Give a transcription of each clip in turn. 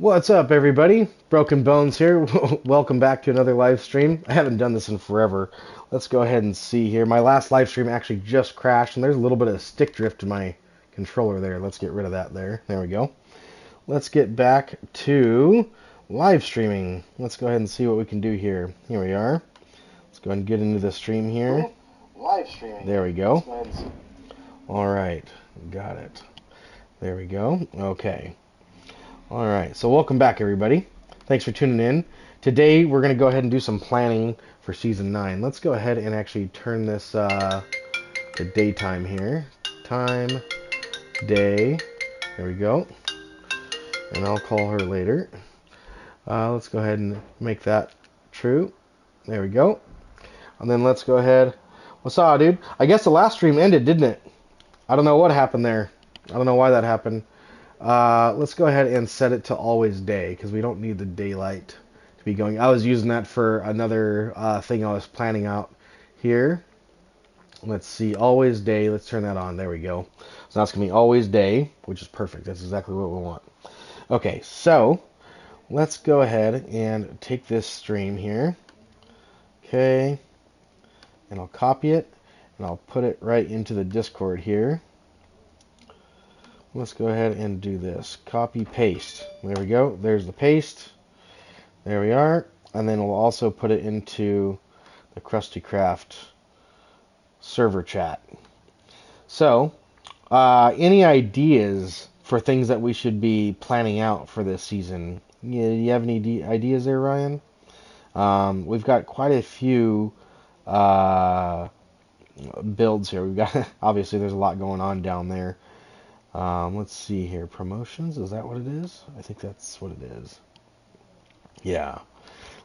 What's up, everybody? Broken Bones here. Welcome back to another live stream. I haven't done this in forever. Let's go ahead and see here. My last live stream actually just crashed, and there's a little bit of stick drift in my controller there. Let's get rid of that there. There we go. Let's get back to live streaming. Let's go ahead and see what we can do here. Here we are. Let's go ahead and get into the stream here. Live streaming. There we go. All right. Got it. There we go. Okay. All right, so welcome back, everybody. Thanks for tuning in. Today, we're going to go ahead and do some planning for Season 9. Let's go ahead and actually turn this to daytime here. Time, day. There we go. And I'll call her later. Let's go ahead and make that true. There we go. And then let's go ahead. What's up, dude? I guess the last stream ended, didn't it? I don't know what happened there. I don't know why that happened. Let's go ahead and set it to always day because we don't need the daylight to be going. I was using that for another thing I was planning out here. Let's see, always day. Let's turn that on. There we go. So now it's going to be always day, which is perfect. That's exactly what we want. Okay, so let's go ahead and take this stream here. Okay, and I'll copy it and I'll put it right into the Discord here. Let's go ahead and do this. Copy, paste. There we go. There's the paste. There we are. And then we'll also put it into the KRUSTYKRAFT server chat. So, any ideas for things that we should be planning out for this season? You have any ideas there, Ryan? We've got quite a few builds here. We've got, obviously, there's a lot going on down there. Let's see here. Promotions, is that what it is? I think that's what it is. Yeah.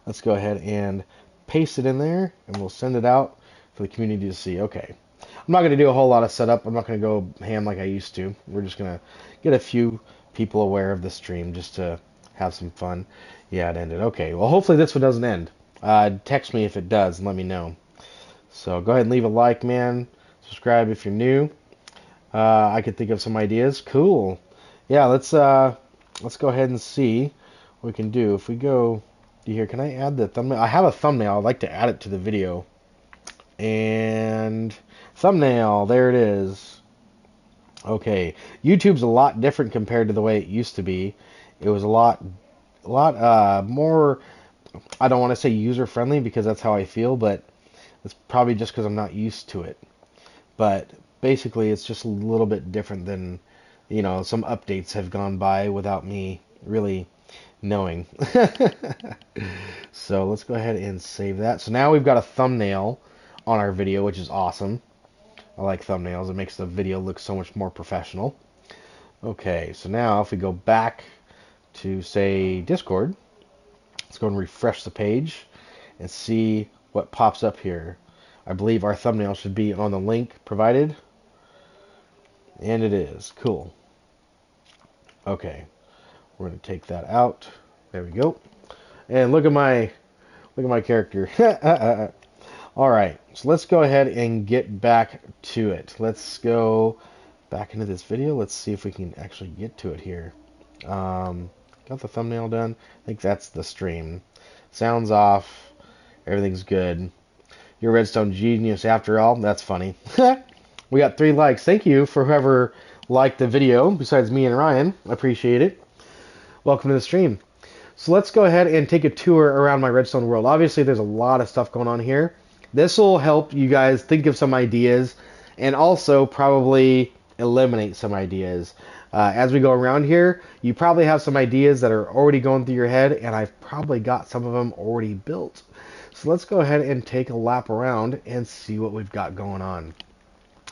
Let's go ahead and paste it in there, and we'll send it out for the community to see. Okay. I'm not going to do a whole lot of setup. I'm not going to go ham like I used to. We're just going to get a few people aware of the stream just to have some fun. Yeah, it ended. Okay. Well, hopefully this one doesn't end. Text me if it does and let me know. So go ahead and leave a like, man. Subscribe if you're new. I could think of some ideas. Cool. Yeah, let's go ahead and see what we can do. If we go here, can I add the thumbnail? I have a thumbnail. I'd like to add it to the video. And thumbnail, there it is. Okay, YouTube's a lot different compared to the way it used to be. It was a lot more, I don't want to say user-friendly because that's how I feel, but it's probably just because I'm not used to it. But basically, it's just a little bit different than, you know, some updates have gone by without me really knowing. So let's go ahead and save that. So now we've got a thumbnail on our video, which is awesome. I like thumbnails. It makes the video look so much more professional. Okay, so now if we go back to, say, Discord, let's go and refresh the page and see what pops up here. I believe our thumbnail should be on the link provided. And it is. Cool. Okay. We're going to take that out. There we go. And look at my character. All right. So let's go ahead and get back to it. Let's go back into this video. Let's see if we can actually get to it here. Got the thumbnail done. I think that's the stream. Sounds off. Everything's good. You're a Redstone genius after all. That's funny. We got 3 likes. Thank you for whoever liked the video, besides me and Ryan. I appreciate it. Welcome to the stream. So let's go ahead and take a tour around my Redstone world. Obviously, there's a lot of stuff going on here. This will help you guys think of some ideas and also probably eliminate some ideas. As we go around here, you probably have some ideas that are already going through your head, and I've probably got some of them already built. So let's go ahead and take a lap around and see what we've got going on.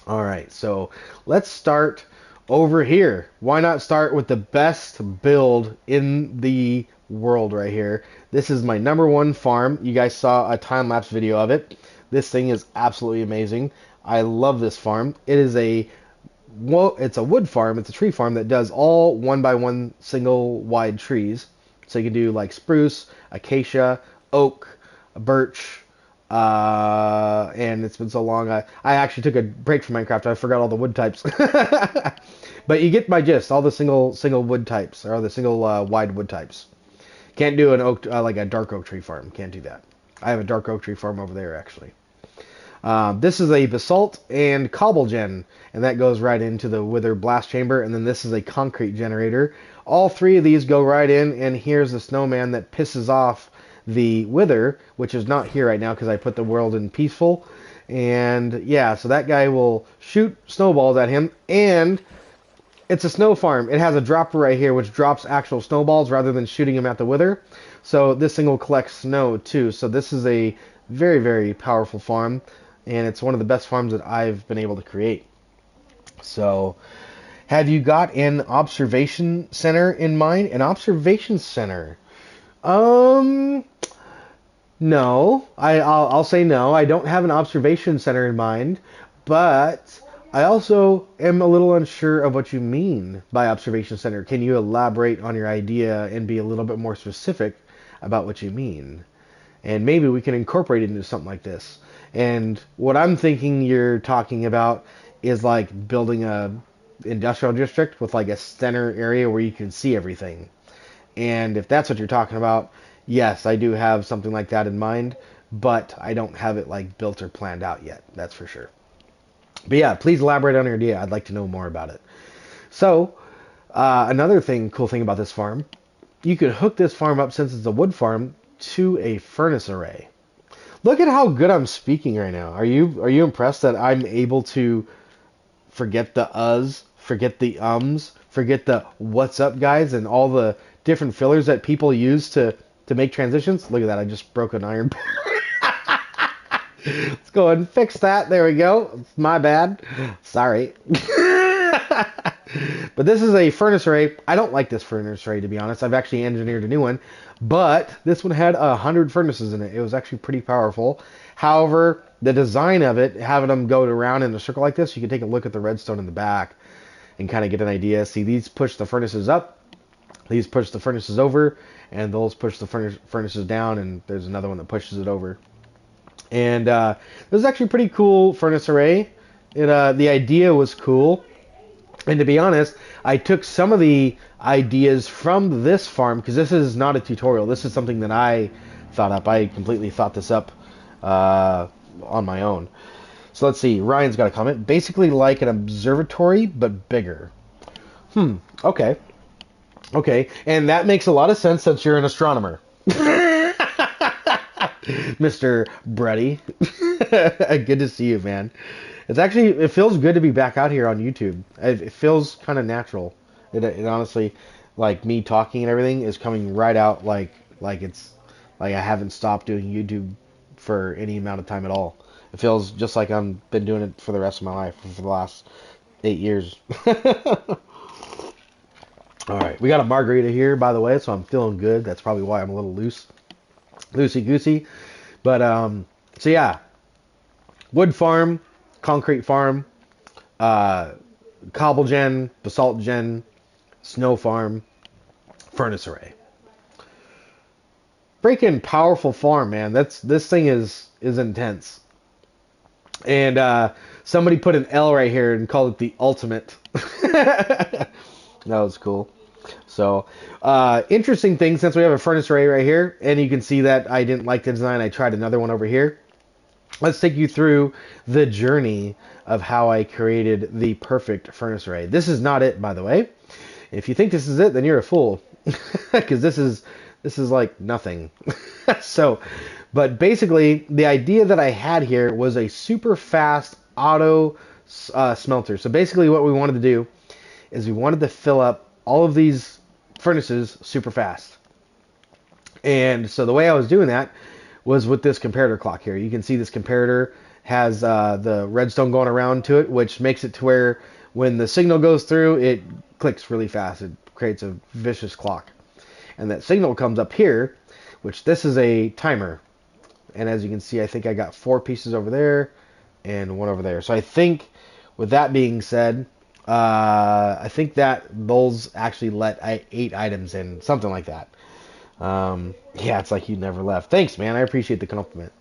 All right, so let's start over here. Why not start with the best build in the world right here? This is my #1 farm. You guys saw a time-lapse video of it. This thing is absolutely amazing. I love this farm. It is it's a wood farm. It's a tree farm that does all 1x1 single wide trees. So you can do like spruce, acacia, oak, birch, and it's been so long. I actually took a break from Minecraft. I forgot all the wood types. But you get my gist. All the single wood types, or the single wide wood types. Can't do an oak like a dark oak tree farm. Can't do that. I have a dark oak tree farm over there actually. This is a basalt and cobble gen, and that goes right into the wither blast chamber. And then this is a concrete generator. All three of these go right in, and here's the snowman that pisses off the wither, which is not here right now because I put the world in peaceful. And yeah, so that guy will shoot snowballs at him, and it's a snow farm. It has a dropper right here which drops actual snowballs rather than shooting him at the wither. So this thing will collect snow too. So this is a very, very powerful farm, and it's one of the best farms that I've been able to create. So, have you got an observation center in mind? An observation center? No. I'll say no. I don't have an observation center in mind, but I also am a little unsure of what you mean by observation center. Can you elaborate on your idea and be a little bit more specific about what you mean? And maybe we can incorporate it into something like this. And what I'm thinking you're talking about is like building a industrial district with like a center area where you can see everything. And if that's what you're talking about, yes, I do have something like that in mind, but I don't have it like built or planned out yet. That's for sure. But yeah, please elaborate on your idea. I'd like to know more about it. So, another cool thing about this farm, you could hook this farm up, since it's a wood farm, to a furnace array. Look at how good I'm speaking right now. Are you impressed that I'm able to forget the uhs, forget the ums, forget the what's up guys, and all the different fillers that people use to make transitions? Look at that, I just broke an iron. Let's go ahead and fix that. There we go. It's my bad. Sorry. But this is a furnace array. I don't like this furnace array, to be honest. I've actually engineered a new one, but this one had 100 furnaces in it. It was actually pretty powerful. However, the design of it, having them go around in a circle like this, you can take a look at the redstone in the back and kind of get an idea. See, these push the furnaces up, these push the furnaces over, and those push the furnaces down, and there's another one that pushes it over. And this is actually a pretty cool furnace array. The idea was cool. And to be honest, I took some of the ideas from this farm, because this is not a tutorial. This is something that I thought up. I completely thought this up on my own. So let's see. Ryan's got a comment. Basically like an observatory, but bigger. Okay. Okay. And that makes a lot of sense since you're an astronomer. Mr. Bruddy. Good to see you, man. It feels good to be back out here on YouTube. It feels kind of natural. It honestly, like me talking and everything is coming right out like it's like I haven't stopped doing YouTube for any amount of time at all. It feels just like I've been doing it for the rest of my life, for the last 8 years. All right, we got a margarita here, by the way, so I'm feeling good. That's probably why I'm a little loosey-goosey. But, so yeah, wood farm, concrete farm, cobble gen, basalt gen, snow farm, furnace array. Freaking powerful farm, man. This thing is intense. And somebody put an L right here and called it the ultimate. That was cool. So, interesting thing, since we have a furnace array right here, and you can see that I didn't like the design, I tried another one over here. Let's take you through the journey of how I created the perfect furnace array. This is not it, by the way. If you think this is it, then you're a fool. Because this is like nothing. So, but basically, the idea that I had here was a super fast auto smelter. So basically what we wanted to do is we wanted to fill up all of these furnaces super fast. And so the way I was doing that was with this comparator clock here. You can see this comparator has the redstone going around to it, which makes it to where when the signal goes through, it clicks really fast. It creates a vicious clock. And that signal comes up here, which this is a timer. And as you can see, I think I got 4 pieces over there and 1 over there. So I think, with that being said, I think that those actually let 8 items in, something like that. Yeah, it's like you never left. Thanks, man. I appreciate the compliment.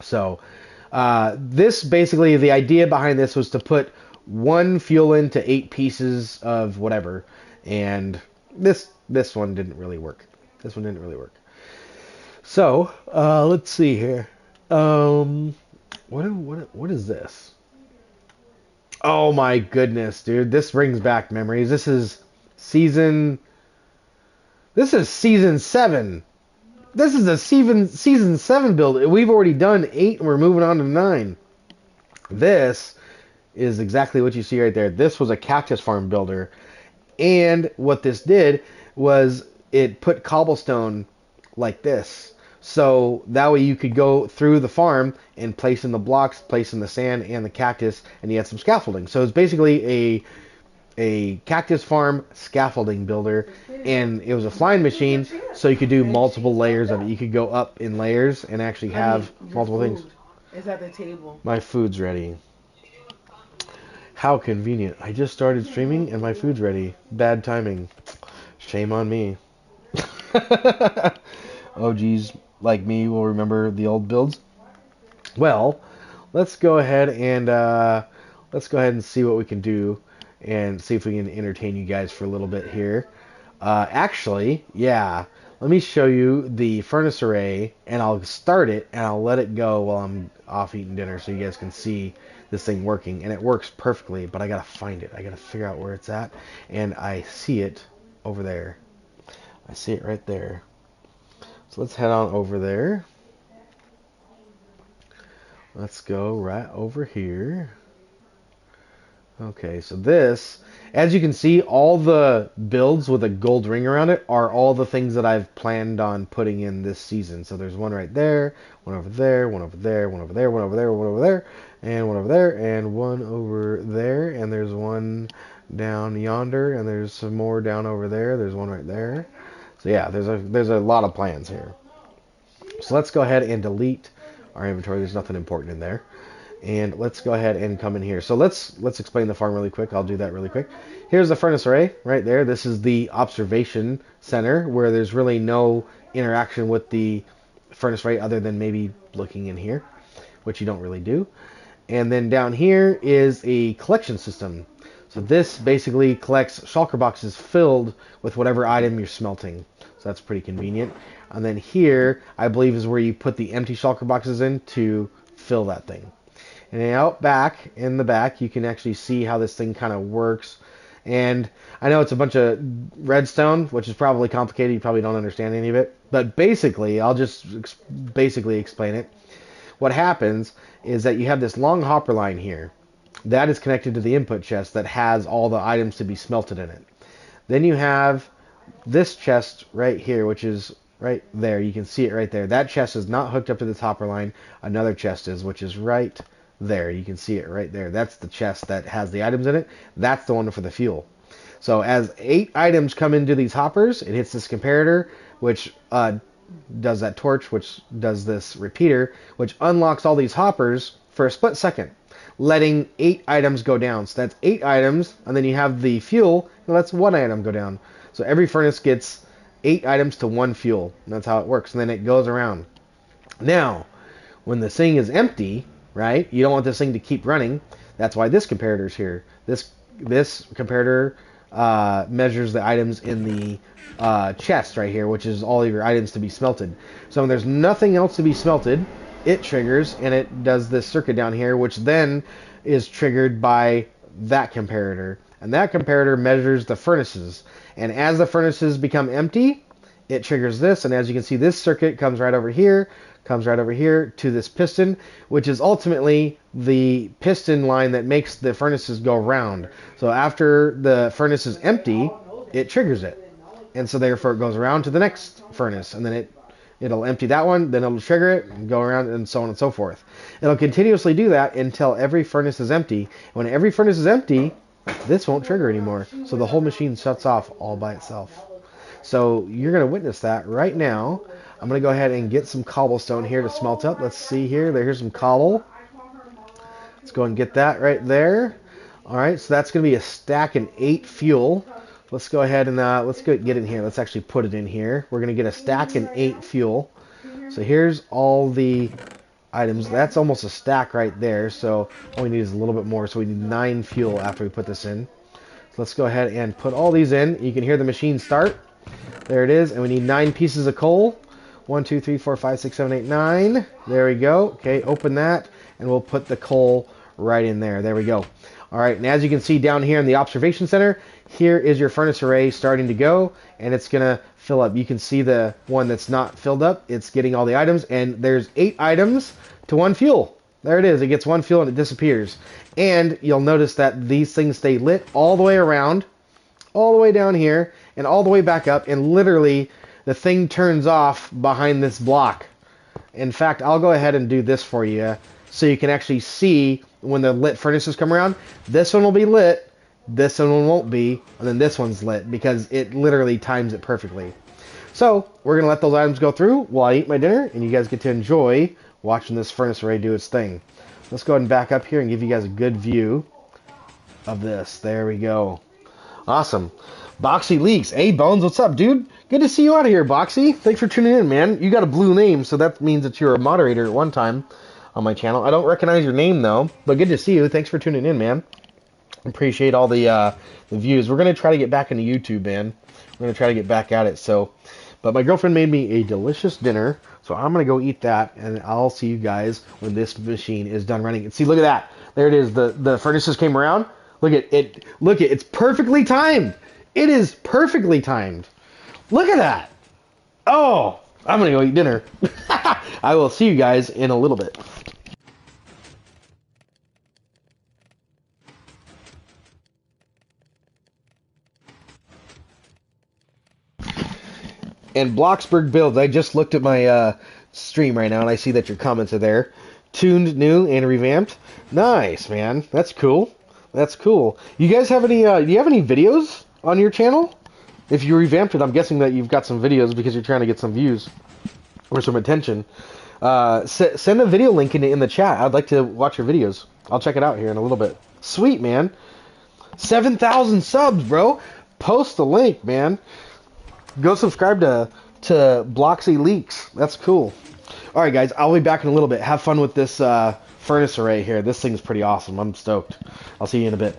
So, this basically, the idea behind this was to put 1 fuel into 8 pieces of whatever, and this one didn't really work. This one didn't really work. So let's see here. What is this? Oh my goodness, dude! This brings back memories. This is season 7. This is a season 7 build. We've already done 8, and we're moving on to 9. This is exactly what you see right there. This was a cactus farm builder, and what this did was it put cobblestone like this. So that way you could go through the farm and place in the blocks, place in the sand and the cactus, and you had some scaffolding. So it's basically a cactus farm scaffolding builder, and it was a flying machine, so you could do multiple layers of it. You could go up in layers and actually have multiple things. It's at the table. My food's ready. How convenient. I just started streaming and my food's ready. Bad timing. Shame on me. OGs like me will remember the old builds. Well, let's go ahead and see what we can do and see if we can entertain you guys for a little bit here. Actually, yeah, let me show you the furnace array, and I'll start it and I'll let it go while I'm off eating dinner so you guys can see this thing working. And it works perfectly, but I gotta find it. I gotta figure out where it's at, and I see it over there. I see it right there. So let's head on over there. Let's go right over here. Okay, so this, as you can see, all the builds with a gold ring around it are all the things that I've planned on putting in this season. So there's one right there, one over there, one over there, one over there, one over there, one over there, and one over there, and one over there, and there's one down yonder, and there's some more down over there. There's one right there. So yeah, there's a lot of plans here. So let's go ahead and delete our inventory. There's nothing important in there. And let's go ahead and come in here. So let's explain the farm really quick. I'll do that really quick. Here's the furnace array right there. This is the observation center where there's really no interaction with the furnace array other than maybe looking in here, which you don't really do. And then down here is a collection system. So this basically collects shulker boxes filled with whatever item you're smelting. So that's pretty convenient. And then here, I believe, is where you put the empty shulker boxes in to fill that thing. And out back, in the back, you can actually see how this thing kind of works. And I know it's a bunch of redstone, which is probably complicated. You probably don't understand any of it. But basically, I'll just basically explain it. What happens is that you have this long hopper line here. That is connected to the input chest that has all the items to be smelted in it. Then you have this chest right here, which is right there. You can see it right there. That chest is not hooked up to this hopper line. Another chest is, which is right there. You can see it right there. That's the chest that has the items in it. That's the one for the fuel. So as 8 items come into these hoppers, it hits this comparator, which does that torch, which does this repeater, which unlocks all these hoppers for a split second, letting 8 items go down. So that's 8 items, and then you have the fuel, and that's 1 item go down. So every furnace gets 8 items to 1 fuel, and that's how it works. And then it goes around. Now, when the thing is empty, right, you don't want this thing to keep running. That's why this comparator is here. This comparator measures the items in the chest right here, which is all of your items to be smelted. So when there's nothing else to be smelted, it triggers, and it does this circuit down here, which then is triggered by that comparator. And that comparator measures the furnaces. And as the furnaces become empty, it triggers this. And as you can see, this circuit comes right over here to this piston, which is ultimately the piston line that makes the furnaces go round. So after the furnace is empty, it triggers it. And so therefore it goes around to the next furnace, and then it'll empty that one, then it'll trigger it and go around, and so on and so forth. It'll continuously do that until every furnace is empty. When every furnace is empty, this won't trigger anymore. So the whole machine shuts off all by itself. So you're going to witness that right now. I'm going to go ahead and get some cobblestone here to smelt up. Let's see here. Here's some cobble. Let's go and get that right there. All right, so that's going to be a stack and 8 fuel. Let's go ahead and let's go get it in here. Let's actually put it in here. We're going to get a stack and 8 fuel. So here's all the items. That's almost a stack right there, so all we need is a little bit more. So we need 9 fuel after we put this in. So let's go ahead and put all these in. You can hear the machine start. There it is, and we need 9 pieces of coal. 1, 2, 3, 4, 5, 6, 7, 8, 9. There we go. Okay, open that, and we'll put the coal right in there. There we go. All right, and as you can see down here in the observation center, here is your furnace array starting to go, and it's going to fill up. You can see the one that's not filled up. It's getting all the items, and there's 8 items to 1 fuel. There it is. It gets 1 fuel, and it disappears. And you'll notice that these things stay lit all the way around, all the way down here, and all the way back up, and literally the thing turns off behind this block. In fact, I'll go ahead and do this for you so you can actually see when the lit furnaces come around. This one will be lit, this one won't be, and then this one's lit because it literally times it perfectly. So we're going to let those items go through while I eat my dinner, and you guys get to enjoy watching this furnace array do its thing. Let's go ahead and back up here and give you guys a good view of this. There we go. Awesome. Boxy Leaks. Hey, Bones, what's up, dude? Good to see you out here, Boxy. Thanks for tuning in, man. You got a blue name, so that means that you're a moderator at one time on my channel. I don't recognize your name, though, but good to see you. Thanks for tuning in, man. Appreciate all the views. We're going to try to get back into YouTube, man. We're going to try to get back at it. But my girlfriend made me a delicious dinner, so I'm going to go eat that, and I'll see you guys when this machine is done running. And see, look at that. There it is. The furnaces came around. Look at it. Look at it's perfectly timed. It is perfectly timed. Look at that. Oh, I'm going to go eat dinner. I will see you guys in a little bit. And Bloxburg Builds, I just looked at my stream right now, and I see that your comments are there. Tuned, new, and revamped. Nice, man. That's cool. That's cool. You guys have any? Do you have any videos on your channel? If you revamped it, I'm guessing that you've got some videos because you're trying to get some views or some attention. Send a video link in the chat. I'd like to watch your videos. I'll check it out here in a little bit. Sweet, man. 7,000 subs, bro. Post the link, man. Go subscribe to Bloxy Leaks. That's cool. All right, guys. I'll be back in a little bit. Have fun with this furnace array here. This thing's pretty awesome. I'm stoked. I'll see you in a bit.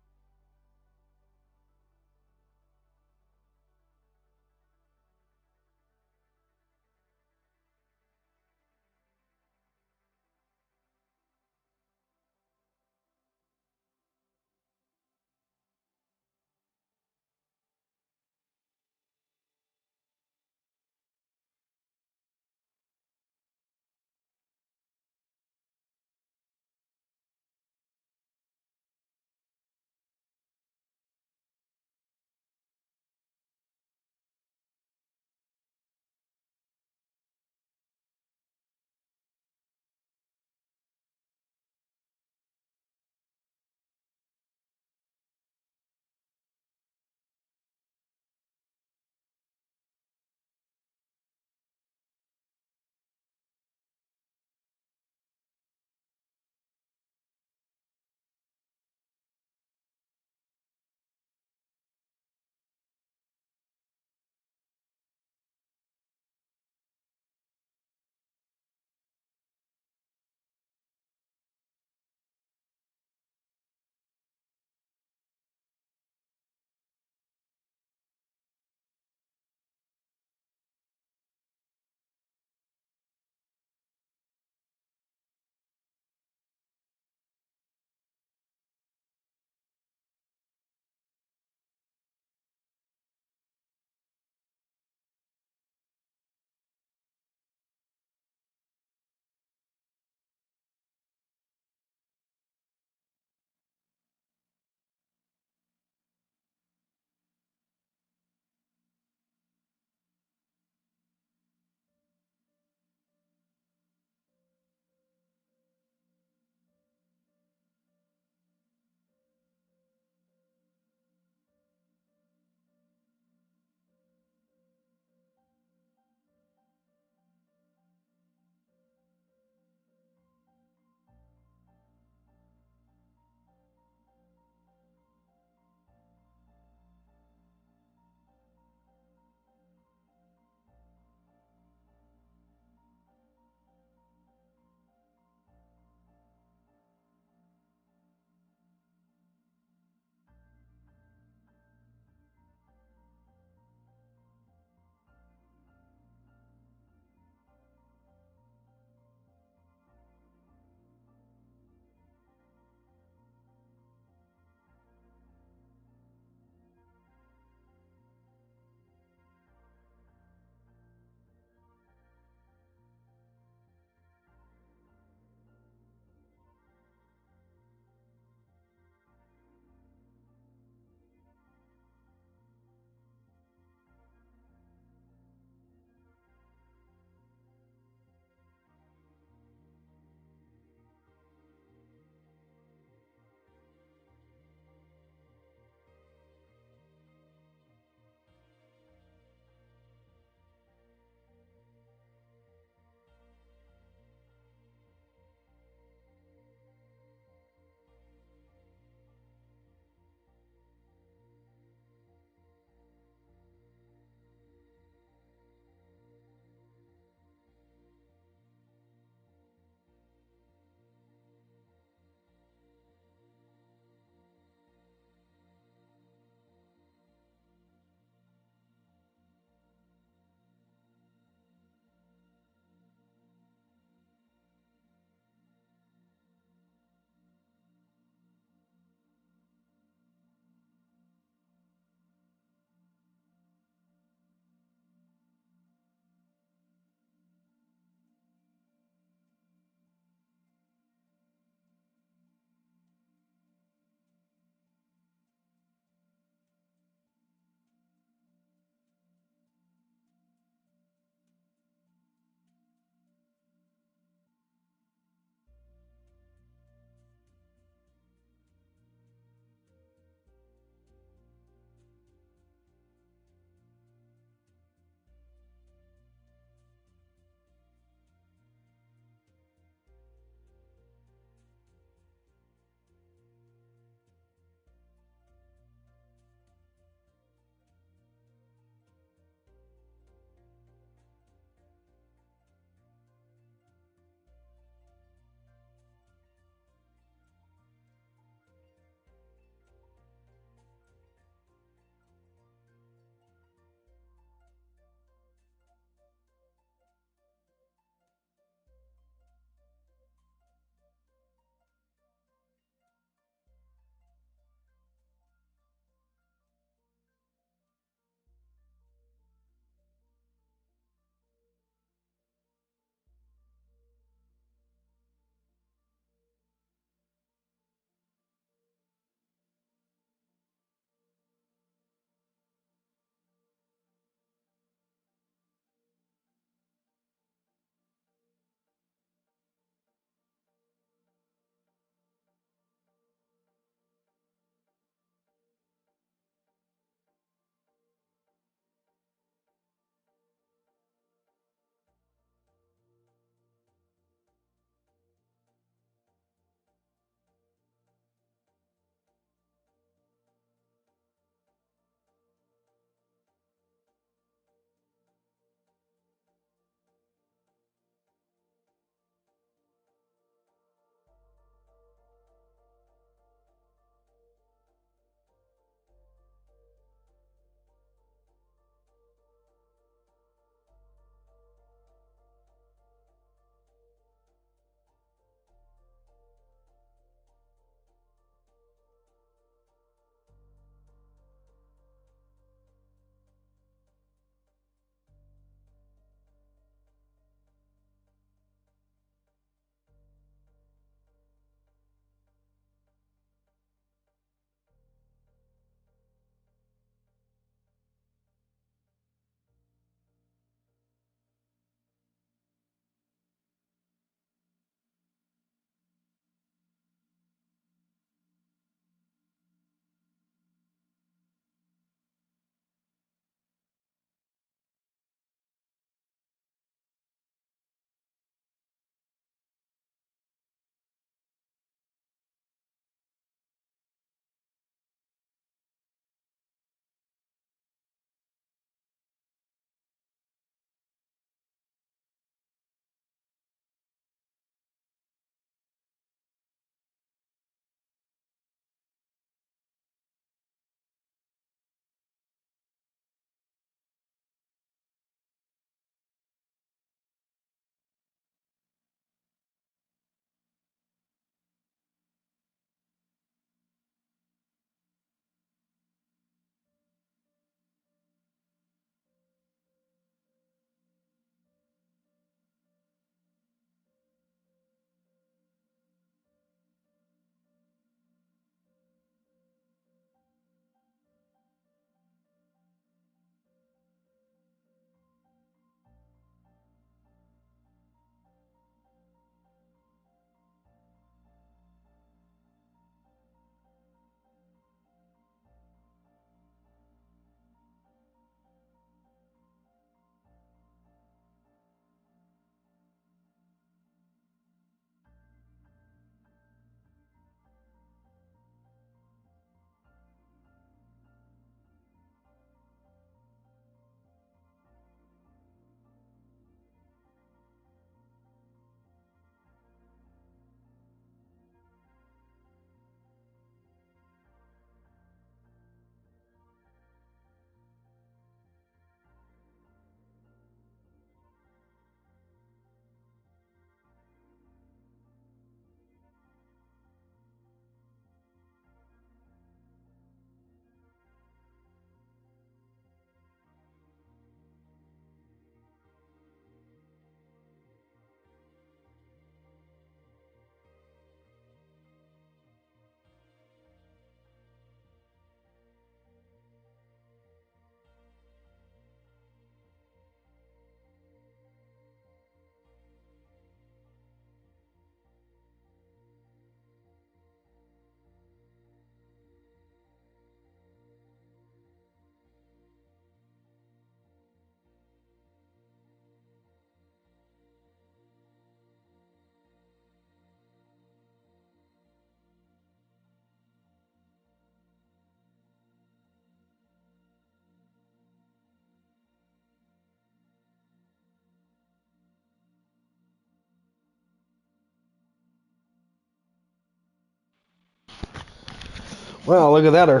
Well, look at that. Our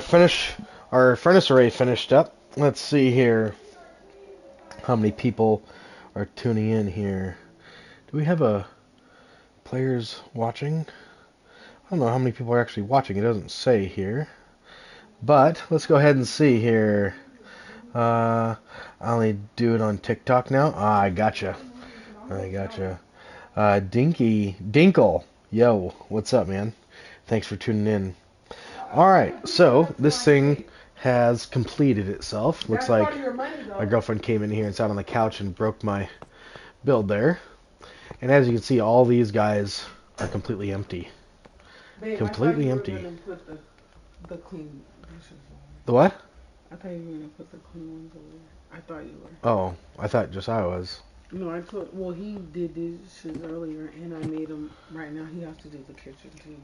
furnace array finished up. Let's see here. How many people are tuning in here? Do we have a players watching? I don't know how many people are actually watching. It doesn't say here. But let's go ahead and see here. I only do it on TikTok now. Ah, I gotcha. I gotcha. Dinkle. Yo, what's up, man? Thanks for tuning in. Alright, so this thing has completed itself. Looks like my girlfriend came in here and sat on the couch and broke my build there. And as you can see, all these guys are completely empty. Babe, Completely I empty. thought you were gonna put the clean dishes on. The what? I thought you were gonna put the clean ones over. I thought you were. Oh, I thought just I was. No, I told. Well, he did dishes earlier, and I made him. Right now, he has to do the kitchen too.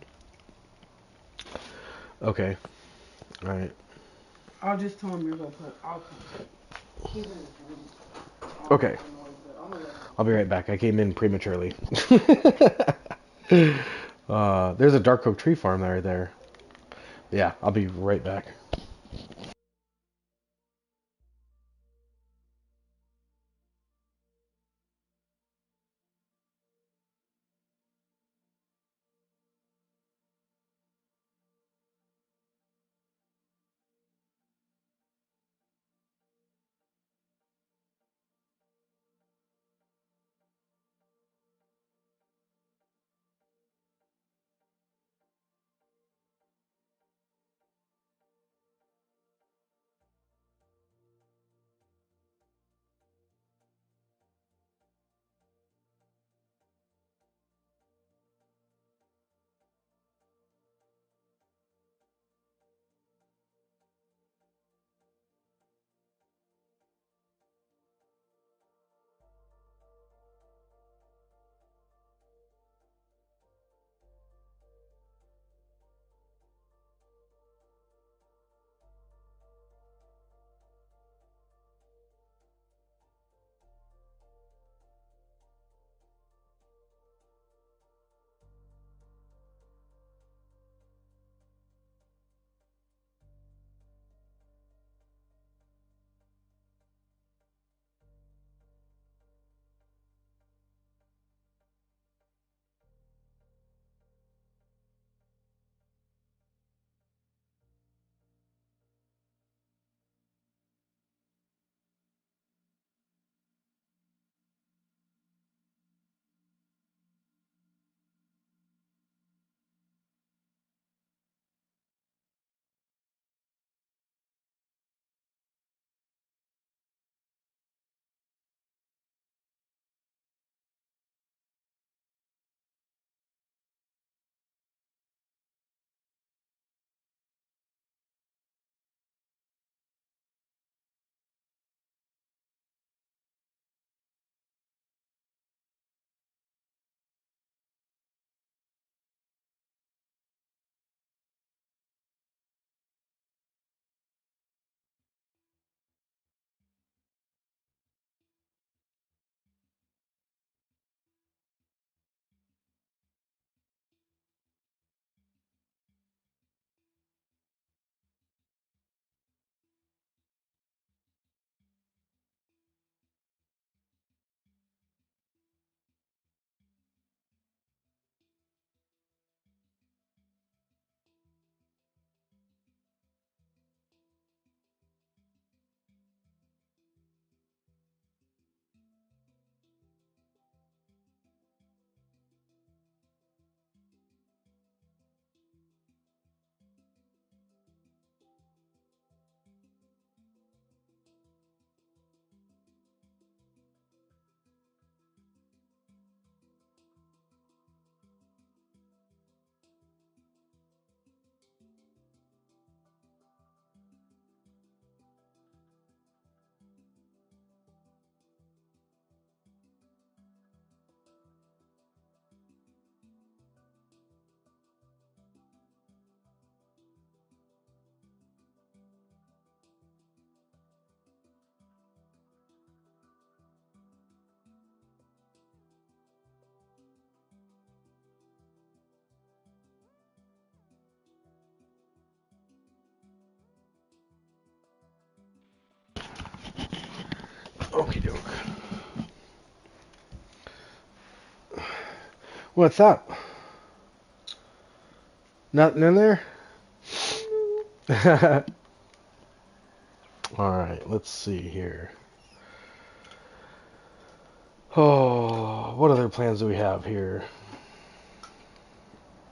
Okay. Alright. I'll just tell him you're gonna put. I'll tell him. He's in his room. Okay. I'll be right back. I came in prematurely. There's a dark oak tree farm right there. Yeah, I'll be right back. Okay, doke. What's up? Nothing in there? Alright, let's see here. Oh, what other plans do we have here?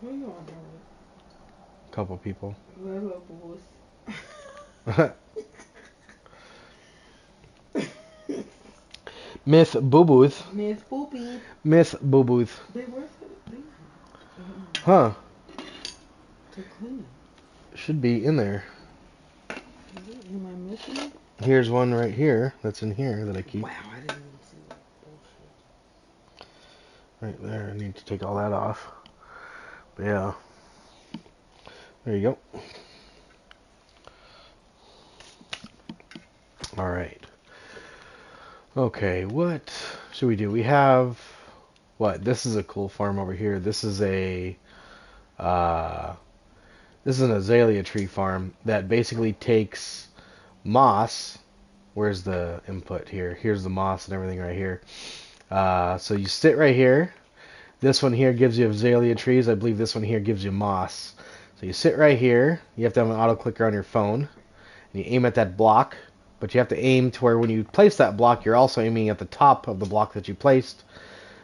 What you on A couple people. about? Miss Boo Booth. Miss Poopy. Miss Boo Booth. Babe, where's the thing? Huh. To clean. Should be in there. Is it? Am I missing it? Here's one right here that's in here that I keep. Wow, I didn't even see that bullshit. Right there. I need to take all that off. But yeah. There you go. Alright. Okay, what should we do? We have... What? This is a cool farm over here. This is a... this is an azalea tree farm that basically takes moss. Where's the input here? Here's the moss and everything right here. So you sit right here. This one here gives you azalea trees. I believe this one here gives you moss. So you sit right here. You have to have an auto clicker on your phone. And you aim at that block. But you have to aim to where when you place that block, you're also aiming at the top of the block that you placed.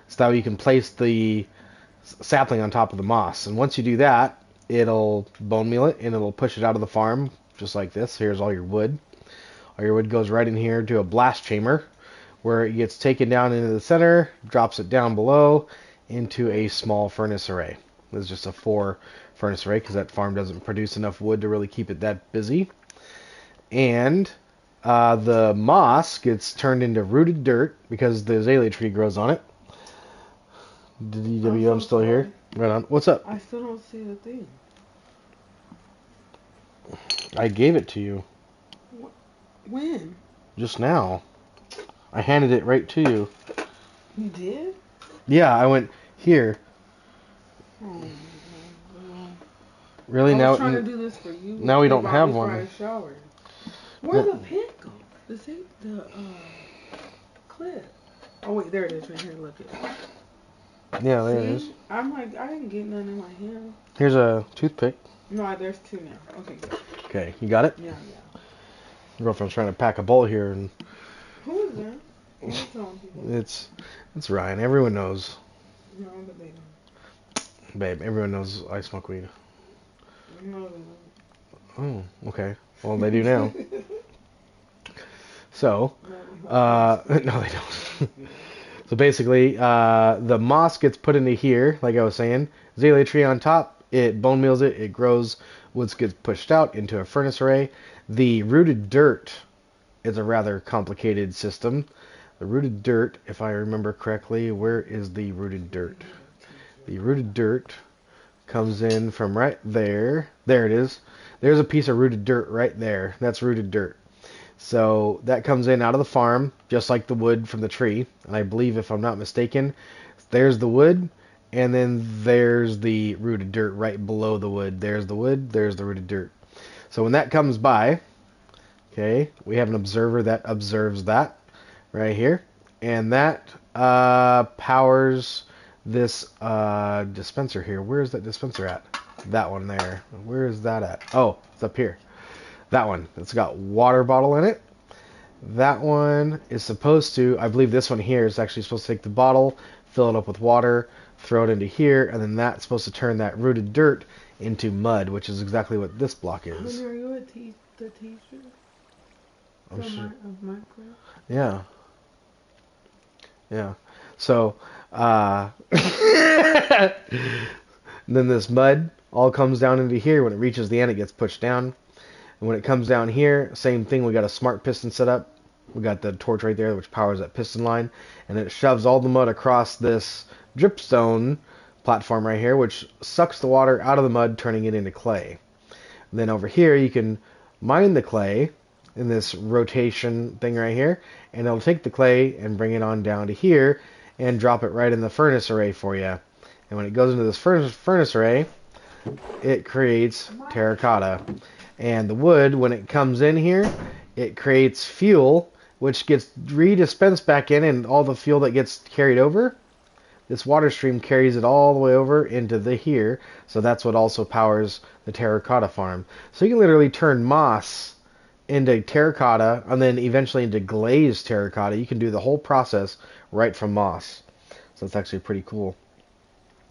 So that way you can place the sapling on top of the moss. And once you do that, it'll bone meal it and it'll push it out of the farm just like this. Here's all your wood. All your wood goes right in here to a blast chamber where it gets taken down into the center, drops it down below into a small furnace array. This is just a 4 furnace array because that farm doesn't produce enough wood to really keep it that busy. And the moss gets turned into rooted dirt because the azalea tree grows on it. I'm still here. Right on. What's up? I still don't see the thing. I gave it to you. When? Just now. I handed it right to you. You did? Yeah, I went, here. Oh, Really? I Now was trying to do this for you. now we don't have before one. I showered. Where'd the pen go? The clip. Oh wait, there it is right here. Look at it. Yeah, there it See? is. I'm like, I didn't get none in my hand. Here's a toothpick. No, there's 2 now. Okay, good. Okay, you got it? Yeah. Girlfriend's trying to pack a bowl here, and Who is that? Who's telling people? it's Ryan. Everyone knows. No, but they don't. Babe, everyone knows I smoke weed. No, they don't. Oh, okay. Well, they do now. So, no, they don't. So basically, the moss gets put into here, like I was saying. Azalea tree on top, it bone meals it, it grows, wood gets pushed out into a furnace array. The rooted dirt is a rather complicated system. The rooted dirt, if I remember correctly, where is the rooted dirt? The rooted dirt comes in from right there. There it is. There's a piece of rooted dirt right there. That's rooted dirt. So that comes in out of the farm, just like the wood from the tree. And I believe, if I'm not mistaken, there's the wood, and then there's the rooted dirt right below the wood. There's the wood, there's the rooted dirt. So when that comes by, okay, we have an observer that observes that right here. And that powers this dispenser here. Where is that dispenser at? That one there. Where is that at? Oh, it's up here. That one. It's got water bottle in it. That one is supposed to, I believe this one here is actually supposed to take the bottle, fill it up with water, throw it into here, and then that's supposed to turn that rooted dirt into mud, which is exactly what this block is. Honey, are you the teacher? I'm sure. Of Minecraft? Yeah. Yeah. So, then this mud all comes down into here. When it reaches the end, it gets pushed down. And when it comes down here, same thing. We got a smart piston set up. We got the torch right there, which powers that piston line. And it shoves all the mud across this dripstone platform right here, which sucks the water out of the mud, turning it into clay. And then over here, you can mine the clay in this rotation thing right here. And it'll take the clay and bring it on down to here and drop it right in the furnace array for you. And when it goes into this furnace array, it creates terracotta. And the wood, when it comes in here, it creates fuel, which gets redispensed back in, and all the fuel that gets carried over, this water stream carries it all the way over into the here. So that's what also powers the terracotta farm. So you can literally turn moss into terracotta and then eventually into glazed terracotta. You can do the whole process right from moss. So that's actually pretty cool.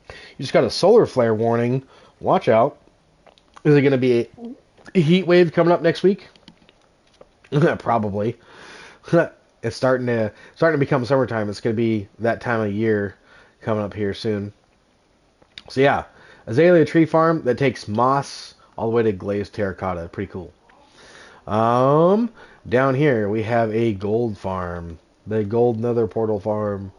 You just got a solar flare warning. Watch out. Is it going to be a heat wave coming up next week? Probably. It's starting to become summertime. It's going to be that time of year coming up here soon. So yeah, azalea tree farm that takes moss all the way to glazed terracotta. Pretty cool. Down here we have a gold farm, the gold nether portal farm.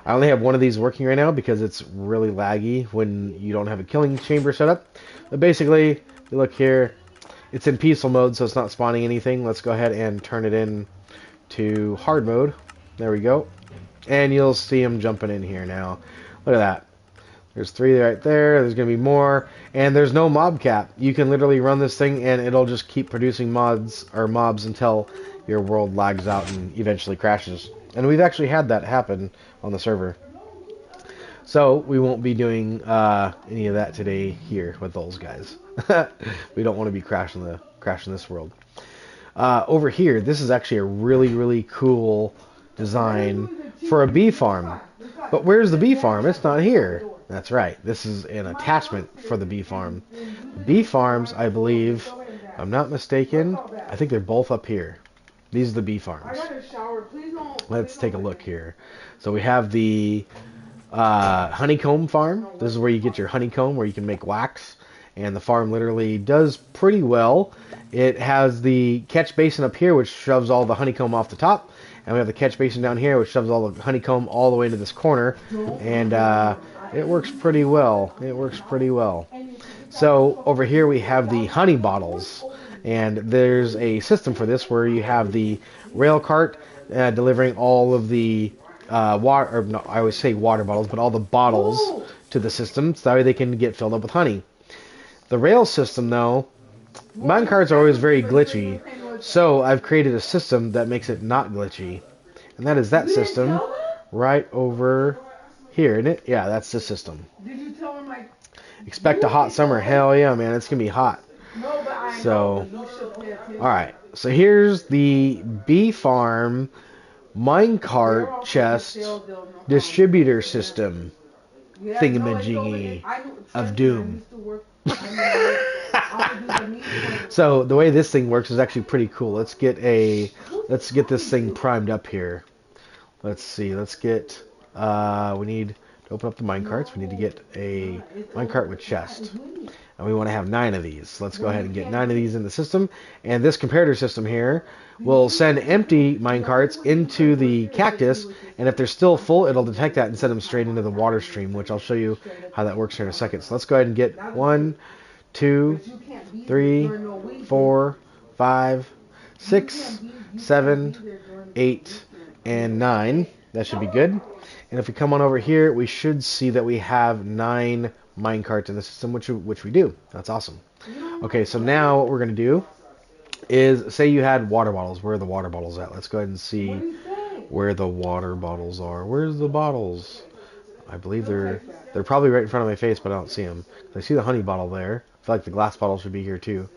I only have one of these working right now because it's really laggy when you don't have a killing chamber set up. But basically, if you look here, it's in peaceful mode, so it's not spawning anything. Let's go ahead and turn it in to hard mode. There we go. And you'll see them jumping in here now. Look at that. There's 3 right there. There's going to be more. And there's no mob cap. You can literally run this thing and it'll just keep producing mobs until your world lags out and eventually crashes. And we've actually had that happen on the server. So we won't be doing any of that today here with those guys. We don't want to be crashing this world. Over here, this is actually a really, really cool design for a bee farm. But where's the bee farm? It's not here. That's right. This is an attachment for the bee farm. The bee farms, I believe, if I'm not mistaken, I think they're both up here. These are the bee farms. Let's take a look here. So we have the honeycomb farm. This is where you get your honeycomb, where you can make wax. And the farm literally does pretty well. It has the catch basin up here, which shoves all the honeycomb off the top. And we have the catch basin down here, which shoves all the honeycomb all the way into this corner. And it works pretty well. It works pretty well. So over here we have the honey bottles. And there's a system for this where you have the rail cart delivering all of the water, or no, I always say water bottles, but all the bottles to the system, so that way they can get filled up with honey. The rail system, though, minecarts are always very glitchy, so I've created a system that makes it not glitchy. And that is that system right over here, isn't it? Yeah, that's the system. Expect a hot summer. Hell yeah, man, it's going to be hot. So, alright, so here's the bee farm minecart chest distributor system thingamajiggy of doom. So the way this thing works is actually pretty cool. Let's get this thing primed up here. Let's see. We need to open up the minecarts. We need to get a minecart with chest. And we want to have 9 of these. Let's go ahead and get 9 of these in the system. And this comparator system here will send empty minecarts into the cactus. And if they're still full, it'll detect that and send them straight into the water stream, which I'll show you how that works here in a second. So let's go ahead and get 1, 2, 3, 4, 5, 6, 7, 8, and 9. That should be good. And if we come on over here, we should see that we have 9 minecarts in the system, which we do. That's awesome. Okay, so now what we're going to do is, say you had water bottles. Where are the water bottles at? Let's go ahead and see where the water bottles are. Where's the bottles? I believe they're probably right in front of my face, but I don't see them. I see the honey bottle there. I feel like the glass bottle should be here too,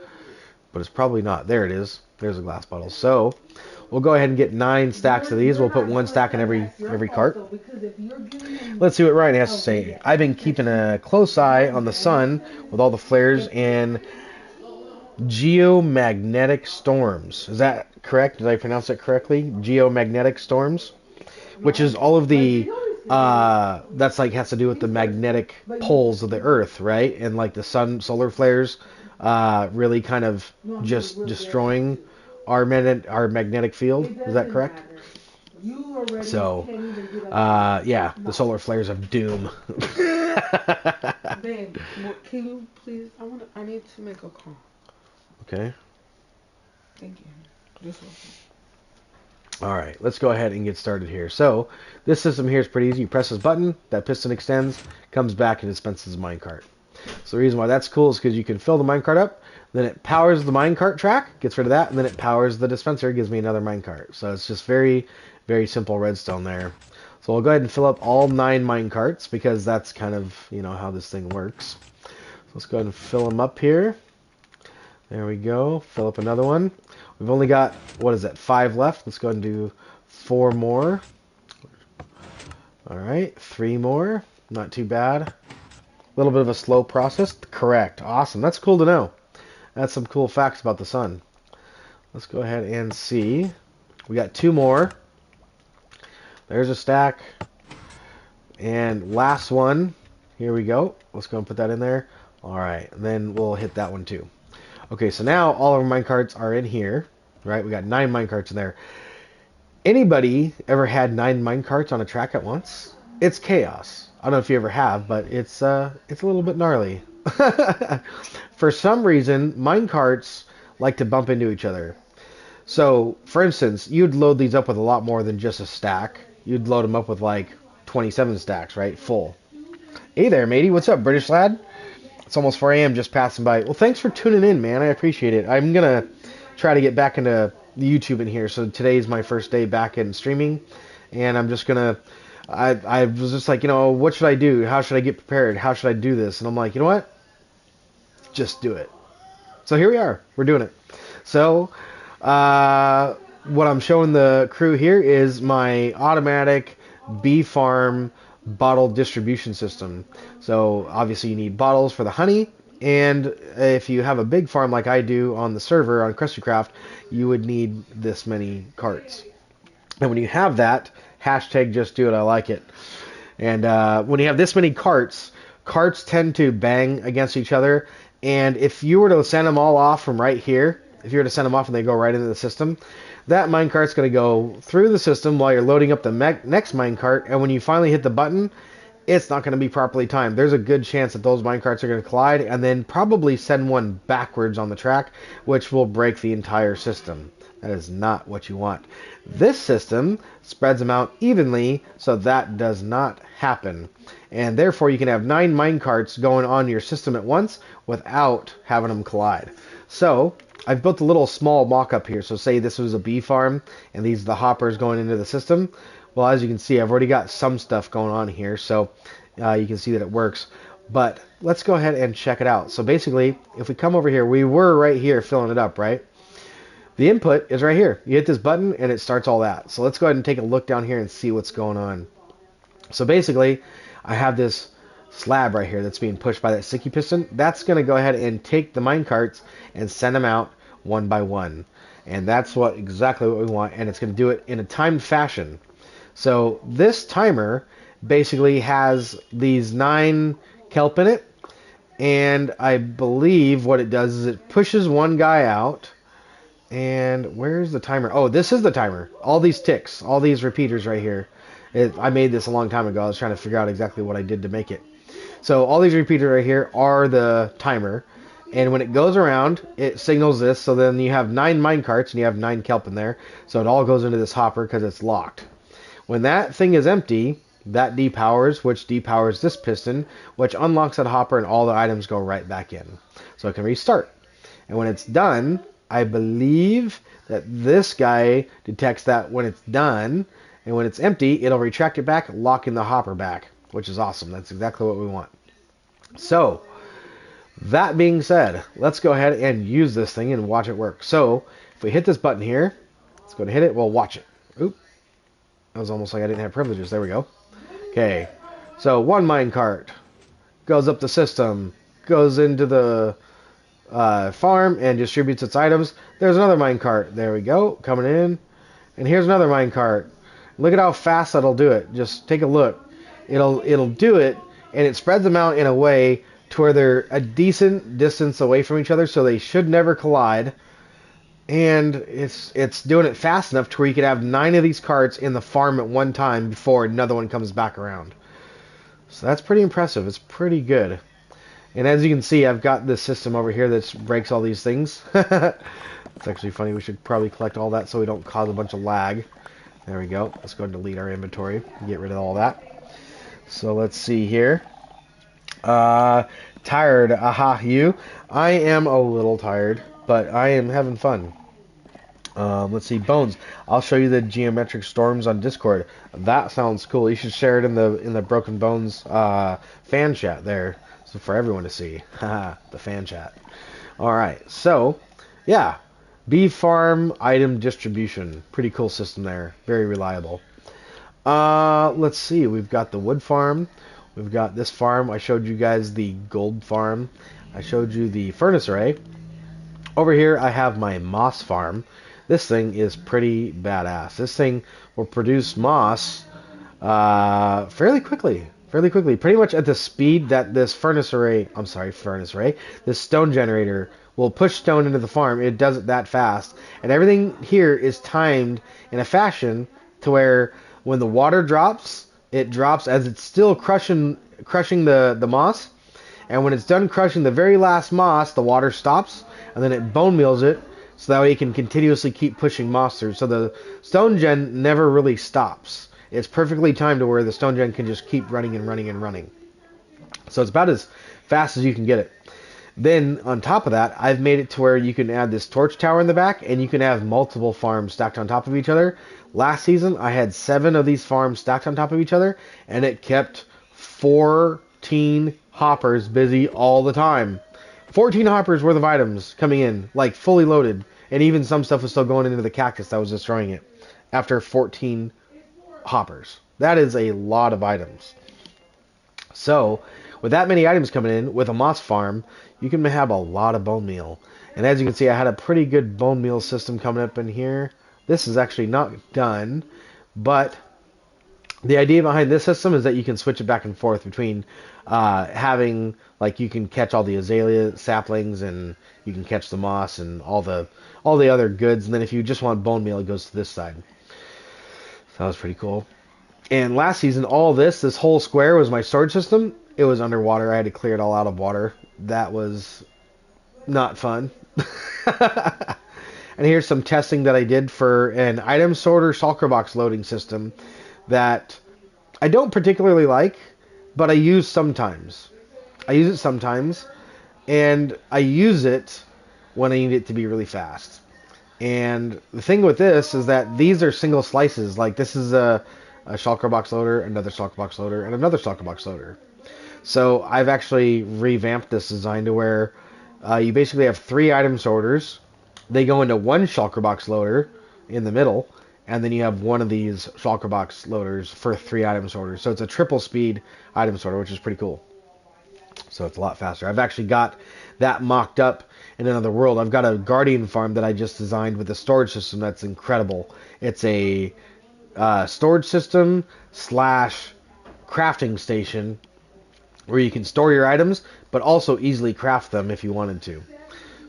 but it's probably not. There it is. There's a glass bottle. So we'll go ahead and get 9 stacks of these. We'll put 1 stack in every cart. Let's see what Ryan has to say. I've been keeping a close eye on the sun with all the flares and geomagnetic storms. Is that correct? Did I pronounce that correctly? Geomagnetic storms, which is all of the that's like has to do with the magnetic poles of the Earth, right? And like the solar flares really kind of just destroying our magnetic field. Is that correct? So, yeah, the solar flares of doom. Babe, can you please? I need to make a call. Okay. Thank you. Just one. All right, let's go ahead and get started here. So this system here is pretty easy. You press this button, that piston extends, comes back and dispenses the minecart. So the reason why that's cool is because you can fill the minecart up, Then it powers the minecart track, gets rid of that, and then it powers the dispenser, gives me another minecart. So it's just very, very simple redstone there. So we'll go ahead and fill up all 9 minecarts because that's kind of, how this thing works. So let's go ahead and fill them up here. There we go. Fill up another one. We've only got, 5 left. Let's go ahead and do 4 more. All right, 3 more. Not too bad. A little bit of a slow process. Correct. Awesome. That's cool to know. That's some cool facts about the sun. Let's go ahead and see. We got 2 more. There's a stack. And last one. Here we go. Let's go and put that in there. All right. And then we'll hit that one too. Okay, so now all of our minecarts are in here. Right? We got 9 minecarts in there. Anybody ever had 9 minecarts on a track at once? It's chaos. I don't know if you ever have, but it's a little bit gnarly. For some reason, minecarts like to bump into each other. So, for instance, you'd load these up with a lot more than just a stack. You'd load them up with like 27 stacks, right? Full. Hey there, matey. What's up, British lad? It's almost 4 a.m. just passing by. Well, thanks for tuning in, man. I appreciate it. I'm going to try to get back into YouTube in here. So today's my first day back in streaming. And I'm just going to... I was just like, what should I do? How should I get prepared? How should I do this? And I'm like, you know what? Just do it. So here we are. We're doing it. So what I'm showing the crew here is my automatic bee farm bottle distribution system. So obviously you need bottles for the honey. And if you have a big farm like I do on the server on KRUSTYKRAFT, you would need this many carts. And when you have that, hashtag just do it, I like it. And when you have this many carts tend to bang against each other. And if you were to send them all off from right here, if you were to send them off and they go right into the system, that minecart's going to go through the system while you're loading up the next minecart. And when you finally hit the button, it's not going to be properly timed. There's a good chance that those minecarts are going to collide and then probably send one backwards on the track, which will break the entire system. That is not what you want. This system spreads them out evenly, so that does not happen. And therefore, you can have 9 minecarts going on your system at once without having them collide. So, I've built a little small mock-up here. So say this was a bee farm, and these are the hoppers going into the system. Well, as you can see, I've already got some stuff going on here, so you can see that it works. But let's go ahead and check it out. So basically, if we come over here, we were right here filling it up, right? The input is right here. You hit this button and it starts all that. So let's go ahead and take a look down here and see what's going on. So basically, I have this slab right here that's being pushed by that sticky piston. That's going to go ahead and take the minecarts and send them out one by one. And that's exactly what we want. And it's going to do it in a timed fashion. So this timer basically has these 9 kelp in it. And I believe what it does is it pushes one guy out. And where's the timer? Oh, this is the timer. All these ticks, all these repeaters right here. I made this a long time ago. I was trying to figure out exactly what I did to make it. So all these repeaters right here are the timer. And when it goes around, it signals this. So then you have 9 minecarts and you have 9 kelp in there. So it all goes into this hopper because it's locked. When that thing is empty, that depowers, which depowers this piston, which unlocks that hopper and all the items go right back in. So it can restart. And when it's done, I believe that this guy detects that when it's done, and when it's empty, it'll retract it back, locking the hopper back, which is awesome. That's exactly what we want. So, that being said, let's go ahead and use this thing and watch it work. So, if we hit this button here, let's go and hit it, we'll watch it. Oop, that was almost like I didn't have privileges. There we go. Okay, so one minecart goes up the system, goes into the farm and distributes its items. There's another minecart. There we go, coming in. And here's another minecart. Look at how fast that'll do it. Just take a look. It'll do it, and it spreads them out in a way to where they're a decent distance away from each other, so they should never collide. And it's doing it fast enough to where you could have 9 of these carts in the farm at one time before another one comes back around. So that's pretty impressive. It's pretty good. And as you can see, I've got this system over here that breaks all these things. It's actually funny. We should probably collect all that so we don't cause a bunch of lag. There we go. Let's go and delete our inventory and get rid of all that. So let's see here. Tired, aha, you. I am a little tired, but I am having fun. Let's see, Bones. I'll show you the geometric storms on Discord. That sounds cool. You should share it in the Broken Bones fan chat there, so for everyone to see. Haha, the fan chat. All right, so yeah, bee farm item distribution. Pretty cool system there. Very reliable. Let's see. We've got the wood farm. We've got this farm. I showed you guys the gold farm. I showed you the furnace array. Over here, I have my moss farm. This thing is pretty badass. This thing will produce moss fairly quickly. Fairly quickly. Pretty much at the speed that this furnace array, this stone generator will push stone into the farm. It does it that fast. And everything here is timed in a fashion to where when the water drops, it drops as it's still crushing the moss. And when it's done crushing the very last moss, the water stops, and then it bone meals it, so that way you can continuously keep pushing moss through. So the stone gen never really stops. It's perfectly timed to where the stone gen can just keep running and running and running. So it's about as fast as you can get it. Then on top of that, I've made it to where you can add this torch tower in the back, and you can have multiple farms stacked on top of each other. Last season, I had 7 of these farms stacked on top of each other, and it kept 14 hoppers busy all the time. 14 hoppers worth of items coming in, like fully loaded. And even some stuff was still going into the cactus that was destroying it after 14 hoppers. That is a lot of items. So, with that many items coming in, with a moss farm, you can have a lot of bone meal. And as you can see, I had a pretty good bone meal system coming up in here. This is actually not done, but the idea behind this system is that you can switch it back and forth between having, like, you can catch all the azalea saplings, and you can catch the moss and all the other goods, and then if you just want bone meal, it goes to this side. So that was pretty cool. And last season, all this whole square was my storage system. It was underwater. I had to clear it all out of water. That was not fun. And here's some testing that I did for an item sorter shulker box loading system that I don't particularly like, but I use sometimes. I use it sometimes, and I use it when I need it to be really fast. And the thing with this is that these are single slices. Like, this is a shulker box loader, another shulker box loader, and another shulker box loader. So I've actually revamped this design to where you basically have 3 item sorters. They go into one shulker box loader in the middle, and then you have one of these shulker box loaders for 3 item sorters. So it's a triple speed item sorter, which is pretty cool. So it's a lot faster. I've actually got that mocked up in another world. I've got a guardian farm that I just designed with a storage system that's incredible. It's a storage system / crafting station where you can store your items, but also easily craft them if you wanted to.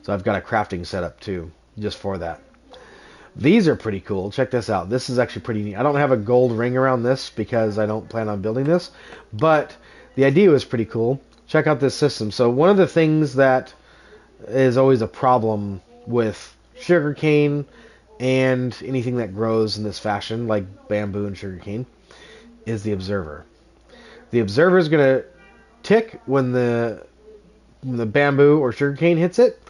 So I've got a crafting setup too, just for that. These are pretty cool. Check this out. This is actually pretty neat. I don't have a gold ring around this because I don't plan on building this, but the idea was pretty cool. Check out this system. So one of the things that is always a problem with sugarcane and anything that grows in this fashion, like bamboo and sugarcane, is the observer. The observer is going to tick when the bamboo or sugarcane hits it,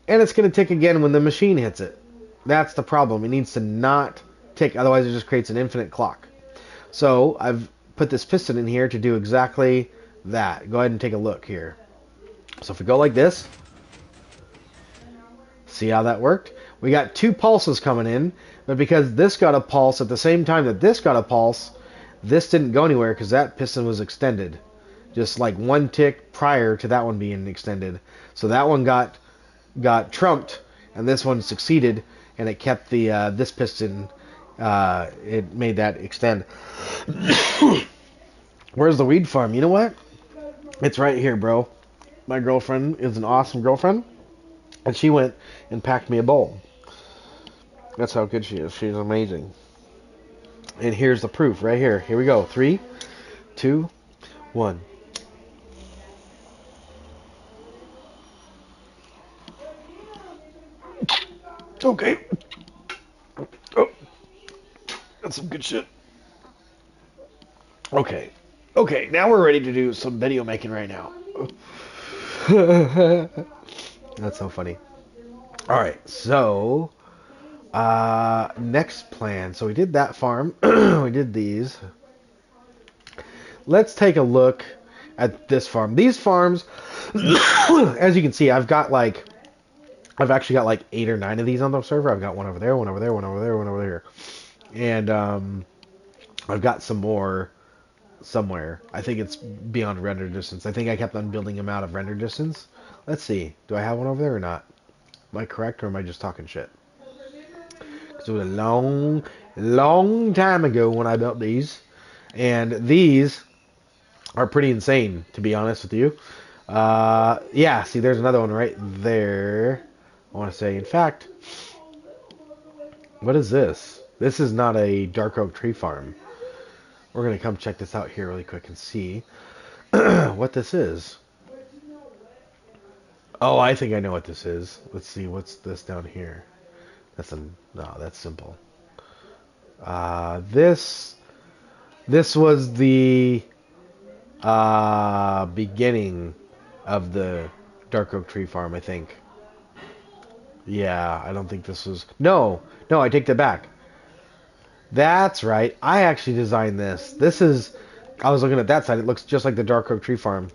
and it's going to tick again when the machine hits it. That's the problem. It needs to not tick, otherwise it just creates an infinite clock. So I've put this piston in here to do exactly that. Go ahead and take a look here. So if we go like this, see how that worked? We got 2 pulses coming in, but because this got a pulse at the same time that this got a pulse, this didn't go anywhere because that piston was extended. Just like 1 tick prior to that one being extended. So that one got trumped, and this one succeeded, and it kept the this piston, it made that extend. Where's the weed farm? You know what? It's right here, bro. My girlfriend is an awesome girlfriend, and she went and packed me a bowl. That's how good she is. She's amazing. And here's the proof right here. Here we go. 3, 2, 1. Okay. Oh, that's some good shit. Okay. Okay, now we're ready to do some video making right now. That's so funny. All right, so next plan. So we did that farm. We did these. Let's take a look at this farm. These farms, as you can see, I've actually got like 8 or 9 of these on the server. I've got one over there, one over there, one over there, one over there, and I've got some more somewhere. I think it's beyond render distance. I think I kept on building them out of render distance. Let's see. Do I have one over there or not? Am I correct or am I just talking shit? Because it was a long, long time ago when I built these. And these are pretty insane, to be honest with you. Yeah, see, there's another one right there. I want to say, in fact, what is this? This is not a dark oak tree farm. We're going to come check this out here really quick and see what this is. Oh, I think I know what this is. Let's see, what's this down here? No, that's simple. This was the beginning of the dark oak tree farm, I think. Yeah, I don't think this was... No, I take that back. That's right. I actually designed this. I was looking at that side. It looks just like the dark oak tree farm.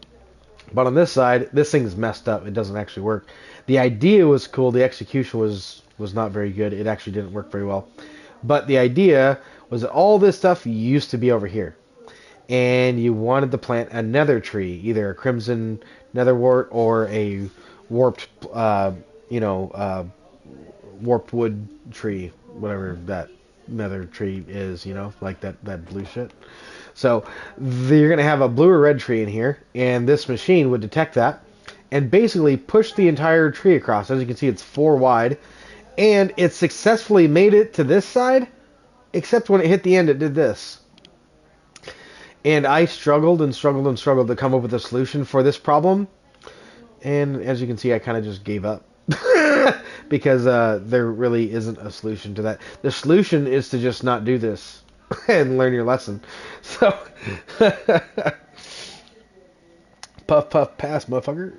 But on this side, this thing's messed up. It doesn't actually work. The idea was cool. The execution was not very good. It actually didn't work very well. But the idea was that all this stuff used to be over here. And you wanted to plant a nether tree, either a crimson netherwort or a warped, warped wood tree, whatever that nether tree is, like that blue shit. So you're going to have a blue or red tree in here, and this machine would detect that and basically push the entire tree across. As you can see, it's 4 wide, and it successfully made it to this side, except when it hit the end, it did this. And I struggled and struggled and struggled to come up with a solution for this problem. And as you can see, I kind of just gave up. Because there really isn't a solution to that. The solution is to just not do this and learn your lesson. So, puff, puff, pass, motherfucker.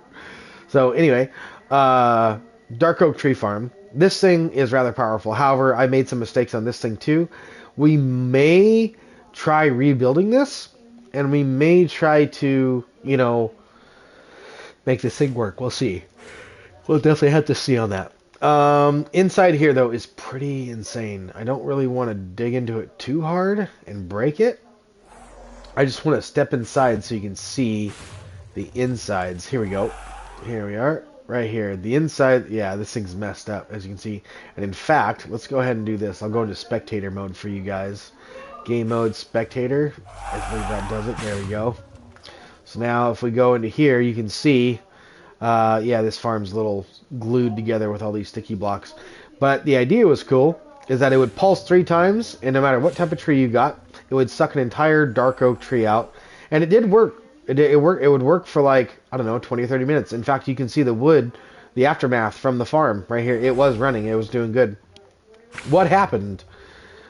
So anyway, dark oak tree farm. This thing is rather powerful. However, I made some mistakes on this thing too. We may try rebuilding this, and we may try to, make this thing work. We'll see. We'll definitely have to see on that. Inside here, though, is pretty insane. I don't really want to dig into it too hard and break it. I just want to step inside so you can see the insides. Here we go. Here we are. Right here. The inside, yeah, this thing's messed up, as you can see. And in fact, let's go ahead and do this. I'll go into spectator mode for you guys. Game mode, spectator. I believe that does it. There we go. So now if we go into here, you can see, yeah, this farm's a little glued together with all these sticky blocks. But the idea was cool, is that it would pulse 3 times, and no matter what type of tree you got, it would suck an entire dark oak tree out. And it did work. It would work for like, I don't know, 20 or 30 minutes. In fact, you can see the wood, the aftermath from the farm right here. It was running. It was doing good. What happened?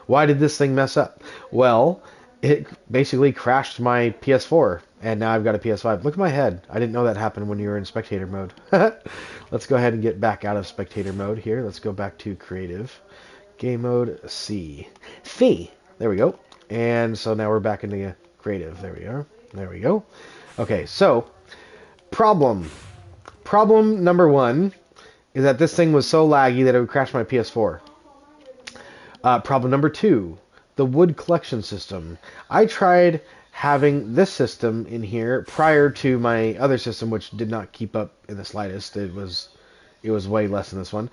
Why did this thing mess up? Well, it basically crashed my PS4, and now I've got a PS5. Look at my head. I didn't know that happened when you were in spectator mode. Let's go ahead and get back out of spectator mode here. Let's go back to creative. Game mode C. There we go. And so now we're back into creative. There we are. There we go. Okay, so problem number 1 is that this thing was so laggy that it would crash my PS4. Problem number 2, the wood collection system. I tried having this system in here prior to my other system, which did not keep up in the slightest. It was way less than this one.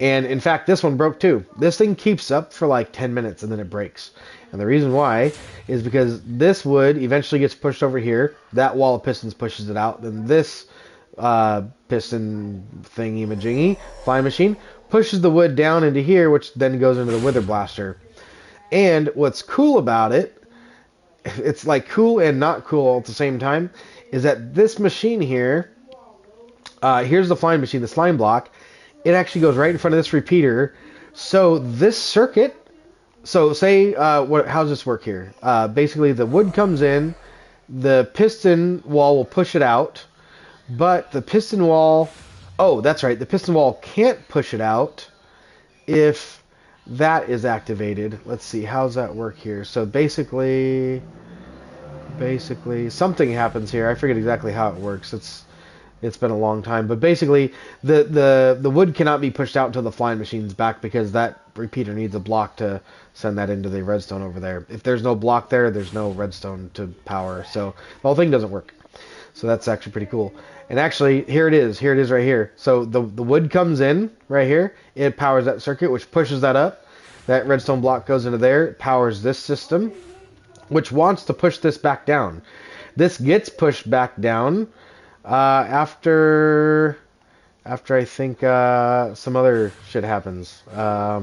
And in fact, this one broke too. This thing keeps up for like 10 minutes and then it breaks. And the reason why is because this wood eventually gets pushed over here. That wall of pistons pushes it out. Then this piston thingy-majingy, flying machine, pushes the wood down into here, which then goes into the wither blaster. And what's cool about it, it's like cool and not cool at the same time, is that this machine here, here's the flying machine, the slime block, it actually goes right in front of this repeater. So this circuit, so say, how does this work here? Basically the wood comes in, the piston wall will push it out, But the piston wall, oh, that's right, the piston wall can't push it out if that is activated. Let's see, how's that work here? So basically something happens here. I forget exactly how it works. It's been a long time, but basically the wood cannot be pushed out until the flying machine's back because that repeater needs a block to send that into the redstone over there. If there's no block there, there's no redstone to power, so the whole thing doesn't work. So that's actually pretty cool. And actually, here it is. Here it is right here. So the wood comes in right here. It powers that circuit, which pushes that up. That redstone block goes into there. It powers this system, which wants to push this back down. This gets pushed back down after I think some other shit happens. How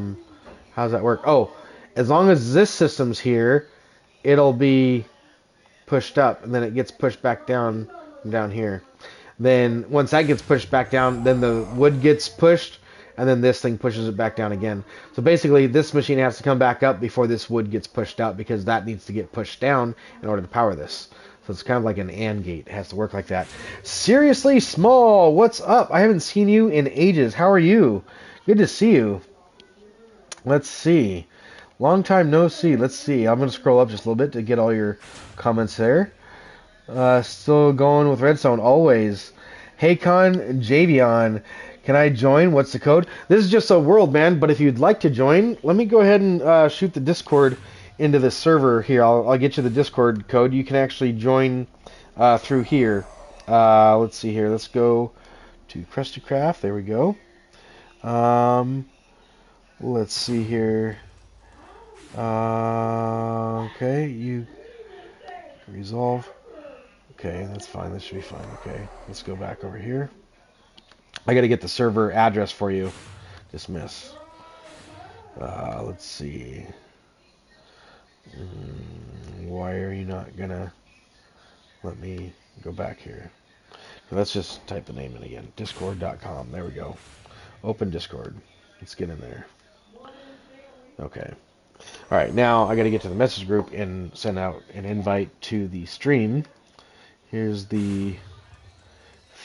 does that work? Oh, as long as this system's here, it'll be pushed up, and then it gets pushed back down here. Then once that gets pushed back down, then the wood gets pushed, and then this thing pushes it back down again. So basically, this machine has to come back up before this wood gets pushed out because that needs to get pushed down in order to power this. So it's kind of like an AND gate. It has to work like that. Seriously Small, what's up? I haven't seen you in ages. How are you? Good to see you. Let's see. Long time no see. Let's see. I'm going to scroll up just a little bit to get all your comments there. Still going with Redstone, always. Haycon Javion, can I join? What's the code? This is just a world, man, but if you'd like to join, let me go ahead and shoot the Discord into the server here. I'll get you the Discord code. You can actually join through here. Let's see here. Let's go to KRUSTYKRAFT. There we go. Let's see here. Okay, you resolve. Okay, that's fine. That should be fine. Okay, let's go back over here. I got to get the server address for you. Dismiss. Let's see. Why are you not gonna let me go back here? Let's just type the name in again. Discord.com. There we go. Open Discord. Let's get in there. Okay. All right. Now I got to get to the message group and send out an invite to the stream. Here's the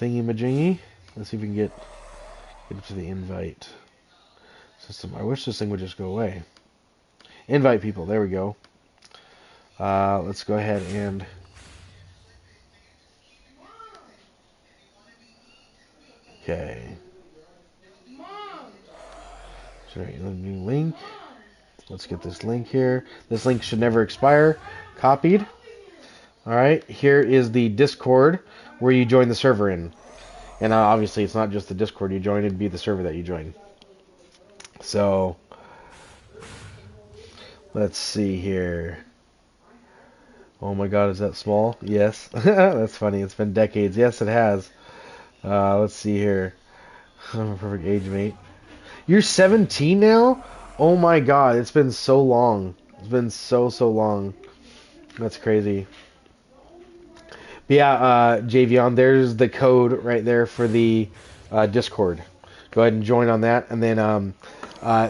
thingy-majingy. Let's see if we can get it to the invite system. I wish this thing would just go away. Invite people. There we go. Let's go ahead and okay. Generate a new link. Let's get this link here. This link should never expire. Copied. All right. Here is the Discord where you join the server in. And obviously, it's not just the Discord you join, it'd be the server that you join. So, let's see here. Oh my god, is that small? Yes. That's funny. It's been decades. Yes, it has. Let's see here. I'm a perfect age mate. You're 17 now? Oh my god, it's been so long. It's been so long. That's crazy. But yeah, Javion, there's the code right there for the Discord. Go ahead and join on that, and then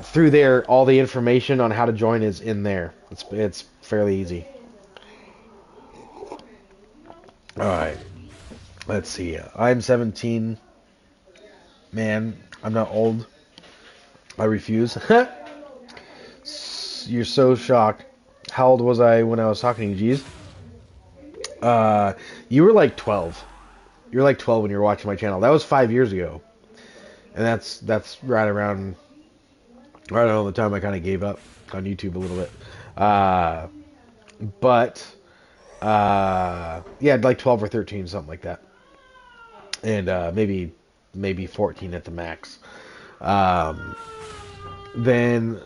through there, all the information on how to join is in there. It's fairly easy. All right, let's see. I'm 17. Man, I'm not old. I refuse. You're so shocked. How old was I when I was talking to you, G's? You were like 12. You were like 12 when you were watching my channel. That was 5 years ago. And that's right around the time I kind of gave up on YouTube a little bit. Yeah, like 12 or 13, something like that. And maybe 14 at the max. Then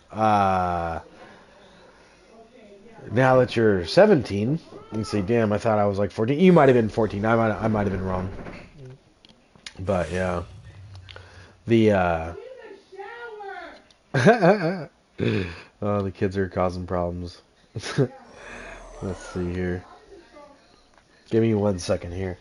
now that you're 17, you say, damn, I thought I was like 14. You might have been 14. I might have been wrong. But yeah. Oh, the kids are causing problems. Let's see here. Give me 1 second here.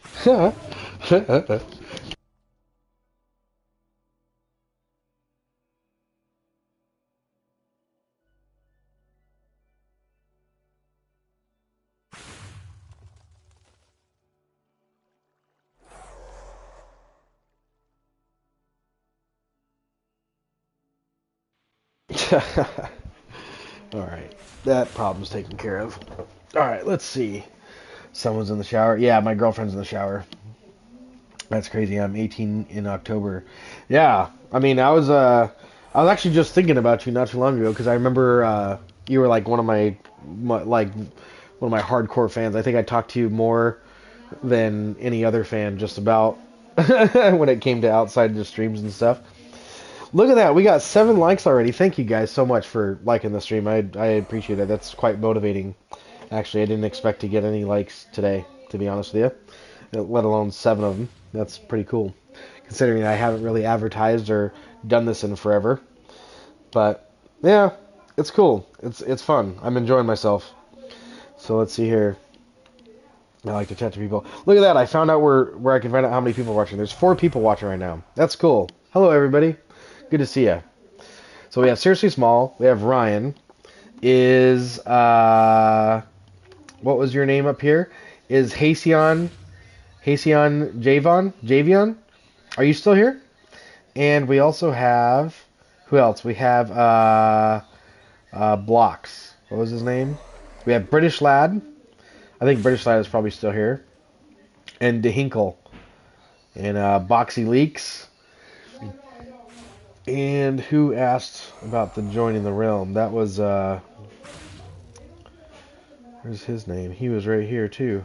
Alright, that problem's taken care of. Alright, let's see. Someone's in the shower. Yeah, my girlfriend's in the shower. That's crazy. I'm 18 in October. Yeah, I mean, I was actually just thinking about you not too long ago because I remember you were like one of my hardcore fans. I think I talked to you more than any other fan just about when it came to outside the streams and stuff. Look at that. We got 7 likes already. Thank you guys so much for liking the stream. I appreciate it. That's quite motivating. Actually, I didn't expect to get any likes today, to be honest with you, let alone 7 of them. That's pretty cool, considering I haven't really advertised or done this in forever. But, yeah, it's cool. It's fun. I'm enjoying myself. So let's see here. I like to chat to people. Look at that. I found out where I can find out how many people are watching. There's 4 people watching right now. That's cool. Hello, everybody. Good to see you. So we have Seriously Small. We have Ryan. Is, what was your name up here? Is Hacion Javion? Are you still here? And we also have, who else? We have, Blocks. What was his name? We have British Lad. I think British Lad is probably still here. And DeHinkle. And Boxy Leaks. And who asked about the joining the realm? That was, where's his name? He was right here too.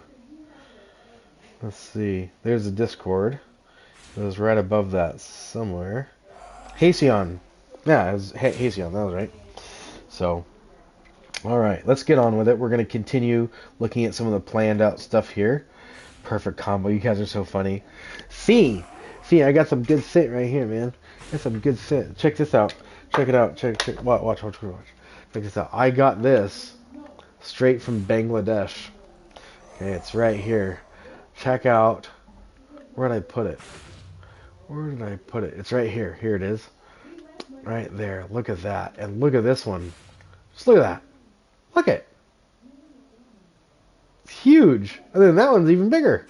Let's see. There's the Discord. It was right above that somewhere. Hacion. Yeah, it was Hacion. That was right. So, alright, let's get on with it. We're going to continue looking at some of the planned out stuff here. Perfect combo. You guys are so funny. See, I got some good sit right here, man. That's some good sit. Check this out. Check it out. Check. Watch. Check this out. I got this straight from Bangladesh. Okay, it's right here. Check out. Where did I put it? It's right here. Here it is. Right there. Look at that. And look at this one. Just look at that. Look at it. It's huge. And then that one's even bigger.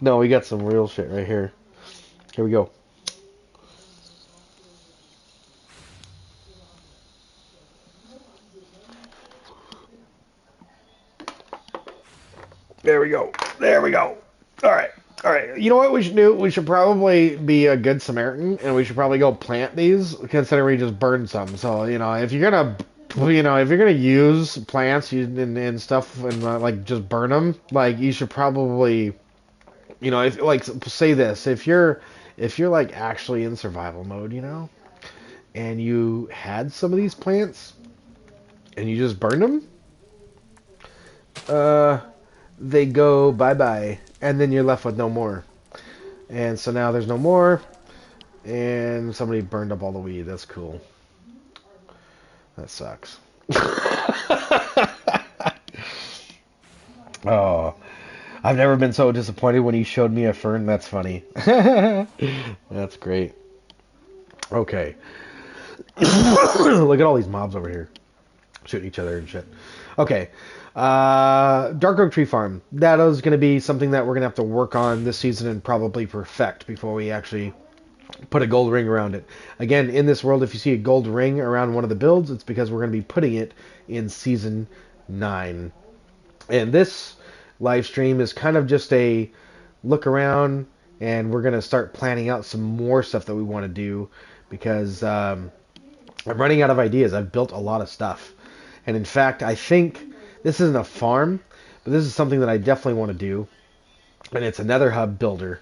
No, we got some real shit right here. Here we go. There we go. All right. You know what we should do? We should probably be a good Samaritan, and we should probably go plant these, considering we just burned some. So, if you're gonna use plants and stuff and like just burn them, like you should probably, if like say this, if you're like actually in survival mode, and you had some of these plants and you just burned them, they go bye-bye, and then you're left with no more. And so now there's no more, and somebody burned up all the weed. That's cool. That sucks. Oh, I've never been so disappointed when he showed me a fern. That's funny. That's great. Okay. Look at all these mobs over here. Shooting each other and shit. Okay. Dark Oak Tree Farm. That is going to be something that we're going to have to work on this season and probably perfect before we actually put a gold ring around it. Again, in this world, if you see a gold ring around one of the builds, it's because we're going to be putting it in Season 9. And this live stream is kind of just a look around, and we're going to start planning out some more stuff that we want to do because I'm running out of ideas. I've built a lot of stuff. And in fact, I think this isn't a farm, but this is something that I definitely want to do. And it's a Nether Hub builder.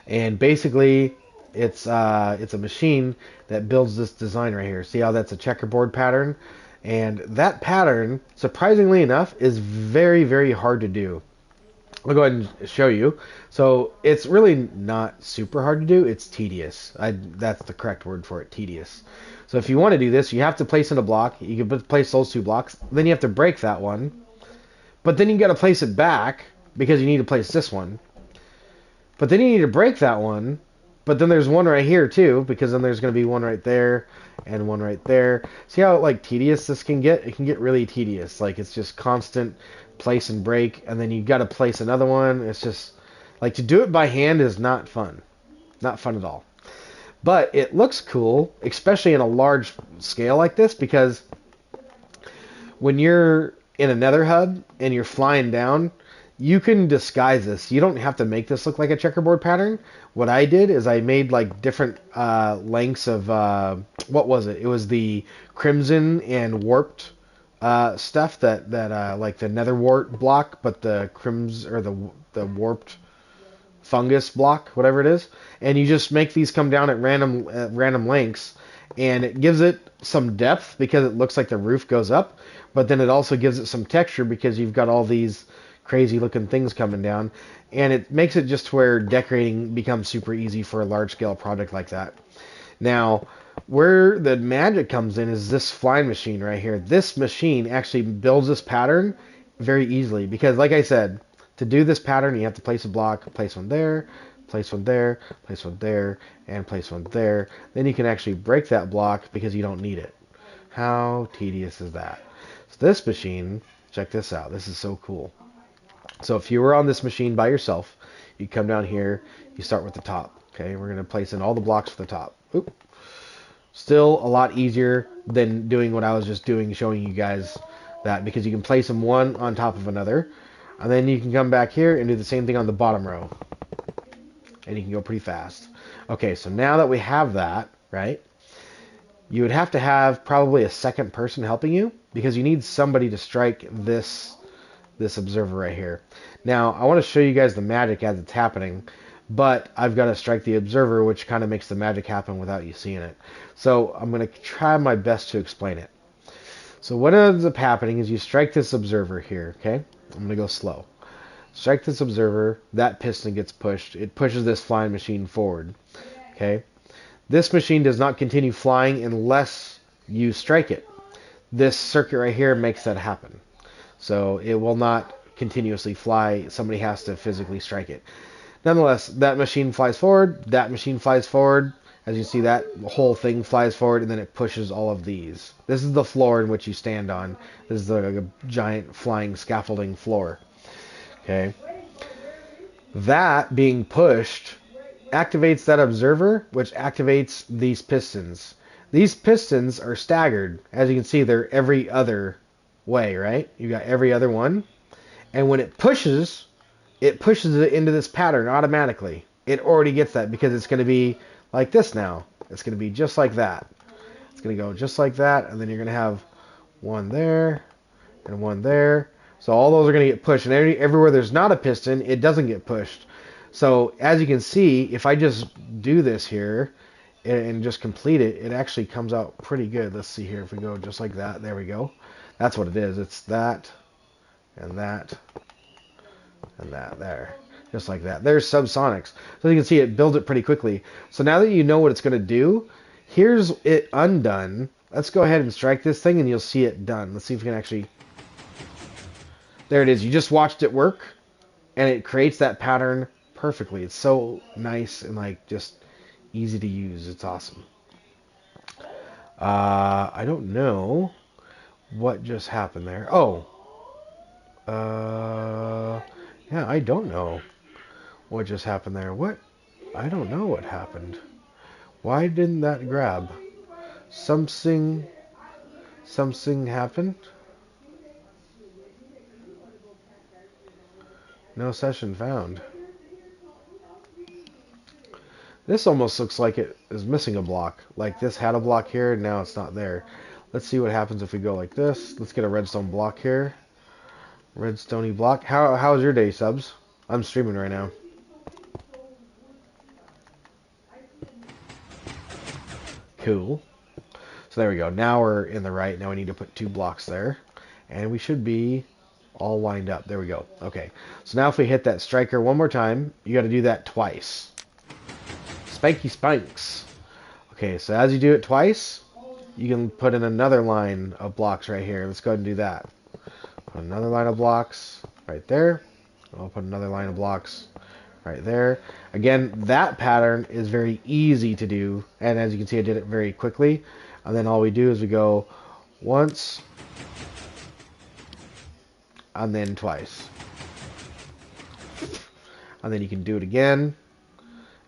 And basically, it's a machine that builds this design right here. See how that's a checkerboard pattern? And that pattern, surprisingly enough, is very, very hard to do. I'll go ahead and show you. So it's really not super hard to do. It's tedious. That's the correct word for it, tedious. So if you want to do this, you have to place in a block. You can place those 2 blocks. Then you have to break that one. But then you got to place it back because you need to place this one. But then you need to break that one. But then there's one right here too, because then there's going to be one right there and one right there. See how like tedious this can get? It can get really tedious. Like it's just constant place and break, and then you got to place another one. It's just like to do it by hand is not fun. not fun at all. But it looks cool, especially in a large scale like this, because when you're in a nether hub and you're flying down, you can disguise this. You don't have to make this look like a checkerboard pattern. What I did is I made like different lengths of, what was it? It was the crimson and warped stuff that like the nether wart block, but the crimson or the warped fungus block, whatever it is, and you just make these come down at random lengths, and it gives it some depth because it looks like the roof goes up, but then it also gives it some texture because you've got all these crazy looking things coming down, and it makes it just where decorating becomes super easy for a large scale project like that. Now, where the magic comes in is this flying machine right here. This machine actually builds this pattern very easily because, like I said, to do this pattern, you have to place a block, place one there, place one there, place one there, and place one there. Then you can actually break that block because you don't need it. How tedious is that? So this machine, check this out. This is so cool. So if you were on this machine by yourself, you come down here, you start with the top. Okay, we're going to place in all the blocks for the top. Oop. Still a lot easier than doing what I was just doing, showing you guys that, because you can place them one on top of another. And then you can come back here and do the same thing on the bottom row. And you can go pretty fast. Okay, so now that we have that, right, you would have to have probably a second person helping you because you need somebody to strike this observer right here. Now, I want to show you guys the magic as it's happening, but I've got to strike the observer, which kind of makes the magic happen without you seeing it. So I'm going to try my best to explain it. So what ends up happening is you strike this observer here, okay? I'm going to go slow. Strike this observer, that piston gets pushed. It pushes this flying machine forward, okay? This machine does not continue flying unless you strike it. This circuit right here makes that happen. So it will not continuously fly. Somebody has to physically strike it. Nonetheless, that machine flies forward, that machine flies forward. As you see, that whole thing flies forward, and then it pushes all of these. This is the floor in which you stand on. This is like a giant flying scaffolding floor. Okay. That being pushed activates that observer, which activates these pistons. These pistons are staggered. As you can see, they're every other way, right? You got every other one. And when it pushes it into this pattern automatically. It already gets that because it's going to be like this now. It's going to be just like that. It's going to go just like that, and then you're going to have one there and one there. So all those are going to get pushed, and everywhere there's not a piston, it doesn't get pushed. So as you can see, if I just do this here and just complete it, it actually comes out pretty good. Let's see here. If we go just like that, there we go. That's what it is. It's that and that and that there. Just like that. There's subsonics. So you can see it builds it pretty quickly. So now that you know what it's going to do, here's it undone. Let's go ahead and strike this thing and you'll see it done. Let's see if we can actually... There it is. You just watched it work and it creates that pattern perfectly. It's so nice and like just easy to use. It's awesome. I don't know what just happened there. Oh. Yeah, I don't know what just happened there. What? I don't know what happened. Why didn't that grab? Something happened? No session found. This almost looks like it is missing a block. Like this had a block here and now it's not there. Let's see what happens if we go like this. Let's get a redstone block here. Redstone-y block. How's your day, subs? I'm streaming right now. Cool. So there we go. Now we're in the right. Now we need to put 2 blocks there. And we should be all lined up. There we go. Okay. So now if we hit that striker one more time, you got to do that twice. Spanky spanks. Okay, so as you do it twice, you can put in another line of blocks right here. Let's go ahead and do that. Put another line of blocks right there. I'll put another line of blocks right there. Again, that pattern is very easy to do. And as you can see, I did it very quickly. And then all we do is we go once and then twice. And then you can do it again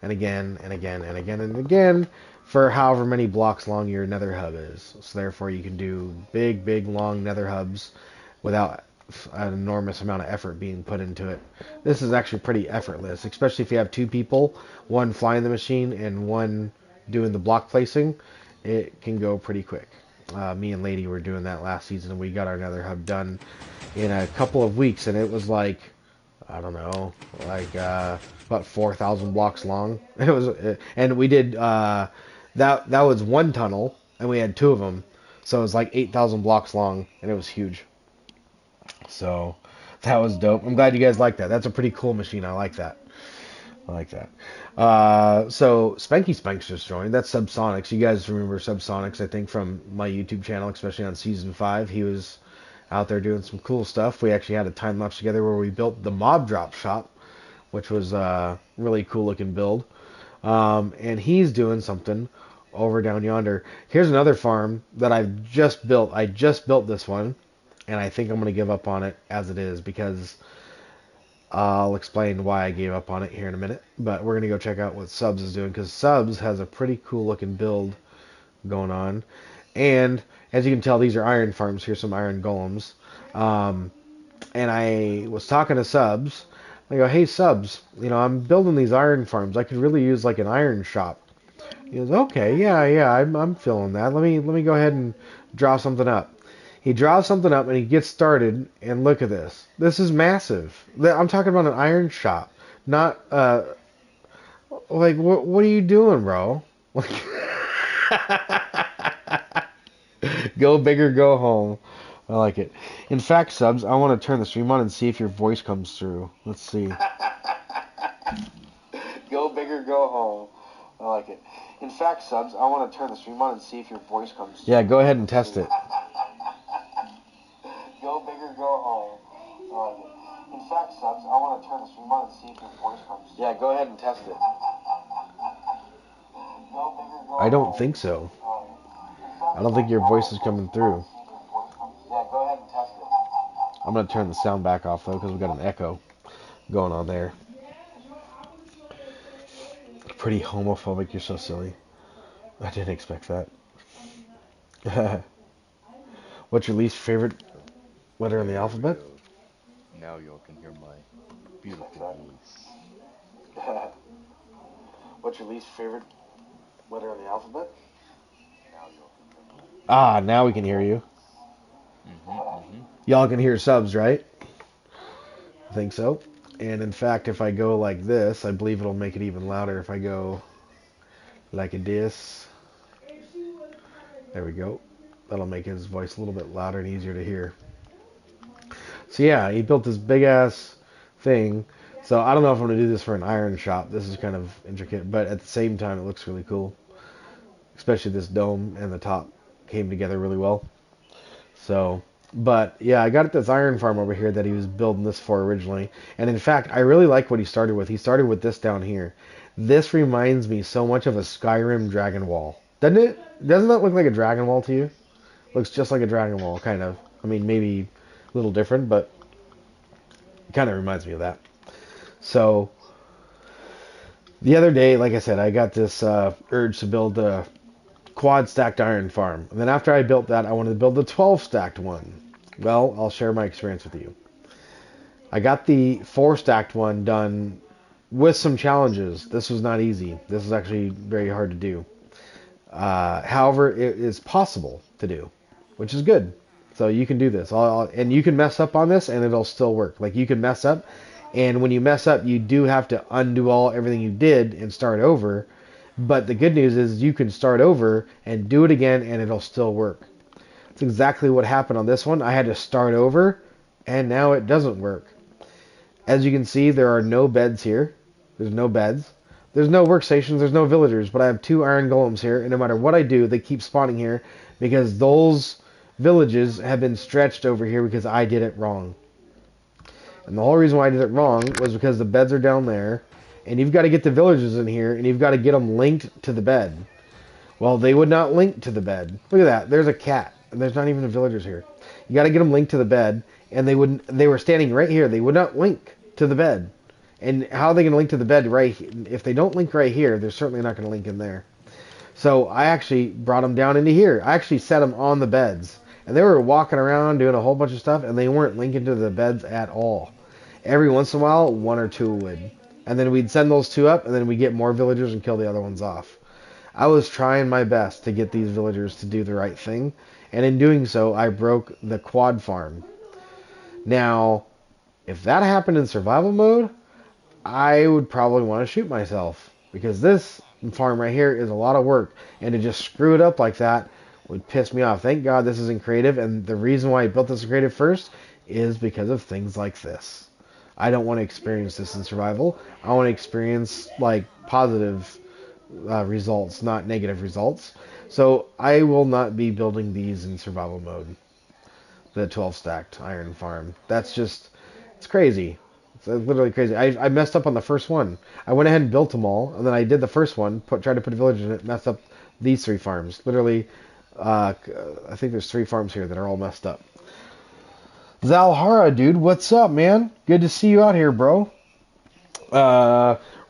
and again and again and again and again for however many blocks long your nether hub is. So therefore you can do big long nether hubs without an enormous amount of effort being put into it. This is actually pretty effortless, especially if you have two people, one flying the machine and one doing the block placing. It can go pretty quick. Me and Lady were doing that last season, and we got our nether hub done in a couple of weeks, and it was like, I don't know, like about 4,000 blocks long. It was, and we did that was one tunnel, and we had two of them, so it was like 8,000 blocks long, and it was huge. So that was dope. I'm glad you guys like that. That's a pretty cool machine. I like that. I like that. So Spanky Spanks just joined. That's Subsonics. You guys remember Subsonics, I think, from my YouTube channel, especially on Season 5. He was out there doing some cool stuff. We actually had a time-lapse together where we built the mob drop shop, which was a really cool-looking build. And he's doing something over down yonder. Here's another farm that I've just built. I just built this one, and I think I'm going to give up on it as it is because I'll explain why I gave up on it here in a minute. But we're going to go check out what Subs is doing because Subs has a pretty cool-looking build going on. And as you can tell, these are iron farms. Here's some iron golems. And I was talking to Subs. I go, hey, Subs, you know, I'm building these iron farms. I could really use like an iron shop. He goes, okay, yeah, I'm feeling that. Let me go ahead and draw something up. He draws something up and he gets started, and look at this. This is massive. I'm talking about an iron shop, not like what are you doing, bro? Go big or go home. I like it. In fact, Subs, I want to turn the stream on and see if your voice comes through. Let's see. Go big or go home. I like it. In fact, Subs, I want to turn the stream on and see if your voice comes through. Yeah, go ahead and test it. Go big or go home. I like it. In fact, Subs, I want to turn the stream on and see if your voice comes through. Yeah, go ahead and test it. Go big or go I don't think so. I don't think your voice is coming through. Yeah, go ahead and test it. I'm going to turn the sound back off, though, because we got an echo going on there. Pretty homophobic. You're so silly. I didn't expect that. What's your least favorite letter in the alphabet? Now y'all can hear my beautiful voice. What's your least favorite letter in the alphabet? Now we can hear you. Y'all can hear Subs, right? I think so. And in fact, if I go like this, I believe it'll make it even louder. If I go like this, there we go. That'll make his voice a little bit louder and easier to hear. So yeah, he built this big ass thing. So I don't know if I'm going to do this for an iron shop. This is kind of intricate, but at the same time, it looks really cool. Especially this dome and the top came together really well. So, but yeah, I got this iron farm over here that he was building this for originally. And in fact, I really like what he started with. He started with this down here. This reminds me so much of a Skyrim dragon wall. Doesn't it? Doesn't that look like a dragon wall to you? Looks just like a dragon wall, kind of. I mean, maybe a little different, but it kind of reminds me of that. So, the other day, like I said, I got this urge to build a quad stacked iron farm. And then after I built that, I wanted to build a 12 stacked one. Well, I'll share my experience with you. I got the 4 stacked one done with some challenges. This was not easy. This is actually very hard to do. However, it is possible to do, which is good. So you can do this. And you can mess up on this and it'll still work. Like you can mess up, and when you mess up, you do have to undo everything you did and start over. But the good news is you can start over and do it again and it'll still work. That's exactly what happened on this one. I had to start over and now it doesn't work. As you can see, there are no beds here. There's no beds. There's no workstations. There's no villagers. But I have 2 iron golems here, and no matter what I do, they keep spawning here because those villages have been stretched over here because I did it wrong. And the whole reason why I did it wrong was because the beds are down there. And you've got to get the villagers in here, and you've got to get them linked to the bed. Well, they would not link to the bed. Look at that. There's a cat, and there's not even the villagers here. You got to get them linked to the bed, and they were standing right here. They would not link to the bed. And how are they going to link to the bed if they don't link right here, they're certainly not going to link in there. So I actually brought them down into here. I actually set them on the beds. And they were walking around doing a whole bunch of stuff, and they weren't linking to the beds at all. Every once in a while, one or two would. And then we'd send those two up, and then we'd get more villagers and kill the other ones off. I was trying my best to get these villagers to do the right thing. And in doing so, I broke the quad farm. Now, if that happened in survival mode, I would probably want to shoot myself. Because this farm right here is a lot of work. And to just screw it up like that would piss me off. Thank God this isn't creative. And the reason why I built this in creative first is because of things like this. I don't want to experience this in survival. I want to experience like positive results, not negative results. So I will not be building these in survival mode. The 12 stacked iron farm. That's just, it's crazy. It's literally crazy. I messed up on the first one. I went ahead and built them all, and then I did the first one, tried to put a village in it, messed up these 3 farms. Literally, I think there's 3 farms here that are all messed up. Zalhara, dude, what's up, man? Good to see you out here, bro.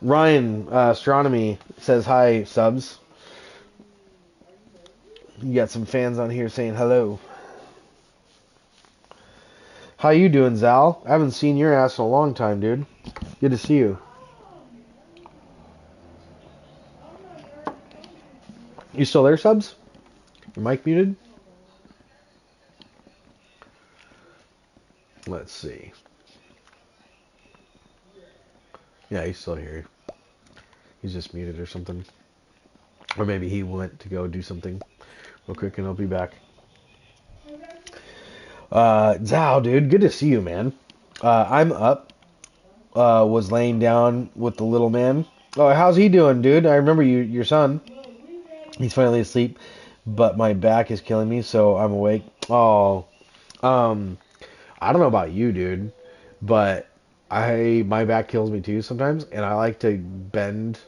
Ryan Astronomy says hi, subs. You got some fans on here saying hello. How you doing, Zal? I haven't seen your ass in a long time, dude. Good to see you. You still there, subs? Your mic muted? Let's see. Yeah, he's still here. He's just muted or something. Or maybe he went to go do something real quick and he'll be back. Zao, dude, good to see you, man. I'm up. Was laying down with the little man. Oh, how's he doing, dude? I remember your son. He's finally asleep, but my back is killing me, so I'm awake. Oh, I don't know about you, dude, but my back kills me too sometimes, and I like to bend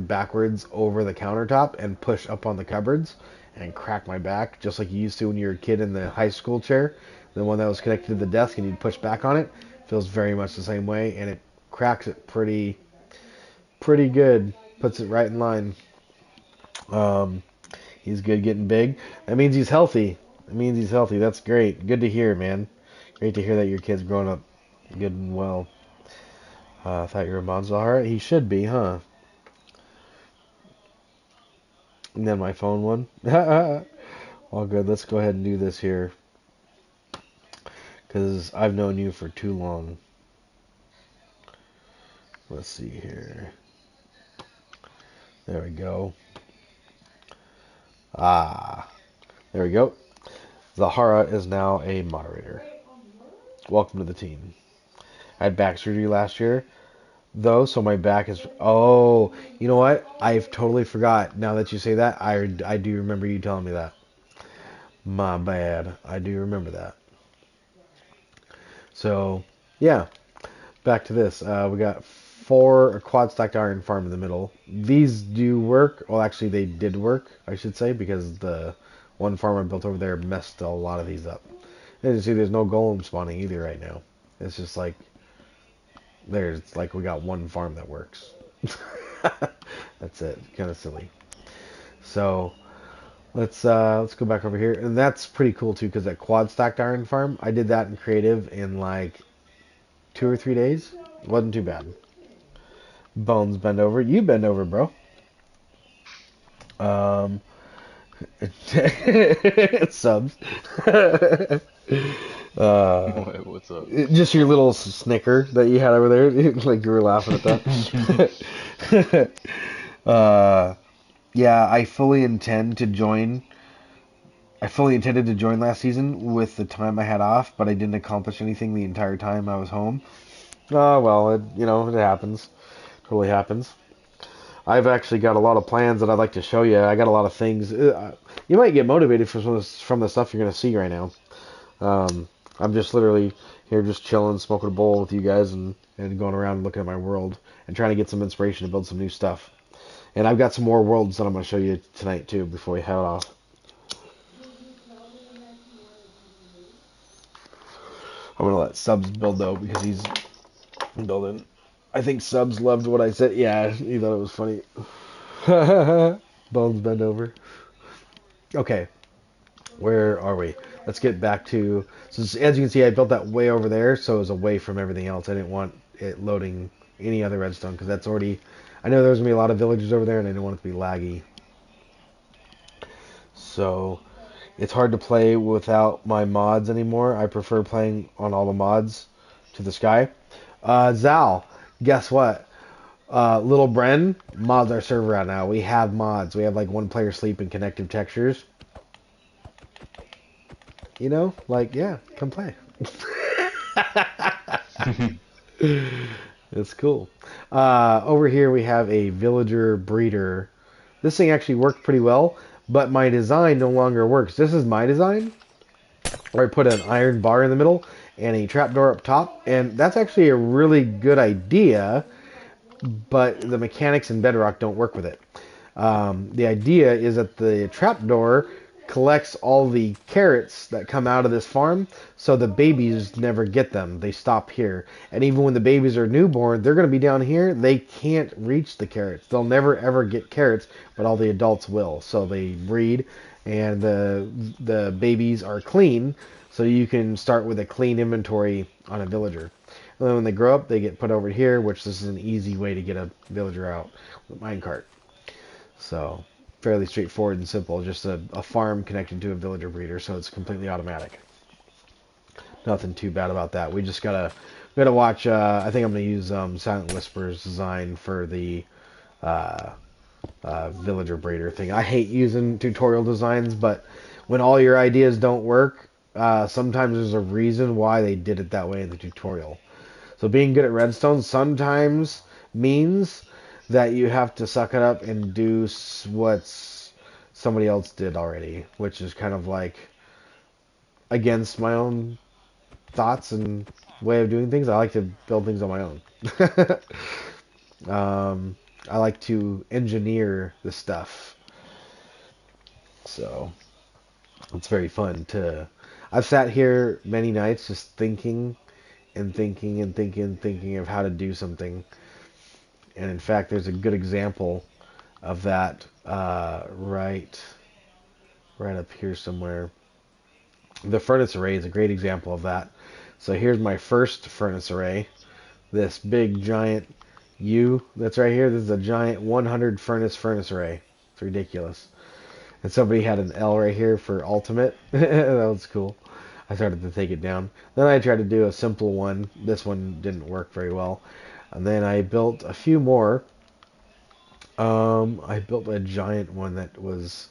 backwards over the countertop and push up on the cupboards and crack my back, just like you used to when you were a kid in the high school chair, the one that was connected to the desk, and you'd push back on it. Feels very much the same way, and it cracks it pretty good. Puts it right in line. He's good getting big. That means he's healthy. That's great. Good to hear, man. Great to hear that your kid's growing up good and well. I thought you were a Monzahara. He should be, huh? And then my phone one. All good. Let's go ahead and do this here. Because I've known you for too long. Let's see here. There we go. There we go. Zahara is now a moderator. Welcome to the team. I had back surgery last year, though, so my back is... Oh, you know what? I've totally forgot. Now that you say that, I do remember you telling me that. My bad. I do remember that. So, yeah. Back to this. We got 4 quad stacked iron farm in the middle. These do work. Well, actually, they did work, I should say, because the one farm I built over there messed a lot of these up. As you see, there's no golem spawning either right now. It's just like... we got one farm that works. That's it. Kind of silly. So let's go back over here, and that's pretty cool too, because that quad stacked iron farm, I did that in creative in like 2 or 3 days. It wasn't too bad. Bones bend over. You bend over, bro. Subs. What's up? Just your little snicker that you had over there, like you were laughing at that. Yeah, I fully intended to join last season with the time I had off, but I didn't accomplish anything the entire time I was home. Oh, well, it happens. Totally happens. I've actually got a lot of plans that I'd like to show you. I got a lot of things. You might get motivated from the stuff you're going to see right now. I'm just literally here just chilling, smoking a bowl with you guys, and going around and looking at my world and trying to get some inspiration to build some new stuff. And I've got some more worlds that I'm going to show you tonight, too, before we head off. I'm going to let Subs build, though, because he's building. I think Subs loved what I said. Yeah, he thought it was funny. Bones bend over. Okay, where are we? Let's get back to... So as you can see, I built that way over there, so it was away from everything else. I didn't want it loading any other redstone, because that's already... I know there's going to be a lot of villagers over there, and I didn't want it to be laggy. So it's hard to play without my mods anymore. I prefer playing on all the mods to the sky. Zal, guess what? Little Bren mods our server out now. We have mods. We have like one player sleep and connective textures. You know, like, yeah, come play. It's cool. Over here we have a villager breeder. This thing actually worked pretty well, but my design no longer works. This is my design, where I put an iron bar in the middle and a trapdoor up top, and that's actually a really good idea, but the mechanics in Bedrock don't work with it. The idea is that the trapdoor collects all the carrots that come out of this farm, so the babies never get them. They stop here. And even when the babies are newborn, they're going to be down here. They can't reach the carrots. They'll never ever get carrots, but all the adults will. So they breed, and the babies are clean, so you can start with a clean inventory on a villager. And then when they grow up, they get put over here, which this is an easy way to get a villager out with a minecart. So fairly straightforward and simple. Just a farm connected to a villager breeder, so it's completely automatic. Nothing too bad about that. We just gotta watch. I think I'm gonna use Silent Whisper's design for the villager breeder thing. I hate using tutorial designs, but when all your ideas don't work, sometimes there's a reason why they did it that way in the tutorial. So being good at redstone sometimes means that you have to suck it up and do what somebody else did already, which is kind of like against my own thoughts and way of doing things. I like to build things on my own. I like to engineer the stuff. So it's very fun to... I've sat here many nights just thinking and thinking and thinking and thinking of how to do something. And in fact, there's a good example of that right up here somewhere. The furnace array is a great example of that. So here's my first furnace array. This big giant U that's right here. This is a giant 100 furnace array. It's ridiculous. And somebody had an L right here for ultimate. That was cool. I started to take it down. Then I tried to do a simple one. This one didn't work very well. And then I built a few more. I built a giant one that was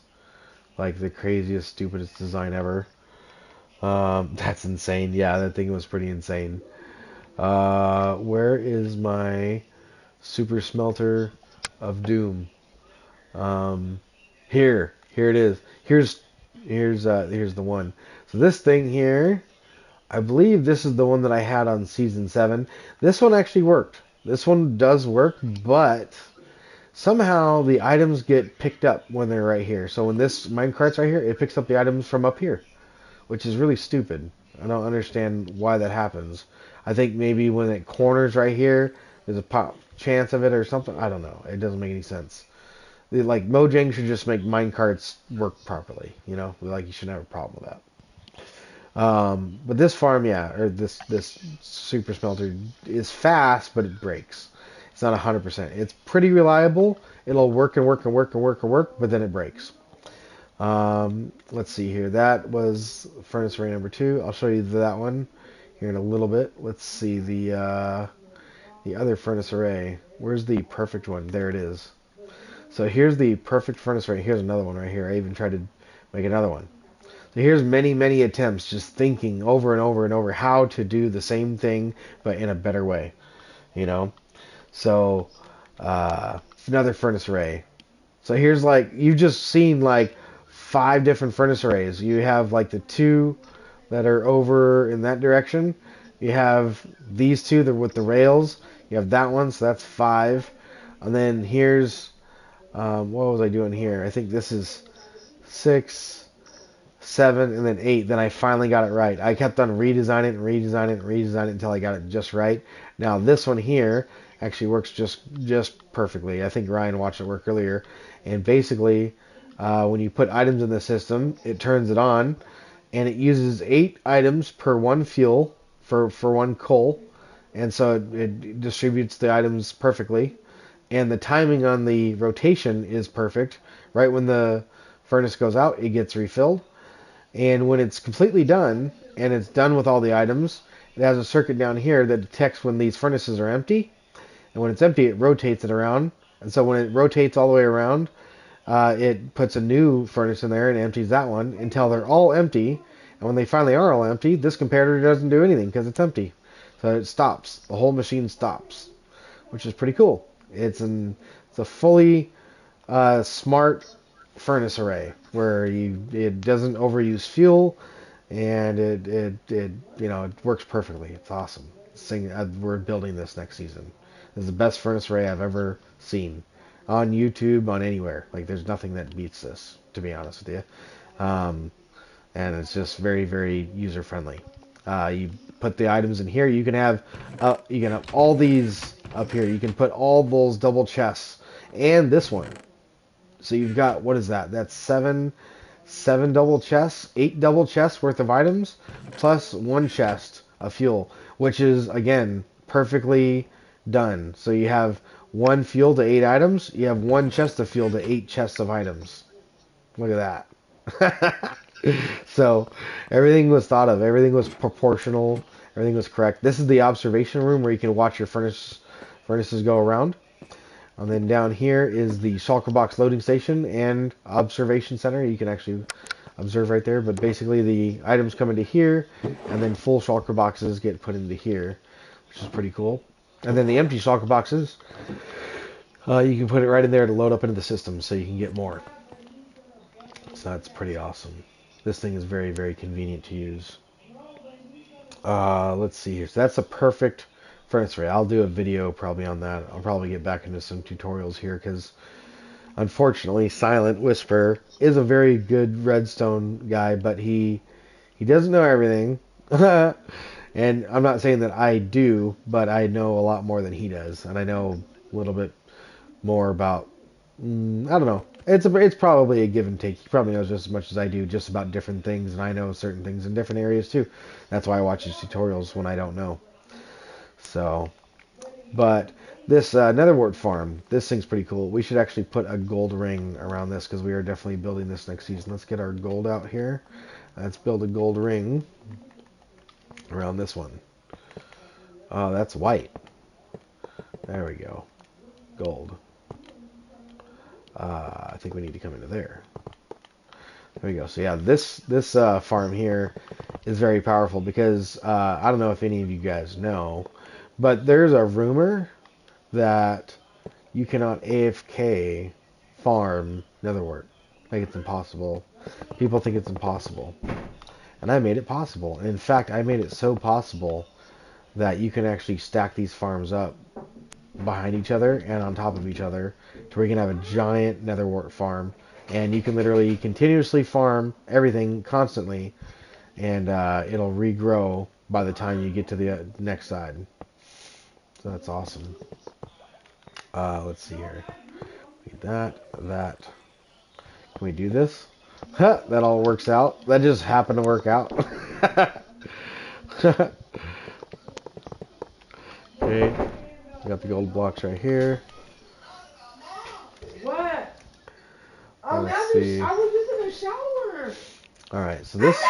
like the craziest, stupidest design ever. That's insane. Yeah, that thing was pretty insane. Where is my super smelter of doom? Here it is. Here's the one. So this thing here, I believe this is the one that I had on season 7. This one actually worked. This one does work, but somehow the items get picked up when they're right here. So when this minecart's right here, it picks up the items from up here, which is really stupid. I don't understand why that happens. I think maybe when it corners right here, there's a chance of it or something. I don't know. It doesn't make any sense. Like, Mojang should just make minecarts work properly, you know? Like, you shouldn't have a problem with that. But this farm, yeah, or this super smelter is fast, but it breaks. It's not 100%. It's pretty reliable. It'll work and work and work and work and work, but then it breaks. Let's see here. That was furnace array number 2. I'll show you that one here in a little bit. Let's see the other furnace array. Where's the perfect one? There it is. So here's the perfect furnace array. Here's another one right here. I even tried to make another one. So here's many attempts just thinking over and over and over how to do the same thing but in a better way, you know. So another furnace array. So here's, like, you've just seen like 5 different furnace arrays. You have like the 2 that are over in that direction. You have these 2 that are with the rails. You have that one, so that's 5. And then here's what was I doing here? I think this is 6, 7, and then 8. Then I finally got it right. I kept on redesigning it and redesigning it and redesigning it until I got it just right. Now this one here actually works just perfectly. I think Ryan watched it work earlier. And basically, when you put items in the system, it turns it on, and it uses 8 items per 1 fuel for 1 coal. And so it distributes the items perfectly. And the timing on the rotation is perfect. Right when the furnace goes out, it gets refilled. And when it's completely done, and it's done with all the items, it has a circuit down here that detects when these furnaces are empty. And when it's empty, it rotates it around. And so when it rotates all the way around, it puts a new furnace in there and empties that one until they're all empty. And when they finally are all empty, this comparator doesn't do anything because it's empty. So it stops. The whole machine stops, which is pretty cool. It's a fully smart furnace array where it doesn't overuse fuel, and it works perfectly. It's awesome. We're building this next season. This is the best furnace array I've ever seen on YouTube, on anywhere. Like, there's nothing that beats this, to be honest with you. And it's just very, very user friendly. You put the items in here. You can have all these up here. You can put all those double chests and this one. So you've got, what is that? That's seven double chests, 8 double chests worth of items, plus 1 chest of fuel, which is, again, perfectly done. So you have 1 fuel to 8 items. You have 1 chest of fuel to 8 chests of items. Look at that. So everything was thought of. Everything was proportional. Everything was correct. This is the observation room where you can watch your furnaces go around. And then down here is the shulker box loading station and observation center. You can actually observe right there. But basically the items come into here, and then full shulker boxes get put into here, which is pretty cool. And then the empty shulker boxes, you can put it right in there to load up into the system so you can get more. So that's pretty awesome. This thing is very, very convenient to use. Let's see here. So that's a perfect furnace array. I'll do a video probably on that. I'll probably get back into some tutorials here because unfortunately Silent Whisper is a very good redstone guy, but he doesn't know everything. And I'm not saying that I do, but I know a lot more than he does, and I know a little bit more about I don't know. It's probably a give and take. He probably knows just as much as I do just about different things, and I know certain things in different areas too. That's why I watch his tutorials when I don't know. So, but this netherwort farm, this thing's pretty cool. We should actually put a gold ring around this because we are definitely building this next season. Let's get our gold out here. Let's build a gold ring around this one. Oh, that's white. There we go. Gold. I think we need to come into there. There we go. So yeah, this farm here is very powerful because I don't know if any of you guys know, but there's a rumor that you cannot AFK farm netherwort. Like, it's impossible. People think it's impossible. And I made it possible. And in fact, I made it so possible that you can actually stack these farms up behind each other and on top of each other to where you can have a giant netherwort farm. And you can literally continuously farm everything constantly, and it'll regrow by the time you get to the next side. So that's awesome. Let's see here. Need that. Can we do this? Huh, that all works out. That just happened to work out. Okay. We got the gold blocks right here. What? Let's see. I was just in the shower. Alright, so this...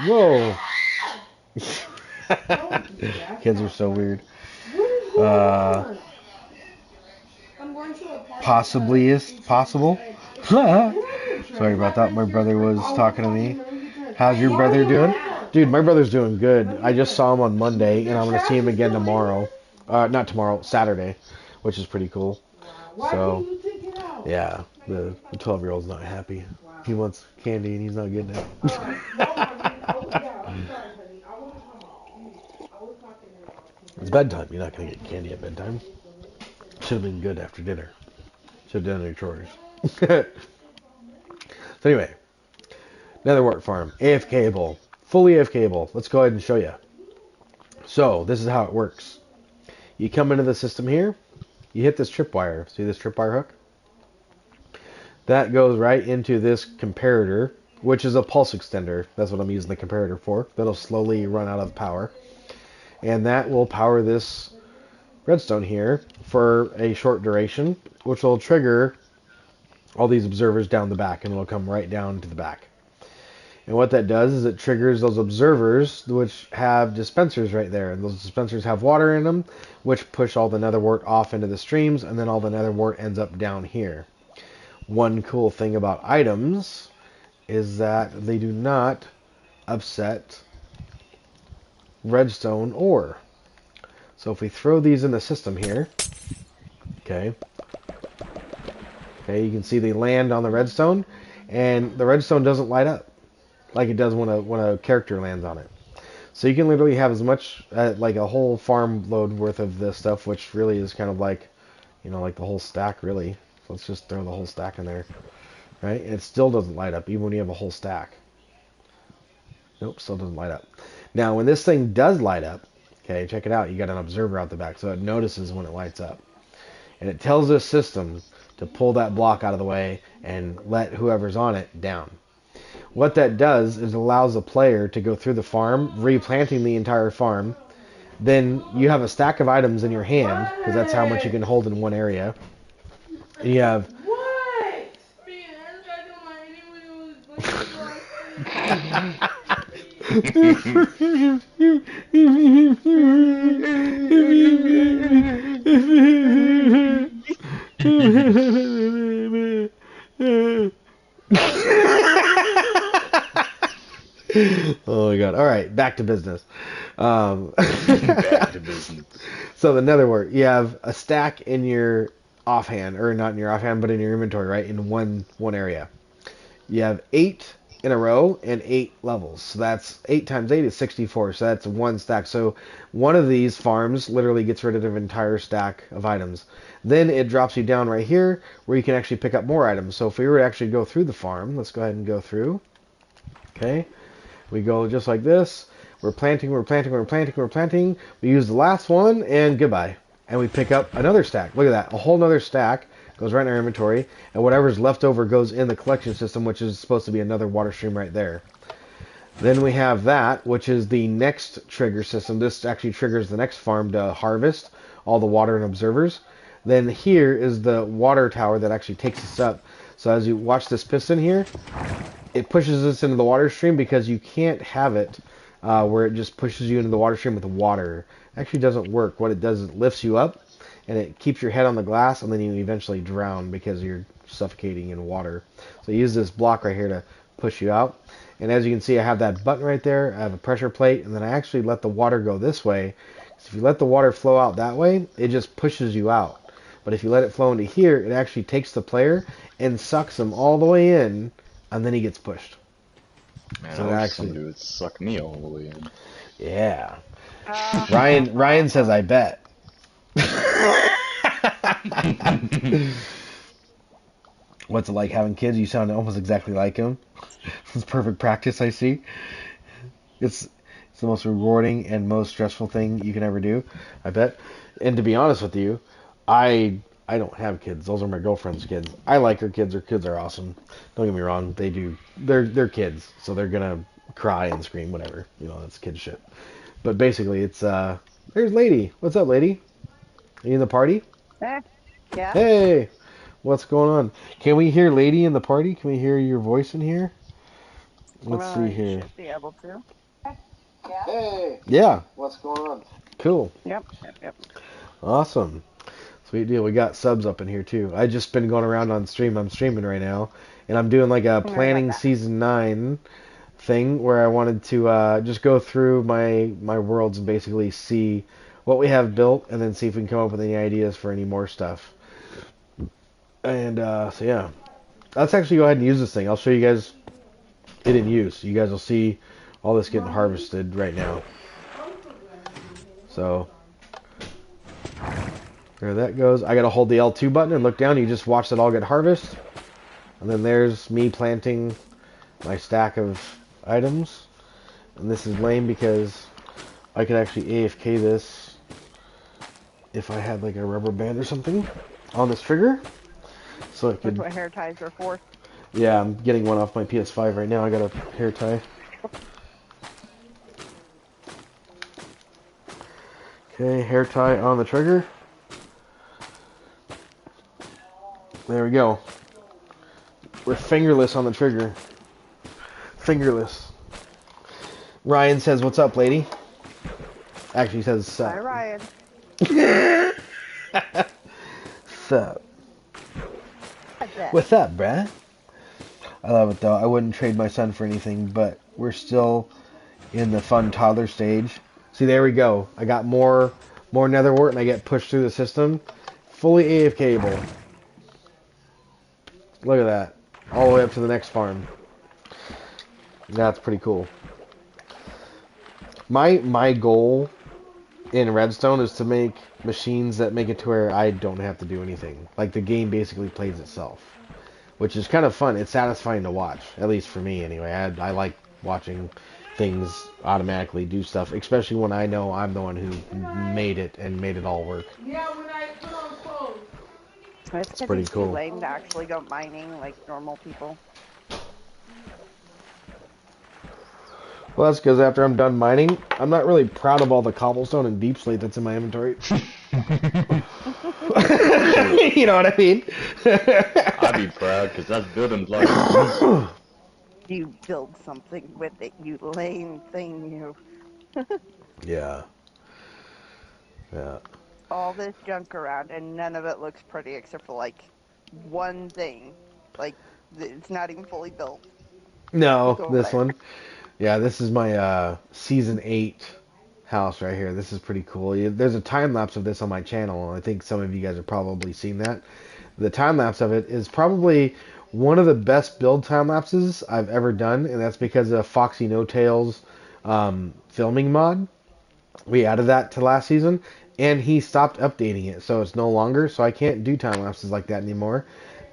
Whoa! Kids are so weird. Possibly is possible. Sorry about that. My brother was talking to me. How's your brother doing? Dude, my brother's doing good. I just saw him on Monday, and I'm going to see him again tomorrow. Not tomorrow, Saturday, which is pretty cool. So, yeah, the 12-year-old's not happy. He wants candy, and he's not getting it. It's bedtime. You're not going to get candy at bedtime. Should have been good after dinner. Should have done your chores. So anyway, Netherwart farm, AFKable, fully AFKable. Let's go ahead and show you. So this is how it works. You come into the system here, you hit this tripwire. See this tripwire hook? That goes right into this comparator, which is a pulse extender. That's what I'm using the comparator for. That'll slowly run out of power. And that will power this redstone here for a short duration, which will trigger all these observers down the back, and it'll come right down to the back. And what that does is it triggers those observers, which have dispensers right there. And those dispensers have water in them, which push all the netherwort off into the streams, and then all the netherwort ends up down here. One cool thing about items is that they do not upset redstone ore. So if we throw these in the system here, okay, you can see they land on the redstone, and the redstone doesn't light up like it does when a character lands on it. So you can literally have as much, like a whole farm load worth of this stuff, which really is kind of like, you know, like the whole stack really. So let's just throw the whole stack in there, right? And it still doesn't light up, even when you have a whole stack. Nope, still doesn't light up. Now, when this thing does light up, okay, check it out. You got an observer out the back, so it notices when it lights up. And it tells this system to pull that block out of the way and let whoever's on it down. What that does is it allows the player to go through the farm, replanting the entire farm. Then you have a stack of items in your hand, because that's how much you can hold in one area. And you have... What? Oh my god. Alright, back to business. Back to business. So the netherwort, you have a stack in your offhand, or not in your offhand, but in your inventory, right? In one area. You have 8 in a row and 8 levels. So that's 8 times 8 is 64. So that's one stack. So one of these farms literally gets rid of an entire stack of items. Then it drops you down right here where you can actually pick up more items. So if we were to actually go through the farm, let's go ahead and go through. Okay. We go just like this. We're planting. We use the last one and goodbye. And we pick up another stack. Look at that. A whole nother stack goes right in our inventory. And whatever's left over goes in the collection system, which is supposed to be another water stream right there. Then we have that, which is the next trigger system. This actually triggers the next farm to harvest all the water and observers. Then here is the water tower that actually takes us up. So as you watch this piston here, it pushes us into the water stream because you can't have it where it just pushes you into the water stream with the water. It actually doesn't work. What it does is it lifts you up and it keeps your head on the glass, and then you eventually drown because you're suffocating in water. So you use this block right here to push you out. And as you can see, I have that button right there. I have a pressure plate, and then I actually let the water go this way. So if you let the water flow out that way, it just pushes you out. But if you let it flow into here, it actually takes the player and sucks him all the way in, and then he gets pushed. Man, So I wish actually- somebody would suck me all the way in. Yeah. Ryan says, I bet. What's it like having kids? You sound almost exactly like him. It's perfect practice, I see. It's the most rewarding and most stressful thing you can ever do, I bet. And to be honest with you, I don't have kids. Those are my girlfriend's kids. I like her kids. Her kids are awesome. Don't get me wrong. They're kids, so they're gonna cry and scream, whatever. You know, that's kid shit. But basically, it's there's Lady. What's up, Lady? Are you in the party? Hey. Yeah. Hey, what's going on? Can we hear Lady in the party? Can we hear your voice in here? Let's see here. Should be able to. Hey. Yeah. What's going on? Cool. Yep. Awesome. Sweet deal. We got subs up in here too. I just been going around on stream. I'm streaming right now, and I'm doing like a planning season 9 thing where I wanted to just go through my worlds and basically see what we have built, and then see if we can come up with any ideas for any more stuff. And so yeah, let's actually go ahead and use this thing. I'll show you guys it in use. You guys will see all this getting harvested right now. So there that goes. I gotta hold the L2 button and look down. You just watch that all get harvested. And then there's me planting my stack of items. And this is lame because I could actually AFK this if I had like a rubber band or something on this trigger. So I That's could... what hair ties are for. Yeah, I'm getting one off my PS5 right now. I got a hair tie. Okay, hair tie on the trigger. There we go. We're fingerless on the trigger. Fingerless. Ryan says, "What's up, lady?" Actually, he says, Hi, "Sup." Ryan. Sup. What's that? What's up, bruh? I love it though. I wouldn't trade my son for anything, but we're still in the fun toddler stage. See, there we go. I got more netherwort, and I get pushed through the system. Fully AFK-able. Look at that. All the way up to the next farm. That's pretty cool. My goal in Redstone is to make machines that make it to where I don't have to do anything. Like the game basically plays itself, which is kind of fun. It's satisfying to watch, at least for me anyway. I like watching things automatically do stuff, especially when I know I'm the one who made it and made it all work. Yeah, when I put on clothes. It's pretty too cool. lame to actually go mining like normal people. Well, that's because after I'm done mining, I'm not really proud of all the cobblestone and deep slate that's in my inventory. You know what I mean? I'd be proud because that's building blocks. You build something with it, you lame thing, you. Yeah. Yeah. All this junk around, and none of it looks pretty except for like one thing. Like it's not even fully built. No, Go over this there. one. Yeah, this is my season 8 house right here. This is pretty cool. There's a time lapse of this on my channel. I think some of you guys have probably seen that. The time lapse of it is probably one of the best build time lapses I've ever done, and that's because of Foxy No Tails filming mod. We added that to last season, and he stopped updating it, so it's no longer. So I can't do time lapses like that anymore.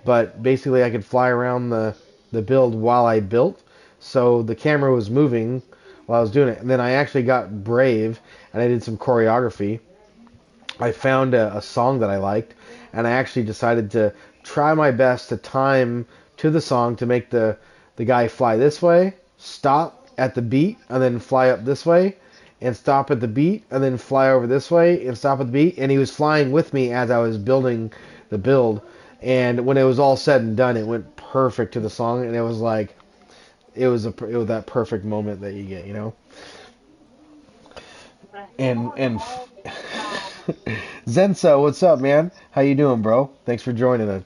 But basically, I could fly around the build while I built, so the camera was moving while I was doing it. And then I actually got brave, and I did some choreography. I found a song that I liked, and I actually decided to try my best to time to the song to make the guy fly this way, stop at the beat, and then fly up this way, and stop at the beat, and then fly over this way, and stop at the beat. And he was flying with me as I was building the build. And when it was all said and done, it went perfect to the song, and it was like, it was that perfect moment that you get, you know. And Zenso, what's up, man? How you doing, bro? Thanks for joining us.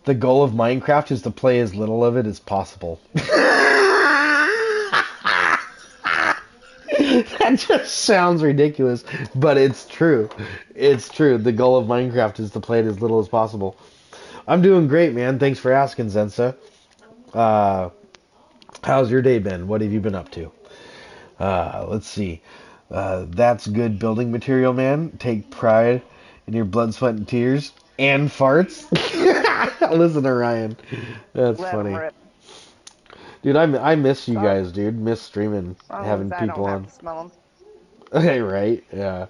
The goal of Minecraft is to play as little of it as possible. That just sounds ridiculous, but it's true. It's true. The goal of Minecraft is to play it as little as possible. I'm doing great, man. Thanks for asking, Zensa. How's your day been? What have you been up to? Let's see. That's good building material, man. Take pride in your blood, sweat, and tears. And farts. Listen to Ryan. That's Let 'em funny. rip. Dude, I miss you guys, dude. Miss streaming, As long having as I people don't have on. to smell them. Okay, right? Yeah.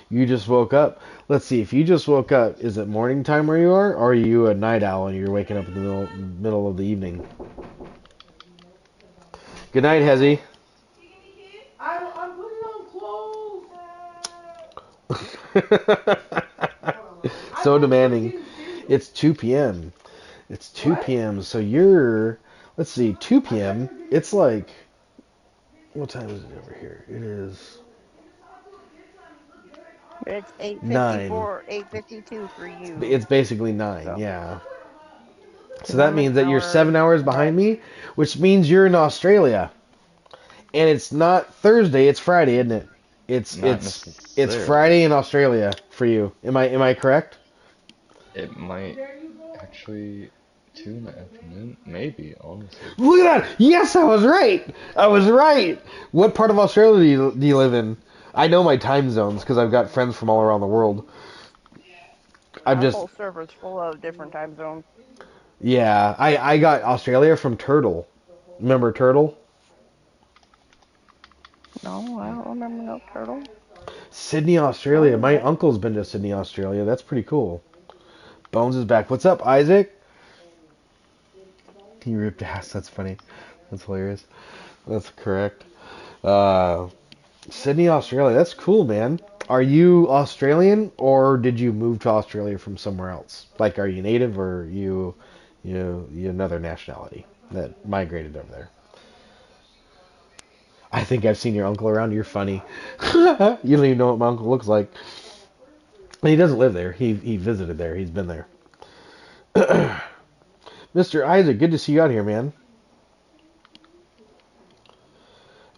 You just woke up. Let's see. If you just woke up, is it morning time where you are? Or are you a night owl and you're waking up in the middle of the evening? Good night, Hezzy. I'm putting on clothes. So demanding. It's 2 p.m. It's 2 p.m. So you're, let's see, 2 p.m. It's like, what time is it over here? It is It's 9. 8:54, 8:52 for you. It's basically 9, So. yeah. So 'Cause that I'm means an that you're hour 7 hours behind ahead. me, which means you're in Australia. And it's not Thursday, it's Friday, isn't it? It's Not it's necessarily. Friday in Australia for you. Am I correct? It might actually 2 in the afternoon, maybe. Honestly, Look at that! Yes, I was right. I was right. What part of Australia do you live in? I know my time zones because I've got friends from all around the world. I'm Our just whole server's full of different time zones. Yeah, I got Australia from Turtle. Remember Turtle? No, I don't remember no turtle. Sydney, Australia. Oh, My okay. uncle's been to Sydney, Australia. That's pretty cool. Bones is back. What's up, Isaac? He ripped ass. That's funny. That's hilarious. That's correct. Uh, Sydney, Australia. That's cool, man. Are you Australian or did you move to Australia from somewhere else? Like, are you native or you another nationality that migrated over there? I think I've seen your uncle around. You're funny. You don't even know what my uncle looks like. And he doesn't live there. He visited there. He's been there. Mr. Isaac, good to see you out here, man.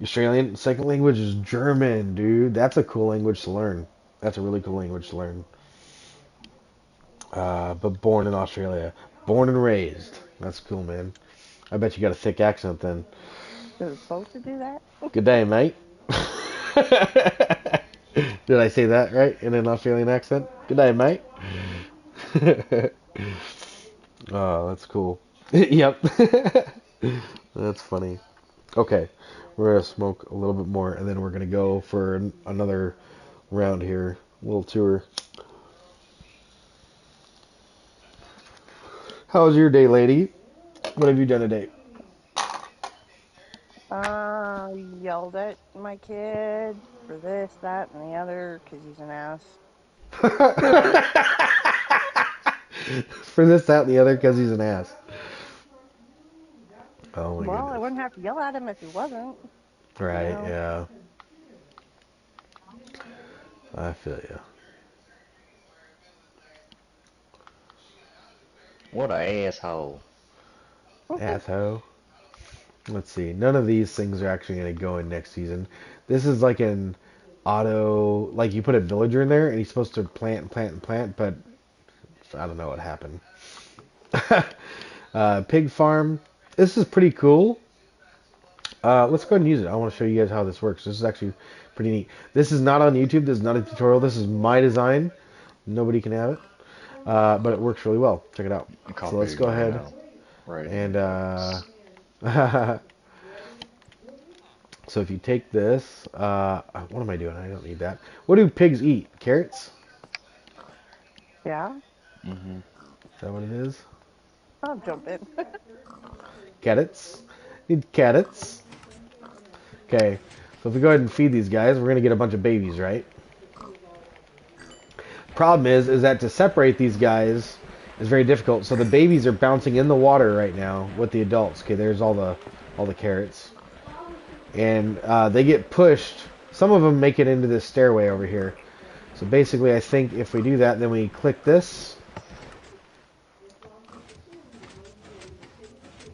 Australian second language is German, dude. That's a cool language to learn. That's a really cool language to learn. But born in Australia, born and raised. That's cool, man. I bet you got a thick accent then. Is it supposed to do that? Good day, mate. Did I say that right in an Australian accent? Good day, mate. Oh, that's cool. Yep. That's funny. Okay, we're gonna smoke a little bit more, and then we're gonna go for another round here, a little tour. How was your day, lady? What have you done today? Yelled at my kid for this, that, and the other because he's an ass. For this, that, and the other, because he's an ass. Oh my Well, I goodness. wouldn't have to yell at him if he wasn't. Right? know. Yeah. I feel you. What a asshole. Asshole. Let's see. None of these things are actually going to go in next season. This is like an auto, like you put a villager in there and he's supposed to plant and plant and plant, but I don't know what happened. Pig farm. This is pretty cool. Let's go ahead and use it. I want to show you guys how this works. This is actually pretty neat. This is not on YouTube. This is not a tutorial. This is my design. Nobody can have it. But it works really well. Check it out. I'm So let's copying go right ahead now. Right. and so if you take this, what am I doing? I don't need that. What do pigs eat? Carrots? Yeah, Mm-hmm. Is that what it is? I'll jump in. Carrots? Need carrots. Okay, so if we go ahead and feed these guys, we're gonna get a bunch of babies, right? Problem is that to separate these guys is very difficult. So the babies are bouncing in the water right now with the adults. Okay, there's all the carrots, and they get pushed. Some of them make it into this stairway over here. So basically, I think if we do that, then we click this,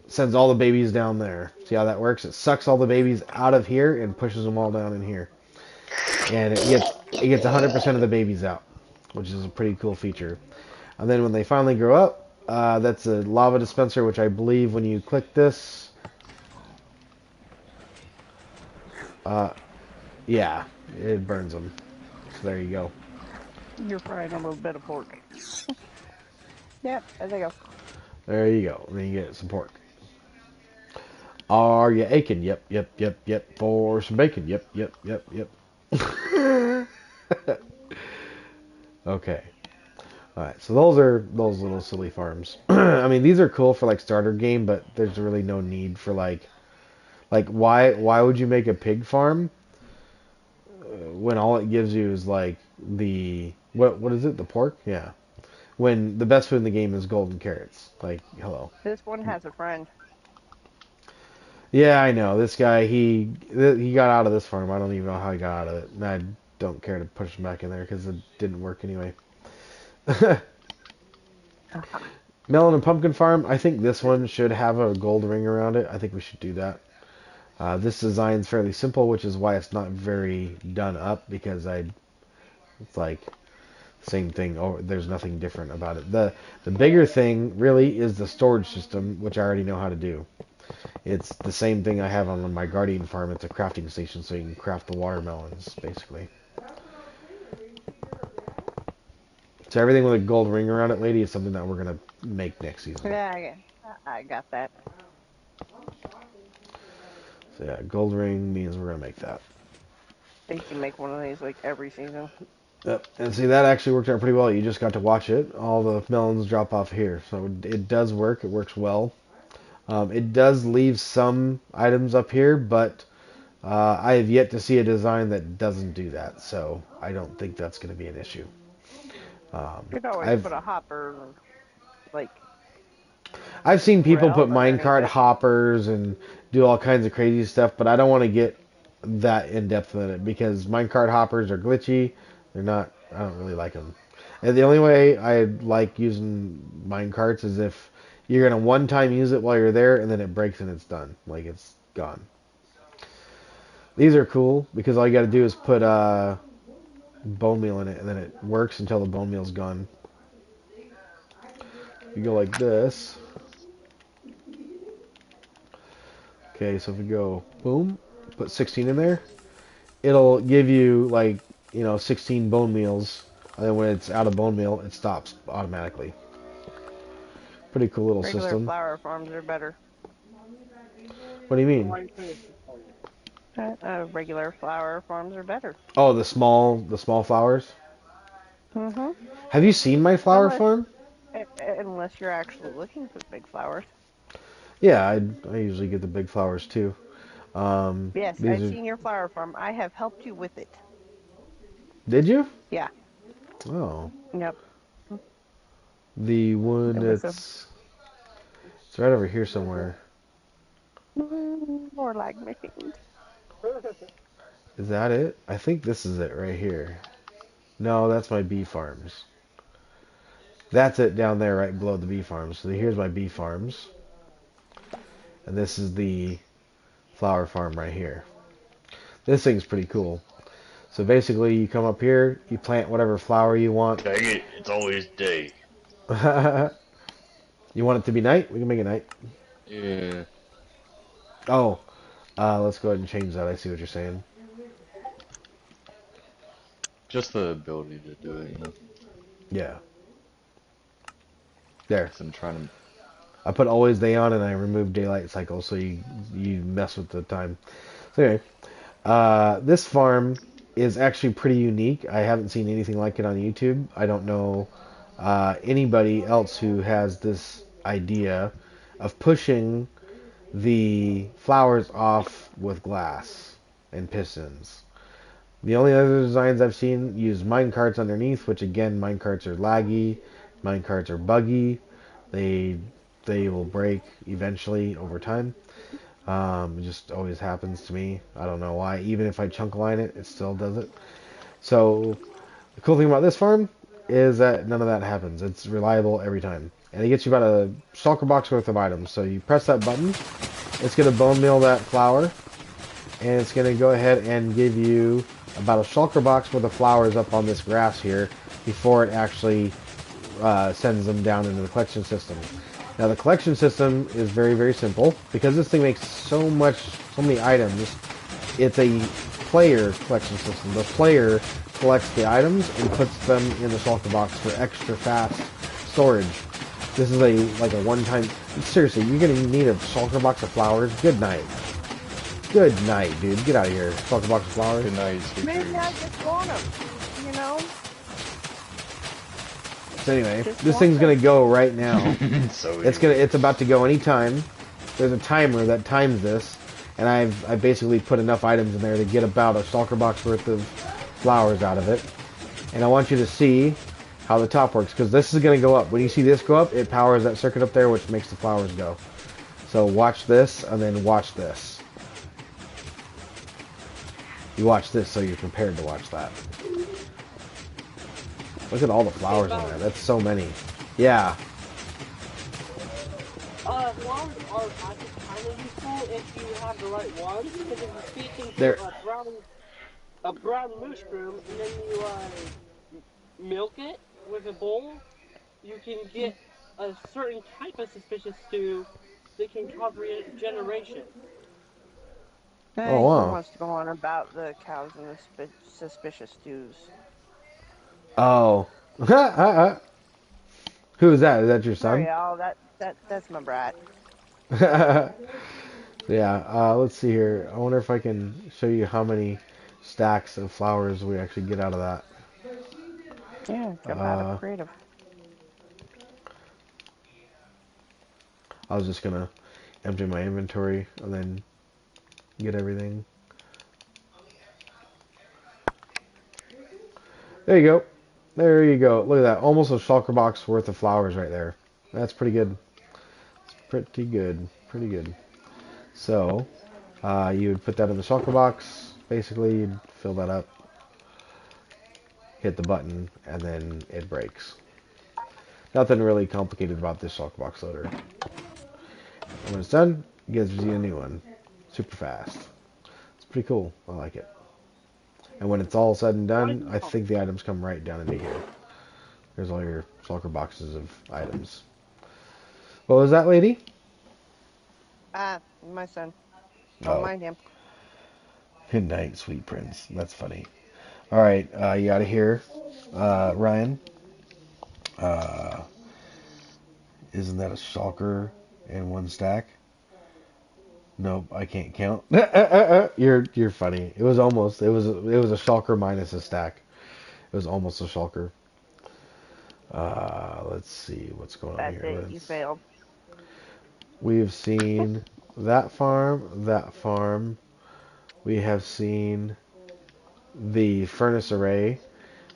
sends all the babies down there. See how that works? It sucks all the babies out of here and pushes them all down in here, and it gets 100% of the babies out, which is a pretty cool feature. And then when they finally grow up, that's a lava dispenser, which I believe when you click this, yeah, it burns them. So there you go. You're frying a little bit of pork. Yep, there they go. There you go. And then you get some pork. Are you aching? Yep, yep, yep, yep. For some bacon? Yep, yep, yep, yep. Okay. Alright, so those are those little silly farms. I mean, these are cool for like starter game, but there's really no need for like why would you make a pig farm when all it gives you is like the what is it? The pork? Yeah. When the best food in the game is golden carrots. Like, hello. This one has a friend. Yeah, I know. This guy, he got out of this farm. I don't even know how he got out of it. And I don't care to push him back in there because it didn't work anyway. Melon and pumpkin farm. I think this one should have a gold ring around it. I think we should do that. This design is fairly simple, which is why it's not very done up because it's like same thing. Oh, there's nothing different about it. The bigger thing really is the storage system, which I already know how to do. It's the same thing I have on my guardian farm. It's a crafting station, so you can craft the watermelons, basically. So everything with a gold ring around it, lady, is something that we're gonna make next season. Yeah, I got that. So yeah, gold ring means we're gonna make that. I think you make one of these like every season. Yep. And see, that actually worked out pretty well. You just got to watch it. All the melons drop off here, so it does work. It works well. It does leave some items up here, but I have yet to see a design that doesn't do that. So I don't think that's going to be an issue. You could always I've put a hopper, like, I've seen people put rail underneath minecart it. hoppers and do all kinds of crazy stuff, but I don't want to get that in depth in it because minecart hoppers are glitchy. They're not. I don't really like them. And the only way I like using minecarts is if you're gonna one time use it while you're there, and then it breaks and it's done. Like it's gone. These are cool because all you got to do is put bone meal in it, and then it works until the bone meal's gone. You go like this. Okay, so if we go boom, put 16 in there, it'll give you like 16 bone meals, and then when it's out of bone meal, it stops automatically. Pretty cool little Regular system. flower farms are better. What do you mean? Regular flower farms are better. Oh, the small flowers. Mhm. Have you seen my flower Unless, farm? unless you're actually looking for big flowers. Yeah, I usually get the big flowers too. Yes, These I've are. seen your flower farm. I have helped you with it. Did you? Yeah. Oh, Yep. the one It was a it's right over here somewhere. more like machines. Is that it? I think this is it right here. No, that's my bee farms. That's it down there right below the bee farms. So here's my bee farms. And this is the flower farm right here. This thing's pretty cool. So basically you come up here, you plant whatever flower you want. Dang it, it's always day. You want it to be night? We can make it night. Yeah. Oh, let's go ahead and change that. I see what you're saying. Just the ability to do it, Yeah. There. Because I'm trying to. I put always day on and I remove daylight cycle so you mess with the time. So anyway, this farm is actually pretty unique. I haven't seen anything like it on YouTube. I don't know anybody else who has this idea of pushing the flowers off with glass and pistons. The only other designs I've seen use minecarts underneath, which again, minecarts are laggy, minecarts are buggy. They they will break eventually over time. It just always happens to me. I don't know why. Even if I chunk line it, it still does it. So the cool thing about this farm is that none of that happens. It's reliable every time. And it gets you about a shulker box worth of items. So you press that button, it's going to bone meal that flower, and it's going to go ahead and give you about a shulker box worth of flowers up on this grass here before it actually sends them down into the collection system. Now the collection system is very, very simple. Because this thing makes so many items, it's a player collection system. The player collects the items and puts them in the shulker box for extra fast storage. This is like a one-time. Seriously, you're gonna need a shulker box of flowers. Good night. Good night, dude. Get out of here. Shulker box of flowers. Good night, sweet Maybe dreams. I just want them, you know? So anyway, Just this want thing's gonna them. go right now. So It's about to go anytime. There's a timer that times this, and I've basically put enough items in there to get about a shulker box worth of flowers out of it. And I want you to see how the top works, because this is going to go up. When you see this go up, it powers that circuit up there, which makes the flowers go. So watch this, and then watch this. You watch this, so you're prepared to watch that. Look at all the flowers in there. That's so many. Yeah. Flowers are actually kind of useful if you have the right ones, because if you feed them They're- to a brown mushroom, and then you milk it with a bowl, you can get a certain type of suspicious stew that can cause regeneration. I Oh, think wow. he wants to go on about the cows and the suspicious stews. Oh. Who is that? Is that your Sorry, son? y'all. That's my brat. Yeah, let's see here. I wonder if I can show you how many stacks of flowers we actually get out of that. Yeah, jump out of Uh, creative. I was just gonna empty my inventory and then get everything. There you go. There you go. Look at that. Almost a shulker box worth of flowers right there. That's pretty good. It's pretty good. Pretty good. So, you would put that in the shulker box. Basically, you'd fill that up, hit the button, and then it breaks. Nothing really complicated about this shulker box loader. And when it's done, it gives you a new one. Super fast. It's pretty cool. I like it. And when it's all said and done, I think the items come right down into here. There's all your shulker boxes of items. What was that, lady? My son. Don't Oh, mind him. good night, sweet prince. That's funny. All right, you out of here, Ryan. Uh, isn't that a shulker in one stack? Nope, I can't count. You're funny. It was almost. It was a shulker minus a stack. It was almost a shulker. Let's see what's going on That's here. it. You failed. We've seen that farm, that farm. We have seen the furnace array.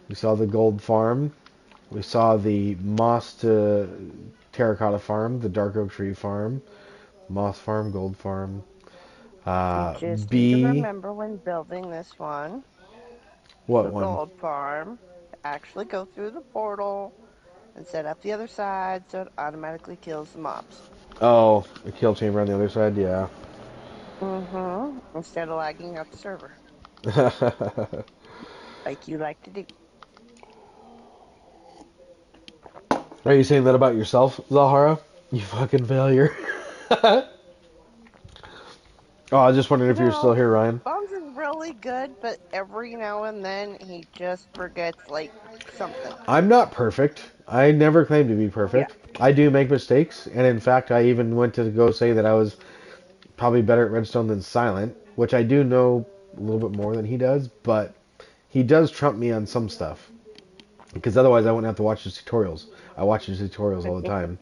We saw the gold farm. We saw the moss to terracotta farm, the dark oak tree farm, moss farm, gold farm. You just need to B, remember when building this one, what the one? gold farm, actually go through the portal and set up the other side so it automatically kills the mobs. Oh, the kill chamber on the other side, yeah. Mm-hmm. Instead of lagging out the server, like you like to do. Are you saying that about yourself, Zahara? You fucking failure. Oh, I was just wondering You if you were still know, here, Ryan. Bones is really good, but every now and then he just forgets, like, something. I'm not perfect. I never claim to be Yeah. perfect. I do make mistakes, and in fact, I even went to go say that I was probably better at Redstone than Silent, which I do know a little bit more than he does, but he does trump me on some stuff. Because otherwise I wouldn't have to watch his tutorials. I watch his tutorials all the time.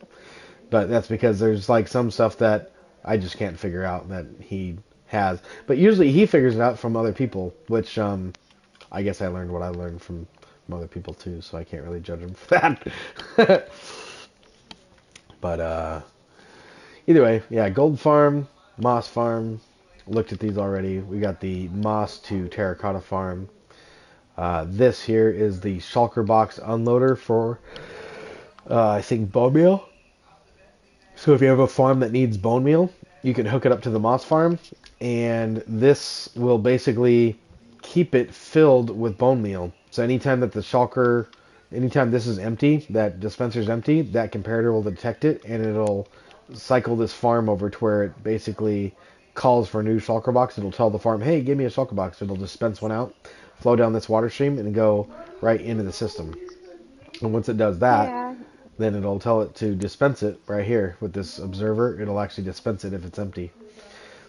But that's because there's like some stuff that I just can't figure out that he has. But usually he figures it out from other people, which I guess I learned what I learned from other people too, so I can't really judge him for that. But either way, yeah, Gold Farm, Moss Farm. Looked at these already. We got the Moss to Terracotta Farm. This here is the shulker box unloader for, I think, bone meal. So if you have a farm that needs bone meal, you can hook it up to the Moss farm, and this will basically keep it filled with bone meal. So anytime that the shulker, anytime this is empty, that dispenser's empty, that comparator will detect it, and it'll cycle this farm over to where it basically calls for a new shulker box. It'll tell the farm, hey, give me a shulker box. It'll dispense one out, flow down this water stream, and go right into the system. And once it does that, Yeah. then it'll tell it to dispense it right here with this observer. It'll actually dispense it if it's empty.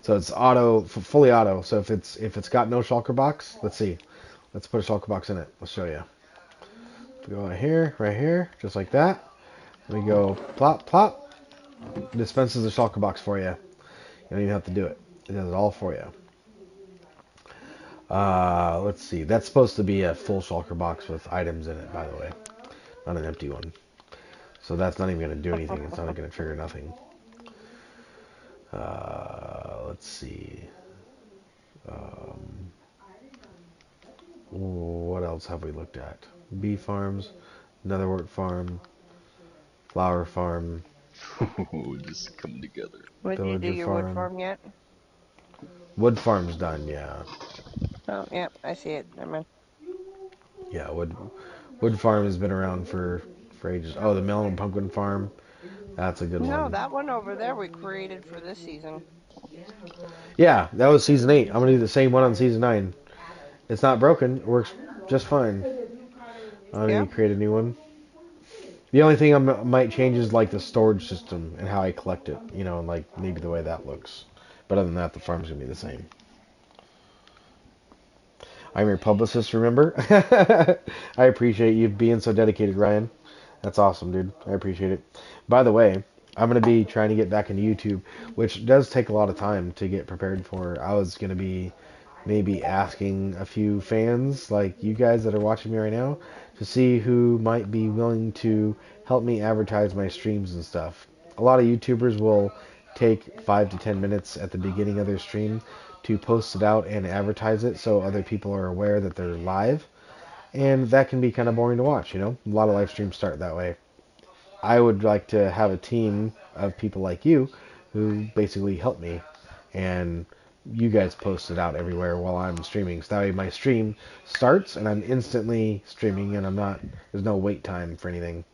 So it's auto, fully auto. So if it's got no shulker box, let's see. Let's put a shulker box in it. Let's show you. Go right here, just like that. We go plop, plop. It dispenses the shulker box for you. You don't even have to do it. It does it all for you. Let's see. That's supposed to be a full shulker box with items in it, by the way. Not an empty one. So that's not even going to do anything. It's not going to trigger nothing. Let's see. What else have we looked at? Bee farms, netherwort farm, flower farm, Ooh, just come together. Did you do villager your wood farm. farm yet? Wood farm's done, yeah. Oh, yeah, I see it. Never mind. Yeah, wood farm has been around for ages. Oh, the melon and pumpkin farm. That's a good No, one. that one over there we created for this season. Yeah, that was season 8. I'm going to do the same one on season 9. It's not broken. It works just fine. I need Yeah? to create a new one. The only thing I might change is like the storage system and how I collect it, you know, and like maybe the way that looks. But other than that, the farm's gonna be the same. I'm your publicist, remember? I appreciate you being so dedicated, Ryan. That's awesome, dude. I appreciate it. By the way, I'm going to be trying to get back into YouTube, which does take a lot of time to get prepared for. I was going to be maybe asking a few fans, like you guys that are watching me right now, to see who might be willing to help me advertise my streams and stuff. A lot of YouTubers will take 5 to 10 minutes at the beginning of their stream to post it out and advertise it so other people are aware that they're live. And that can be kind of boring to watch, you know? A lot of live streams start that way. I would like to have a team of people like you who basically help me, and you guys post it out everywhere while I'm streaming. So that way my stream starts and I'm instantly streaming and there's no wait time for anything.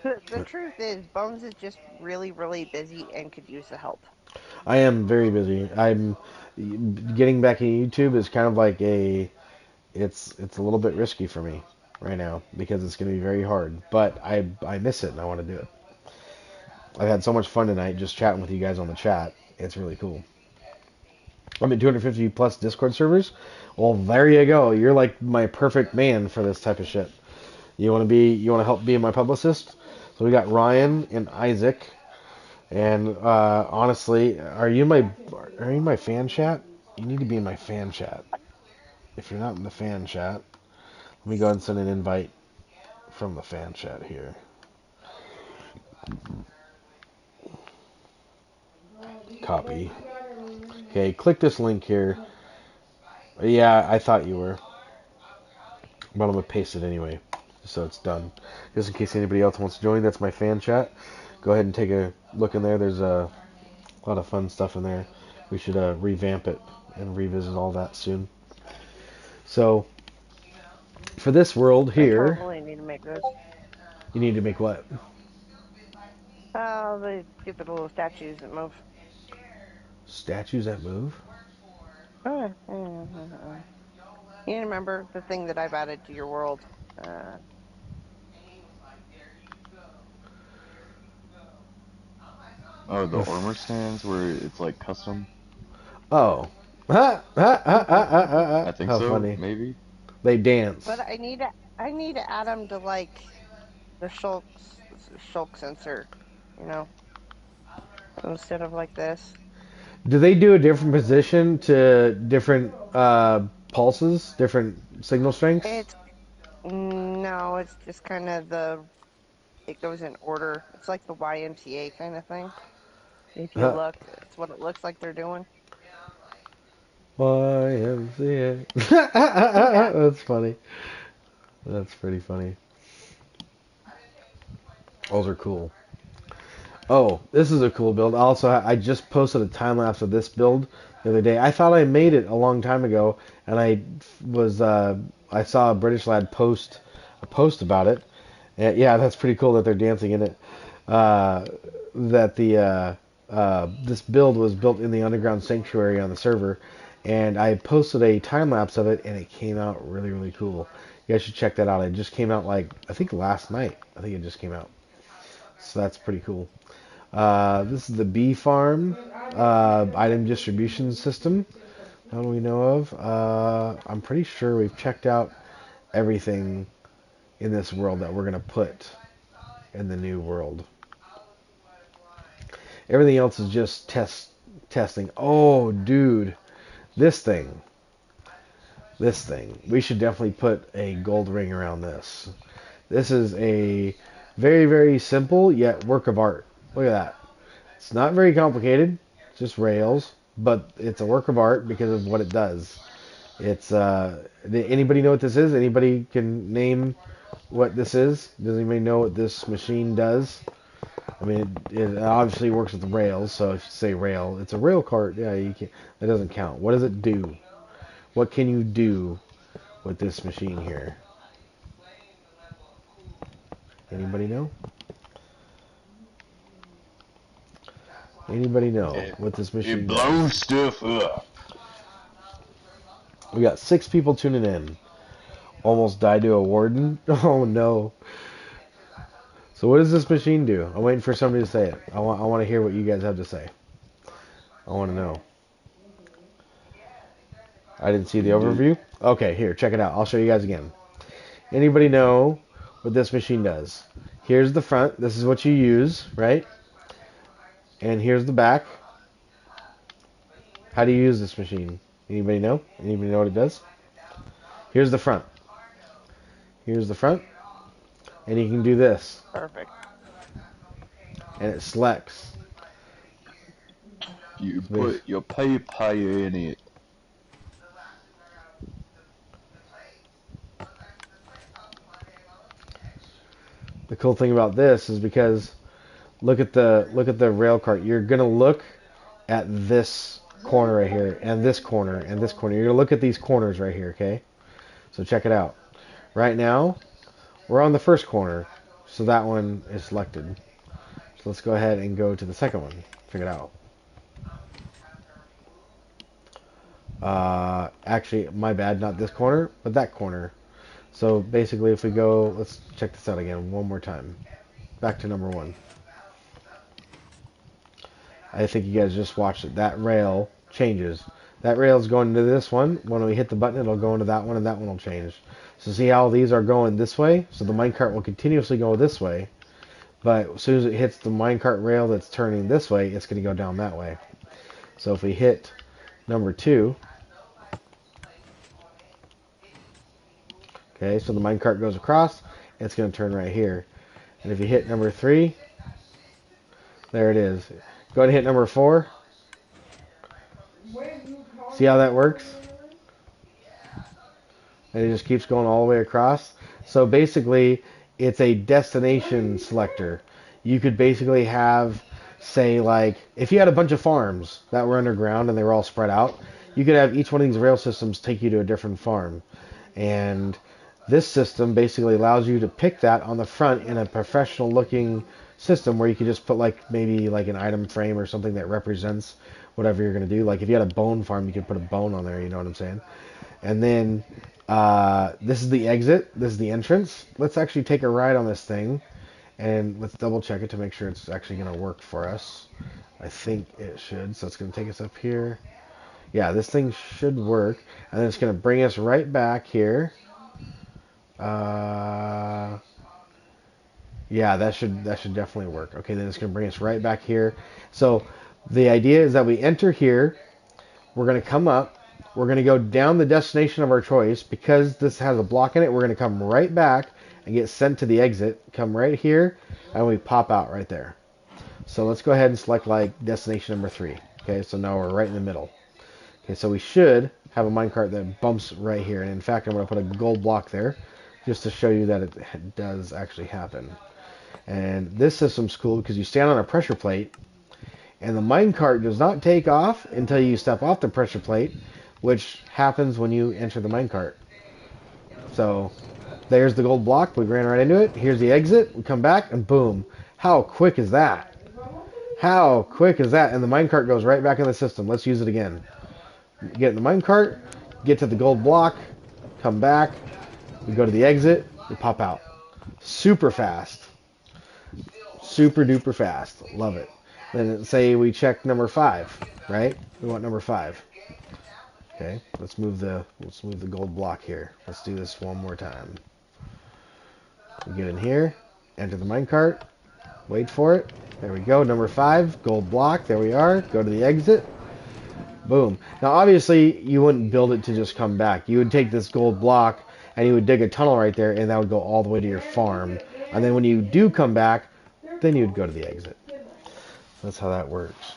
The truth is, Bones is just really, really busy and could use the help. I am very busy. I'm getting back in YouTube is kind of like it's a little bit risky for me right now because it's going to be very hard, but I miss it and I want to do it. I've had so much fun tonight just chatting with you guys on the chat. It's really cool. I'm in 250 plus Discord servers. Well, there you go. You're like my perfect man for this type of shit. You want to help be my publicist? So we got Ryan and Isaac. And honestly, are you in my fan chat? You need to be in my fan chat. If you're not in the fan chat, let me go ahead and send an invite from the fan chat here. Copy. Okay, click this link here. Yeah, I thought you were. But I'm going to paste it anyway, so it's done. Just in case anybody else wants to join, that's my fan chat. Go ahead and take a look in there. There's a lot of fun stuff in there. We should revamp it and revisit all that soon. So, for this world here... I totally need to make this. You need to make what? They get the little statues that move. Statues that move? You remember the thing that I've added to your world? Oh, the armor stands where it's like custom? Oh. I think How so, funny. maybe? They dance. But I need to add them to like the shulk sensor, you know, instead of like this. Do they do a different position to different pulses, different signal strengths? No, it's just kind of it goes in order. It's like the YMCA kind of thing. If you look, it's what it looks like they're doing. YMCA. That's funny. That's pretty funny. Those are cool. Oh, this is a cool build. Also, I just posted a time lapse of this build the other day. I thought I made it a long time ago, and I saw a British lad post a post about it. And yeah, that's pretty cool that they're dancing in it. This build was built in the underground sanctuary on the server, and I posted a time lapse of it, and it came out really, really cool. You guys should check that out. It just came out like I think last night. I think it just came out. So that's pretty cool. This is the bee farm item distribution system. How do we know of? I'm pretty sure we've checked out everything in this world that we're going to put in the new world. Everything else is just testing. Oh, dude. This thing. We should definitely put a gold ring around this. This is a very, very simple yet work of art. Look at that. It's not very complicated. It's just rails, but it's a work of art because of what it does. It's anybody know what this is? Anybody can name what this is? Does anybody know what this machine does? I mean, it obviously works with the rails, so if you say rail, it's a rail cart. Yeah, you can't. That doesn't count. What does it do? What can you do with this machine here? Anybody know? Anybody know what this machine does? It blows stuff up. We got 6 people tuning in. Almost died to a warden. Oh no. So what does this machine do? I'm waiting for somebody to say it. I want to hear what you guys have to say. I want to know. I didn't see the overview. Okay, here, check it out. I'll show you guys again. Anybody know what this machine does? Here's the front. This is what you use, right? And here's the back. How do you use this machine? Anybody know? Anybody know what it does? Here's the front. Here's the front. And you can do this. Perfect. And it selects. You put your paper in it. The cool thing about this is because look at the rail cart. You're gonna look at this corner right here, and this corner, and this corner. You're gonna look at these corners right here, okay? So check it out. Right now, we're on the first corner, so that one is selected. So let's go ahead and go to the second one. Check it out. Actually, my bad, not this corner, but that corner. So basically, if we go, let's check this out again one more time. Back to number 1. I think you guys just watched it. That rail changes. That rail is going into this one. When we hit the button, it'll go into that one, and that one will change. So see how these are going this way? So the minecart will continuously go this way. But as soon as it hits the minecart rail that's turning this way, it's going to go down that way. So if we hit number 2, okay, so the minecart goes across, it's going to turn right here. And if you hit number 3, there it is. Go ahead and hit number 4. See how that works? And it just keeps going all the way across. So basically, it's a destination selector. You could basically have, say, like, if you had a bunch of farms that were underground and they were all spread out, you could have each one of these rail systems take you to a different farm. And this system basically allows you to pick that on the front in a professional looking system where you could just put like maybe like an item frame or something that represents whatever you're going to do. Like if you had a bone farm, you could put a bone on there, you know what I'm saying? And then this is the exit, this is the entrance. Let's actually take a ride on this thing and let's double check it to make sure it's actually going to work for us. I think it should. So it's going to take us up here. Yeah, this thing should work. And then it's going to bring us right back here. Yeah, that should definitely work. Okay, then it's going to bring us right back here. So the idea is that we enter here. We're going to come up. We're going to go down the destination of our choice. Because this has a block in it, we're going to come right back and get sent to the exit. Come right here, and we pop out right there. So let's go ahead and select like destination number 3. Okay, so now we're right in the middle. Okay, so we should have a minecart that bumps right here. And in fact, I'm going to put a gold block there just to show you that it does actually happen. And this system's cool because you stand on a pressure plate and the minecart does not take off until you step off the pressure plate, which happens when you enter the minecart. So there's the gold block. We ran right into it. Here's the exit. We come back and boom. How quick is that? How quick is that? And the minecart goes right back in the system. Let's use it again. Get in the minecart, get to the gold block, come back, we go to the exit, we pop out. Super fast. Super duper fast. Love it. Then say we check number 5, right? We want number 5. Okay, let's move the gold block here. Let's do this one more time. We get in here, enter the minecart, wait for it. There we go, number 5, gold block, there we are. Go to the exit. Boom. Now obviously you wouldn't build it to just come back. You would take this gold block and you would dig a tunnel right there and that would go all the way to your farm. And then when you do come back, then you'd go to the exit. That's how that works.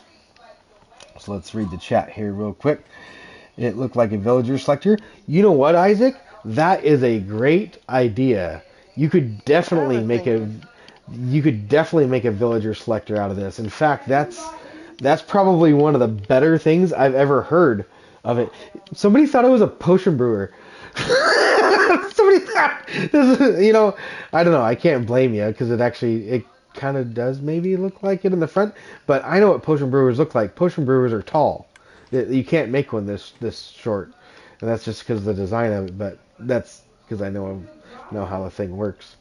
So let's read the chat here real quick. It looked like a villager selector. You know what, Isaac? That is a great idea. You could definitely make a villager selector out of this. In fact, that's probably one of the better things I've ever heard of it. Somebody thought it was a potion brewer. Somebody thought this is, you know, I don't know. I can't blame you because it kind of does maybe look like it in the front. But I know what potion brewers look like. Potion brewers are tall. You can't make one this short, and that's just because of the design of it. But that's because I know how the thing works.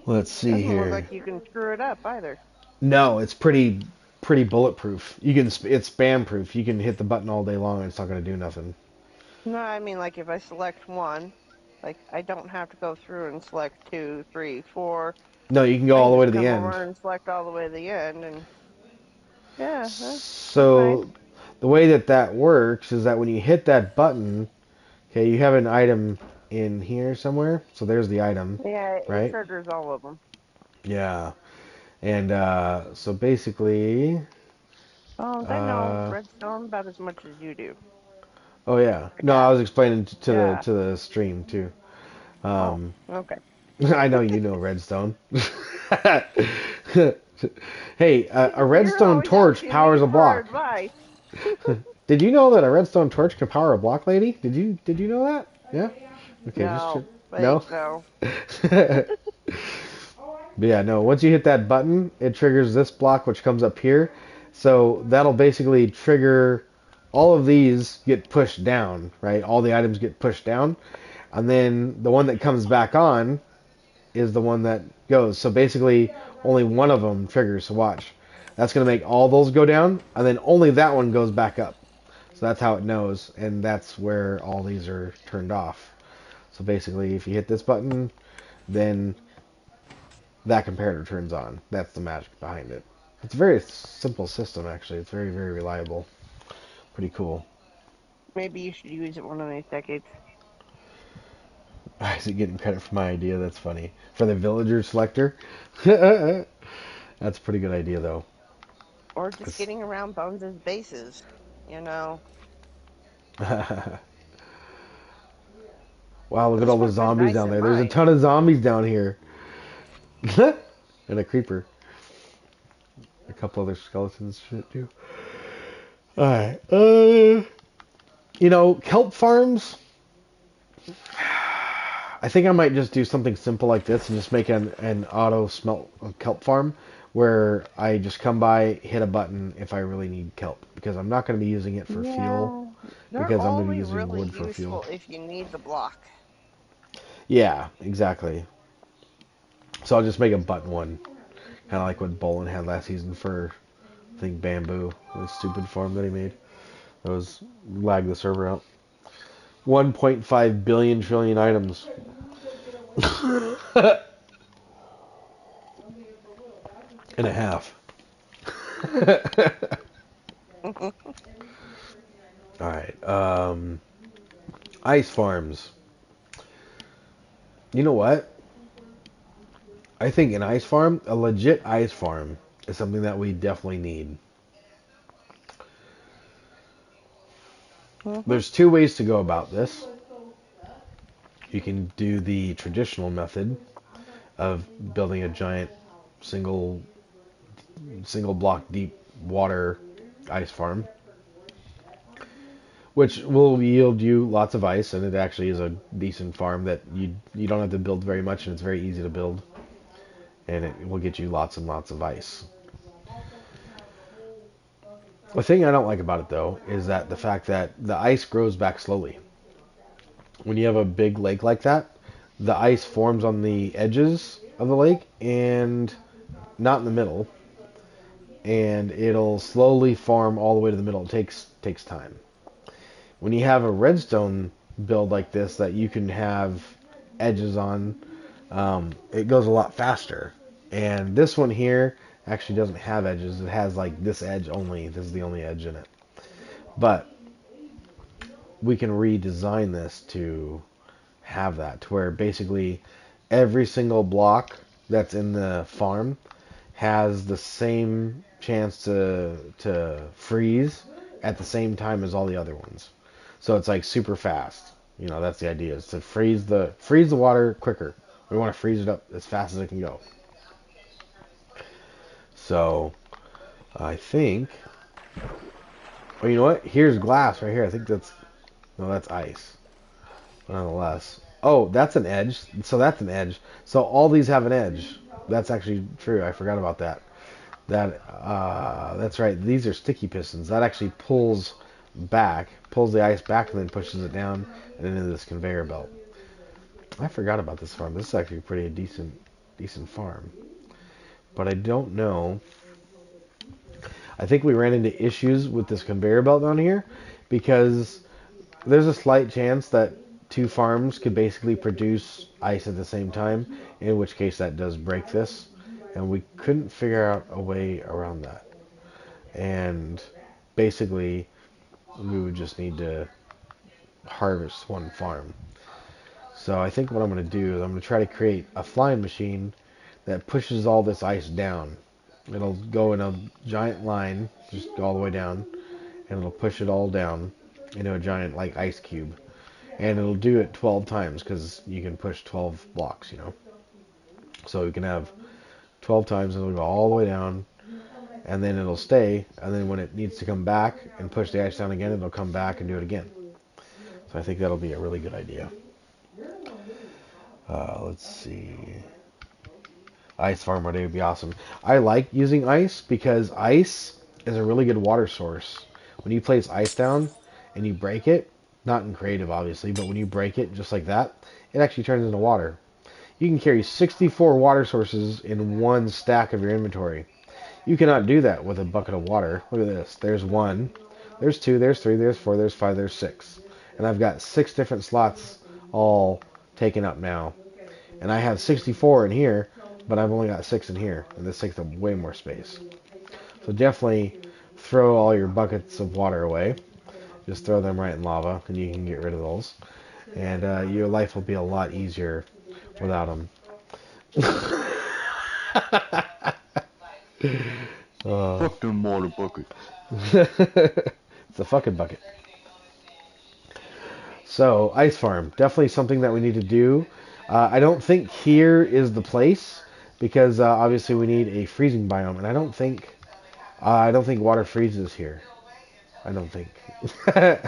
Let's see Doesn't look here. like you can screw it up either. No, it's pretty bulletproof. It's spam proof. You can hit the button all day long and it's not gonna do nothing. No, I mean, like if I select one, like I don't have to go through and select 2, 3, 4. No, you can go I all can the way just to the come end. over and select all the way to the end, and yeah, that's nice. So the way that works is that when you hit that button, okay, you have an item in here somewhere. So there's the item, Yeah, it right? triggers all of them. Yeah. And so basically, Oh, they know uh, redstone about as much as you do. oh yeah. No, I Yeah, was explaining yeah. to the stream too. Oh, Um, okay. I know you know redstone. Hey, a You're redstone always torch asking me powers a for block. advice. Did you know that a redstone torch can power a block, lady? Did you know that? Yeah. Okay, just No, fake, no. no. But yeah, no. Once you hit that button, it triggers this block, which comes up here. So that'll basically trigger all of these get pushed down, right? All the items get pushed down, and then the one that comes back on is the one that goes. So basically, only one of them triggers. So watch. That's going to make all those go down, and then only that one goes back up. So that's how it knows, and that's where all these are turned off. So basically, if you hit this button, then that comparator turns on. That's the magic behind it. It's a very simple system, actually. It's very, very reliable. Pretty cool. Maybe you should use it one of these decades. Is he getting credit for my idea? That's funny. For the villager selector? That's a pretty good idea, though. Or just getting around Bones' bases, you know. Wow, look at This all the would have been zombies nice down in there. There's a mine. ton of zombies down here. And a creeper. A couple other skeletons shit too. Alright. Kelp farms. I think I might just do something simple like this and just make an auto smelt kelp farm where I just come by, hit a button if I really need kelp. Because I'm not going to be using it for fuel. Yeah, they're Because I'm going to be only using really wood for fuel. useful if you need the block. Yeah, exactly. So I'll just make a button one. Kind of like what Bolin had last season for, I think, bamboo. The stupid farm that he made. That was lagged the server out. 1.5 billion trillion items. And a half. Alright. Ice farms. You know what? I think an ice farm, a legit ice farm, is something that we definitely need. There's two ways to go about this. You can do the traditional method of building a giant single block deep water ice farm, which will yield you lots of ice, and it actually is a decent farm that you don't have to build very much, and it's very easy to build, and it will get you lots and lots of ice. The thing I don't like about it, though, is that the fact that the ice grows back slowly. When you have a big lake like that, the ice forms on the edges of the lake and not in the middle, and it'll slowly form all the way to the middle. It takes time. When you have a redstone build like this that you can have edges on, it goes a lot faster. And this one here actually doesn't have edges. It has like this edge only. This is the only edge in it. But we can redesign this to have that, to where basically every single block that's in the farm has the same chance to freeze at the same time as all the other ones. So it's like super fast. That's the idea, is to freeze the water quicker. We want to freeze it up as fast as it can go. So I think, oh, you know what? Here's glass right here. I think that's ice. Nonetheless. Oh, that's an edge. So that's an edge. So all these have an edge. That's actually true. I forgot about that. That's right. These are sticky pistons. That actually pulls the ice back, and then pushes it down and into this conveyor belt. I forgot about this farm. This is actually pretty decent decent farm. But I don't know. I think we ran into issues with this conveyor belt down here because there's a slight chance that two farms could basically produce ice at the same time, in which case that does break this. And we couldn't figure out a way around that. And basically, we would just need to harvest one farm. So I think what I'm going to do is I'm going to try to create a flying machine that pushes all this ice down. It'll go in a giant line, just go all the way down, and it'll push it all down into a giant like ice cube. And it'll do it 12 times because you can push 12 blocks, you know. So you can have 12 times and it'll go all the way down, and then it'll stay, and then when it needs to come back and push the ice down again, it'll come back and do it again. So I think that'll be a really good idea. Let's see. Ice farm would be awesome. I like using ice because ice is a really good water source. When you place ice down and you break it, not in creative obviously, but when you break it just like that, it actually turns into water. You can carry 64 water sources in one stack of your inventory. You cannot do that with a bucket of water. Look at this. There's 1, there's 2, there's 3, there's 4, there's 5, there's 6. And I've got 6 different slots all taken up now. And I have 64 in here, but I've only got 6 in here. And this takes up way more space. So definitely throw all your buckets of water away. Just throw them right in lava, and you can get rid of those. And your life will be a lot easier without them. Fuck them water bucket. It's a fucking bucket. So, ice farm. Definitely something that we need to do. I don't think here is the place because obviously we need a freezing biome, and I don't think water freezes here. I don't think. And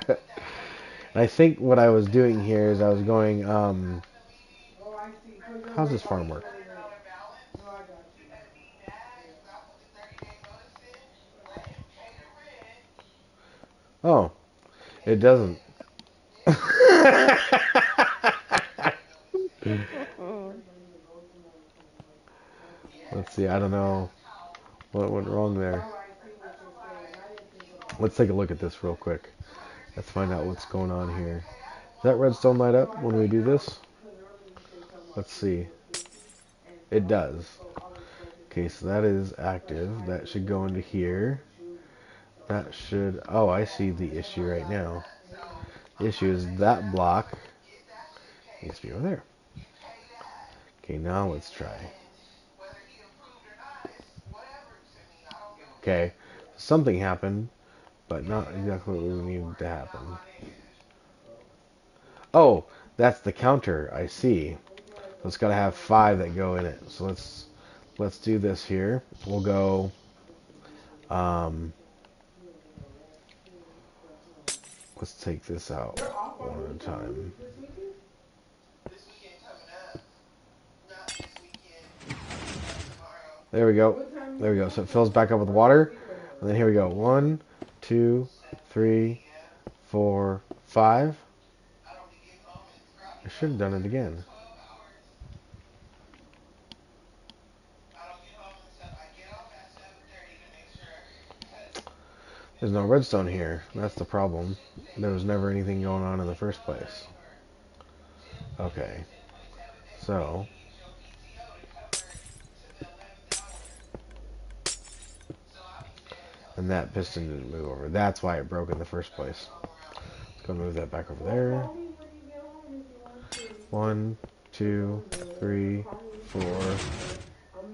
I think what I was doing here is I was going, how's this farm work? Oh, it doesn't. Let's see, I don't know what went wrong there. Let's take a look at this real quick. Let's find out what's going on here. Does that redstone light up when we do this? Let's see. It does. Okay, so that is active. That should go into here. That should... Oh, I see the issue right now. The issue is that block needs to be over there. Okay, now let's try. Okay, something happened, but not exactly what we needed to happen. Oh, that's the counter. I see. So it's got to have 5 that go in it. So let's do this here. We'll go. Let's take this out one at a time. There we go. There we go. So it fills back up with water. And then here we go. 1, 2, 3, 4, 5. I should have done it again. There's no redstone here. That's the problem. There was never anything going on in the first place. Okay. So... And that piston didn't move over. That's why it broke in the first place. Let's go move that back over there. 1, 2, 3, 4.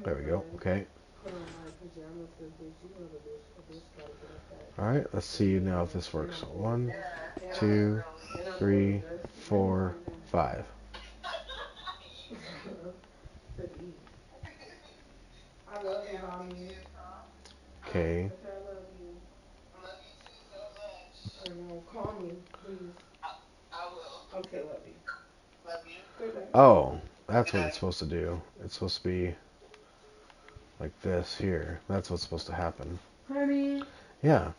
There we go. Okay. Alright, let's see now if this works. 1, 2, 3, 4, 5. Okay. Oh, that's what it's supposed to do. It's supposed to be like this here. That's what's supposed to happen. Honey. Yeah.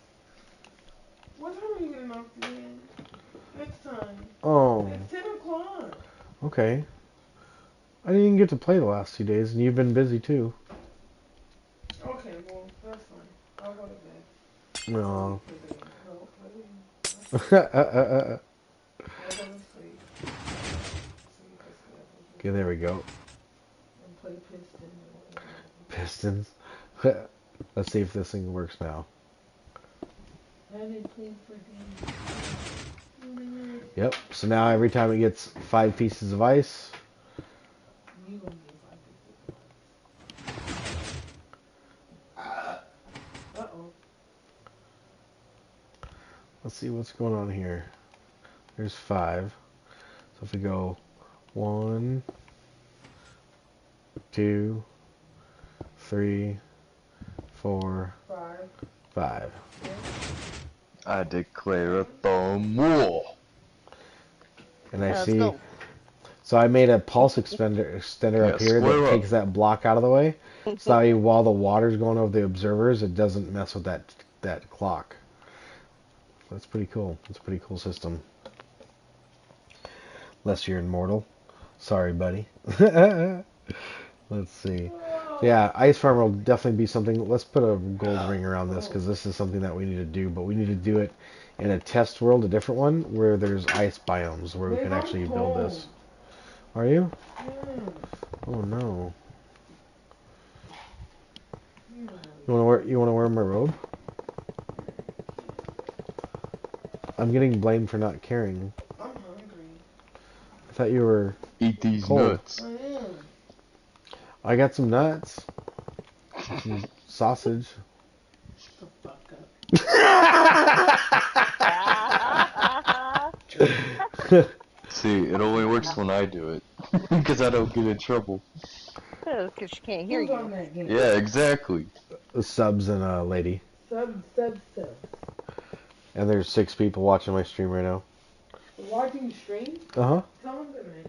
What time are you getting off again? Next time. Oh. It's 10 o'clock. Okay. I didn't even get to play the last 2 days, and you've been busy too. Okay, well, that's fine. I'll go to bed. No. No, I didn't. Okay, I'll go to sleep. there we go. And play Piston or whatever. Pistons. Let's see if this thing works now. And then play for dinner. Yep. So now every time it gets 5 pieces of ice. You gonna get 5 pieces of ice. Uh-oh. Let's see what's going on here. There's 5. So if we go 1, 2, 3, 4, 5. I declare a thumb war. And I Let's see. go. So I made a pulse extender Yeah, up here that square up. takes that block out of the way. So that way, while the water's going over the observers, it doesn't mess with that clock. That's pretty cool. It's a pretty cool system. Unless you're immortal. Sorry, buddy. Let's see. Yeah, Ice Farm will definitely be something. Let's put a gold ring around this because this is something that we need to do. But we need to do it in a test world, a different one, where there's ice biomes where we can actually build this. Are you? Oh no. You wanna wear my robe? I'm getting blamed for not caring. I'm hungry. I thought you were Eat these cold. nuts. I am. I got some nuts. Some sausage. The fuck up. See, it only works when I do it. Because I don't get in trouble. Because she can't hear Who's on you. that game? Yeah, exactly. Subs and a lady. Sub. And there's 6 people watching my stream right now. Watching stream? Uh-huh. Tell them good night.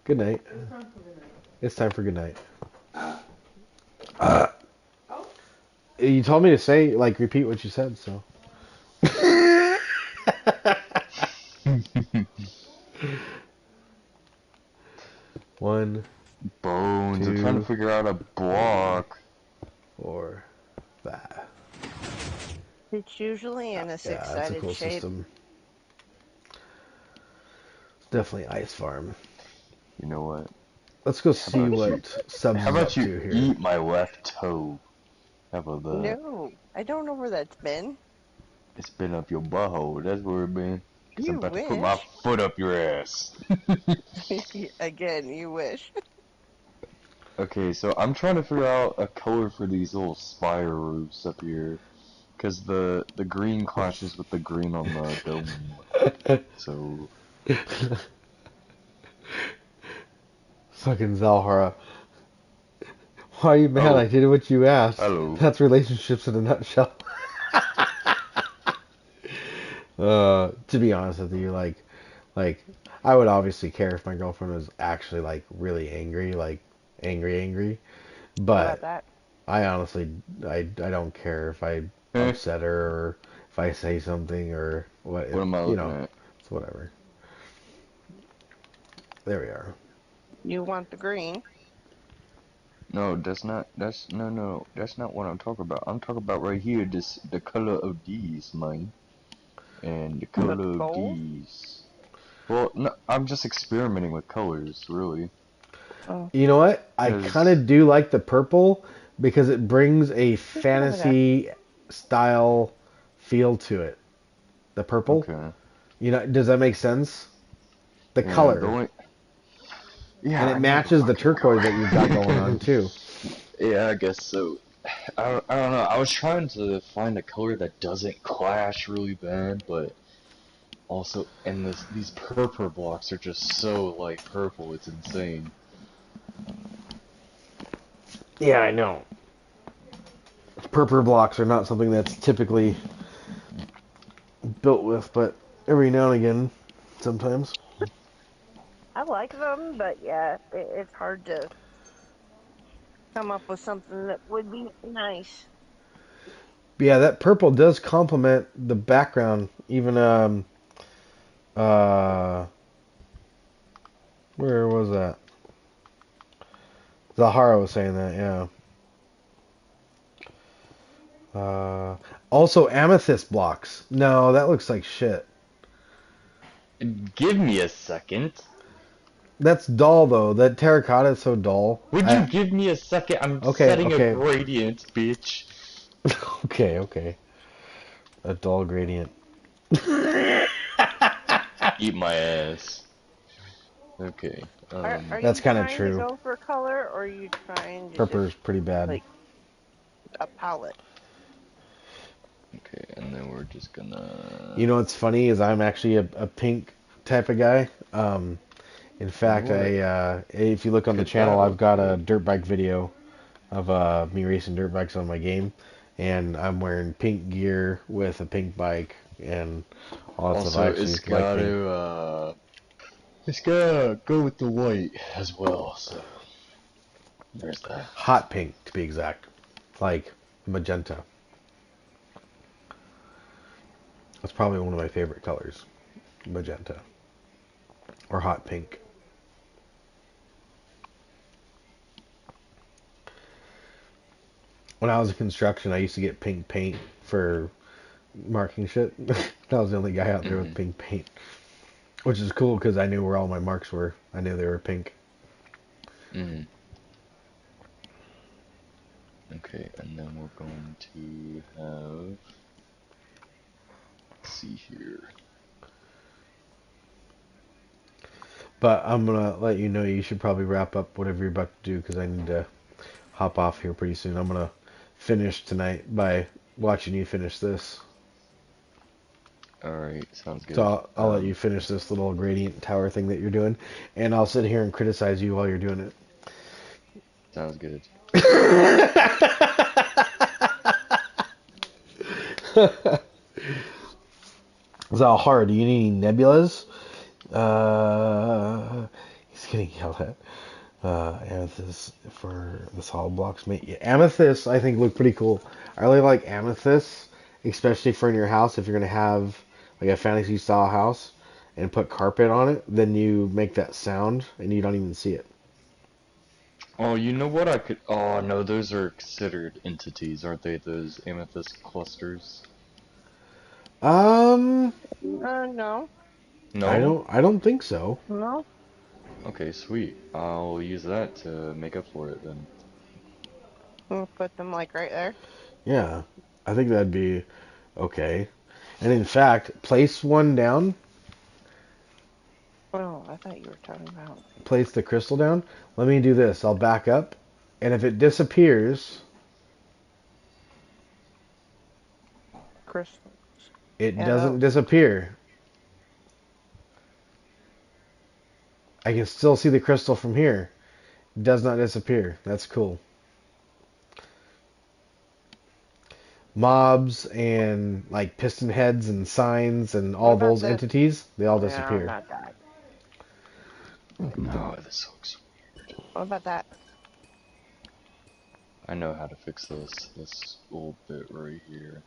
Good night. It's time for good night. It's time for good night. Oh. You told me to say, like, repeat what you said, so. One, Bones. I'm 2, trying to figure out a block. 4, 5. It's usually in a Yeah, that's a six-sided cool shape. system. It's definitely Ice Farm. You know what? Let's go see about what you- Subs How is about up to you here. eat my left toe? How about that? No, I don't know where that's been. It's been up your butthole. That's where it been. Cause I'm You about to put my wish. foot up your ass. Again, you wish. Okay, so I'm trying to figure out a color for these little spire roofs up here. Cause the green clashes with the green on the dome. So Fucking Zalhara. Why are you mad? Oh. I did what you asked. Hello. That's relationships in a nutshell. To be honest with you, like, I would obviously care if my girlfriend was actually, like, really angry, like, angry. How But about that? I honestly, I don't care if I upset her or if I say something or what. what am I You looking know, at? it's whatever. There we are. You want the green? No, that's not that's not what I'm talking about. I'm talking about right here, this the color of these, man. And the color of gold? these. Well, no, I'm just experimenting with colors, really. Oh. You know what? I 'Cause- kind of do like the purple because it brings a over there. fantasy style feel to it. The purple. Okay. You know, does that make sense? The Yeah, color. the only- Yeah, And I it know matches the fucking turquoise that color. you've got going on too. Yeah, I guess so. I don't know. I was trying to find a color that doesn't clash really bad, but also, and these purple blocks are just so like purple. It's insane. Yeah, I know. Purple blocks are not something that's typically built with, but every now and again, sometimes. I like them, but yeah, it's hard to come up with something that would be nice. But yeah, that purple does complement the background. Even where was that? Zahara was saying that, yeah. Also amethyst blocks. No, that looks like shit. Give me a second. That's dull though. That terracotta is so dull. Would you give me a second? I'm Okay, setting a okay. gradient, bitch. Okay, okay. A dull gradient. Eat my ass. Okay. Are That's you kind of trying to true. go for color, or are you trying to just Purple's pretty bad. like a palette? Okay, and then we're just gonna. You know what's funny is I'm actually a pink type of guy. In fact, What if you look on the could channel, that I've look got a like? dirt bike video of me racing dirt bikes on my game, and I'm wearing pink gear with a pink bike and all that stuff. I Also, actually like pink. it's gotta go with the white as well. So there's that. Hot pink, to be exact, like magenta. That's probably one of my favorite colors, magenta or hot pink. When I was in construction, I used to get pink paint for marking shit. I was the only guy out there with Mhm. pink paint, which is cool because I knew where all my marks were. I knew they were pink. Mhm. Okay, and then we're going to have. Let's see here. But I'm gonna let you know you should probably wrap up whatever you're about to do because I need to hop off here pretty soon. I'm gonna finish tonight by watching you finish this. All right, sounds So good. I'll let you finish this little gradient tower thing that you're doing, and I'll sit here and criticize you while you're doing it. Sounds good. Zalhar, do you need any nebulas? He's getting yelled at. Amethyst for the solid blocks. Yeah, amethyst, I think, look pretty cool. I really like amethyst, especially for in your house. If you're gonna have like a fantasy style house and put carpet on it, then you make that sound and you don't even see it. Oh, you know what I could. Oh no, those are considered entities, aren't they? Those amethyst clusters. Um, No, No? I don't think so. no. Okay, sweet. I'll use that to make up for it then. We'll put them like right there. Yeah, I think that'd be okay. And in fact, place one down. Oh, I thought you were talking about Place the crystal down. Let me do this. I'll back up, and if it disappears, crystals. it Yeah, doesn't those. disappear. I can still see the crystal from here. It does not disappear. That's cool. Mobs and like piston heads and signs and What all about those this? entities, they all No, disappear. not that. Oh, this looks weird. What about that? I know how to fix this little bit right here.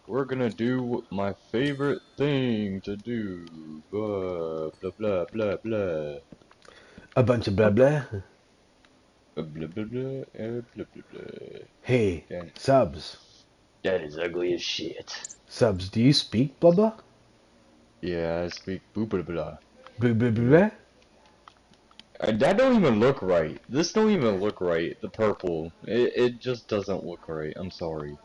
We're gonna do my favorite thing to do. Blah, blah, blah, blah, blah. A bunch of blah blah. Blah, blah, blah, blah, blah, blah. Hey, Dang, subs. that is ugly as shit. Subs, do you speak blah blah? Yeah, I speak boo blah blah. Blah blah Yeah. blah? That don't even look right. This don't even look right. The purple. It just doesn't look right. I'm sorry.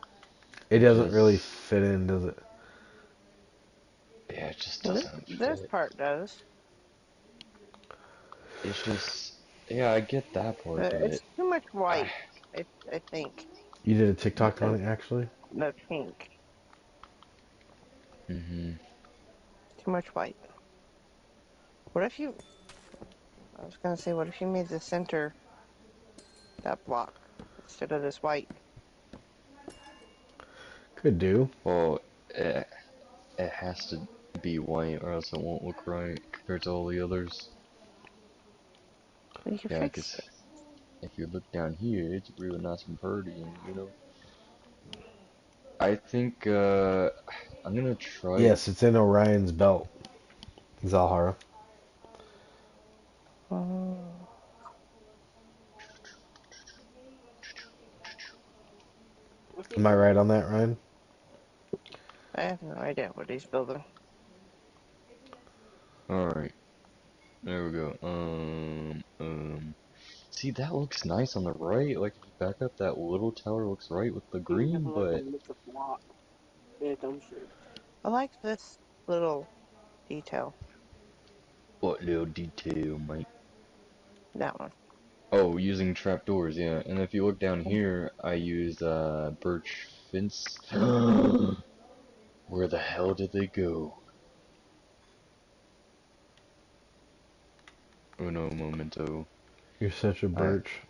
It It doesn't really just fit in, does it? yeah, it just This doesn't this fit. part does, It's just yeah, I get that part, but but it's too much I white. I think You did a TikTok on the it, actually? the pink. mhm. Too much white. What if you? I was gonna say, what if you made the center that block instead of this white? Could do. Well, it has to be white or else it won't look right compared to all the others. You can Yeah, fix 'cause it. if you look down here, it's really nice and pretty, and you know. I think I'm gonna try. Yes, it's in Orion's belt, Zalhara. Oh. Am I right on that, Ryan? I have no idea what he's building. Alright, there we go. See, that looks nice on the right. Like, if you back up, that little tower looks right with the You have green, to look but at it's a block. Yeah, dumpster. I like this little detail. what little detail, mate? That one. Oh, using trapdoors, yeah. And if you look down here, I used birch fence. Where the hell did they go? Uno momento. You're such a I birch.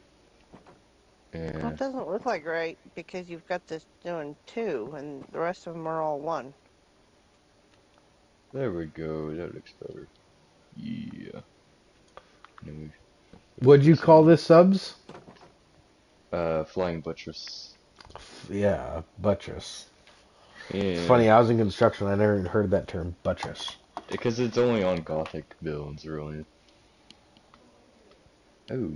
Well, yeah. it doesn't look like right because you've got this doing 2 and the rest of them are all 1. There we go. That looks better. Yeah. Then we What'd you fix call this, subs? flying buttress. Yeah, buttress. It's Yeah. funny, I was in construction, I never even heard that term, buttress. Because it's only on Gothic builds, really. Oh.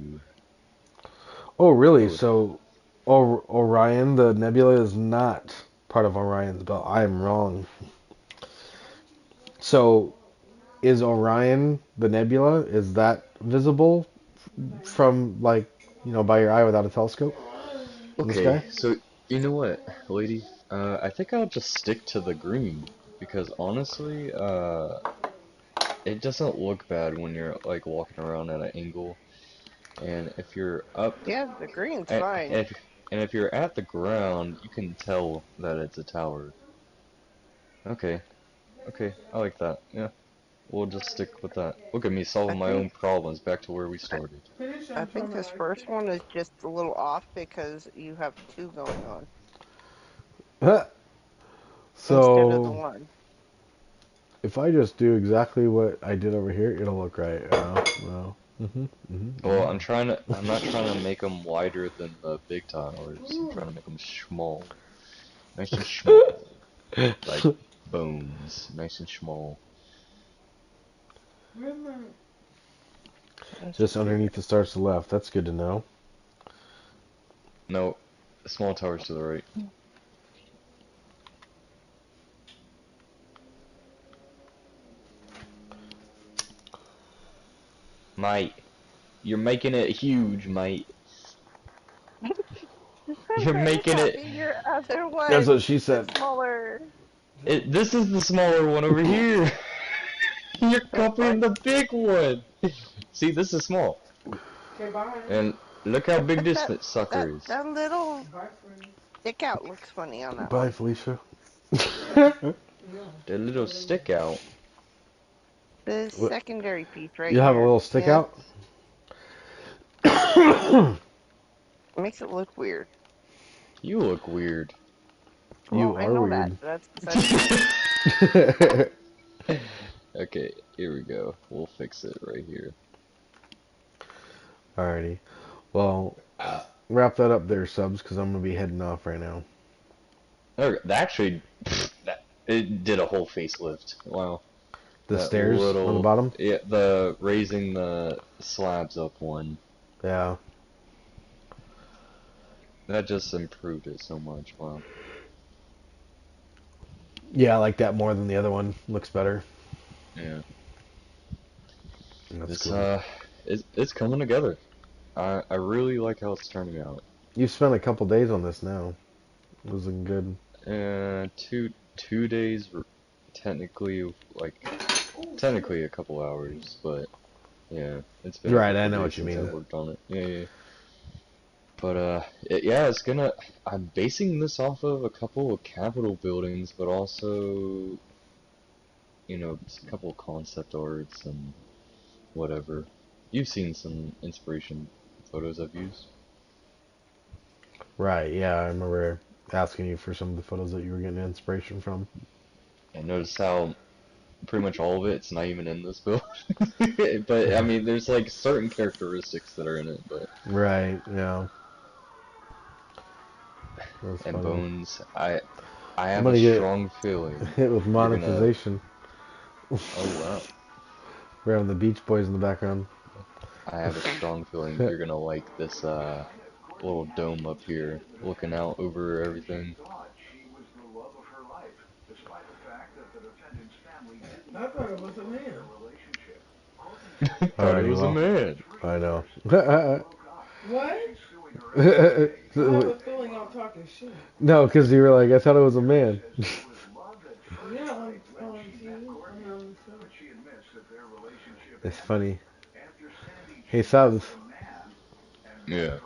Oh, really? Oh. So, Orion, the nebula, is not part of Orion's belt. I am wrong. So, is Orion the nebula? Is that visible from, like, by your eye without a telescope in the Okay, sky? so you know what, lady? I think I'll just stick to the green because honestly, it doesn't look bad when you're like walking around at an angle, and if you're up, Yeah, the green's and fine. if you're at the ground, you can tell that it's a tower. Okay, okay, I like that. Yeah, we'll just stick with that. Look at me I solving my think own problems. Back to where we I, started. Finish I them think from I this like first it. one is just a little off because you have 2 going on instead of the So, 1. if I just do exactly what I did over here, it'll look right. Well. Well, I'm not trying to make them wider than the big towers. I'm trying to make them small. Nice and small. Like bones. Nice and small. Where's my... That's Just weird. underneath the stars to the left. That's good to know. No, small towers to the right. Mate, you're making it huge, mate. I'm You're trying to making it. copy your other That's what one. she It's said. smaller. This is the smaller one over here. You're That's copying fine. the big one. See, this is small. Okay, bye. And look how big But this that that sucker is. that little Bye, friends. stick out looks funny on that Bye, one. Felicia. Yeah. The little stick out. The What? secondary piece right You have a here. little stick Yeah, out? it makes it look weird. You look weird. Well, You I are know that. weird. That's besides the point. Okay, here we go. We'll fix it right here. Alrighty. Well, wrap that up there, subs, because I'm going to be heading off right now. Actually, it did a whole facelift. Wow. The That stairs on the little, bottom? yeah, the raising the slabs up one. Yeah. That just improved it so much. Wow. Yeah, I like that more than the other one. Looks better. Yeah. That's This cool. it's coming together. I really like how it's turning out. You've spent a couple days on this now. It was looking good. Two days, technically technically a couple hours, but yeah, it's been a Right, I couple know days what you since I mean. worked on it. Yeah, yeah. But yeah, it's gonna. I'm basing this off of a couple of Capitol buildings, but also, just a couple of concept arts and whatever. You've seen some inspiration photos I've used. Right, yeah, I remember asking you for some of the photos that you were getting inspiration from. And notice how pretty much all of it's not even in this build. But I mean, there's like certain characteristics that are in it, but Right, yeah. That's and funny. Bones, I I'm have a gonna get strong feeling hit with you're gonna. monetization. Oh wow. We're having the Beach Boys in the background. I have a strong feeling you're gonna like this little dome up here, looking out over everything. I thought it was a man. Thought it Alrighty, was a well, man. I know. What? I was feeling I'm talking shit. No, because you were like, I thought it was a man. Yeah, on TV. I'm on the show. It's funny. Hey, Subs. Yeah.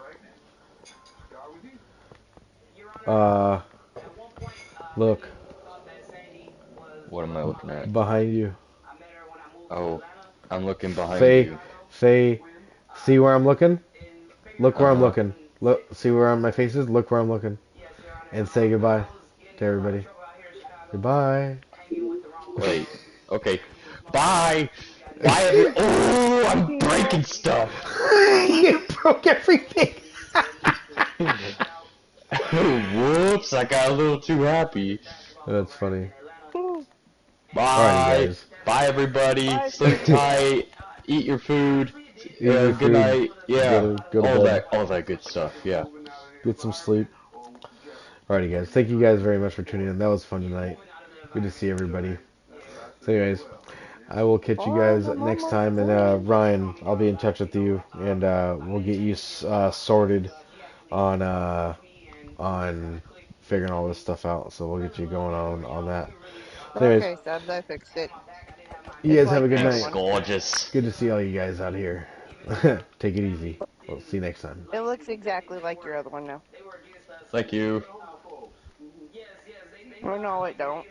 Look, What am I looking at? behind you. Oh, I'm looking behind Say, you. say, see where I'm looking? Look where I'm Uh-huh. looking. Look, see where my face is? Look where I'm looking. And say goodbye to everybody. Goodbye. Wait. Okay. Bye! Bye, oh, I'm breaking stuff! You broke everything. Whoops, I got a little too happy. That's funny. Ooh, Alrighty, Bye! guys. Bye, everybody! bye, Sleep tight! Eat your food! Eat your Good food. night! Yeah, Go to bed. all that good stuff, yeah. Get some sleep. Alrighty, guys. Thank you guys very much for tuning in. That was fun tonight. Good to see everybody. So, anyways, I will catch you bye, guys I'm next almost time. And done. Ryan, I'll be in touch with you, and we'll get you sorted on figuring all this stuff out. So we'll get you going on that. So anyways, Okay, Subs, I fixed it. you It's guys have like a good the other Thanks, night. one. gorgeous. Good to see all you guys out here. Take it easy. We'll see you next time. It looks exactly like your other one now. Thank you. Oh, no, it don't.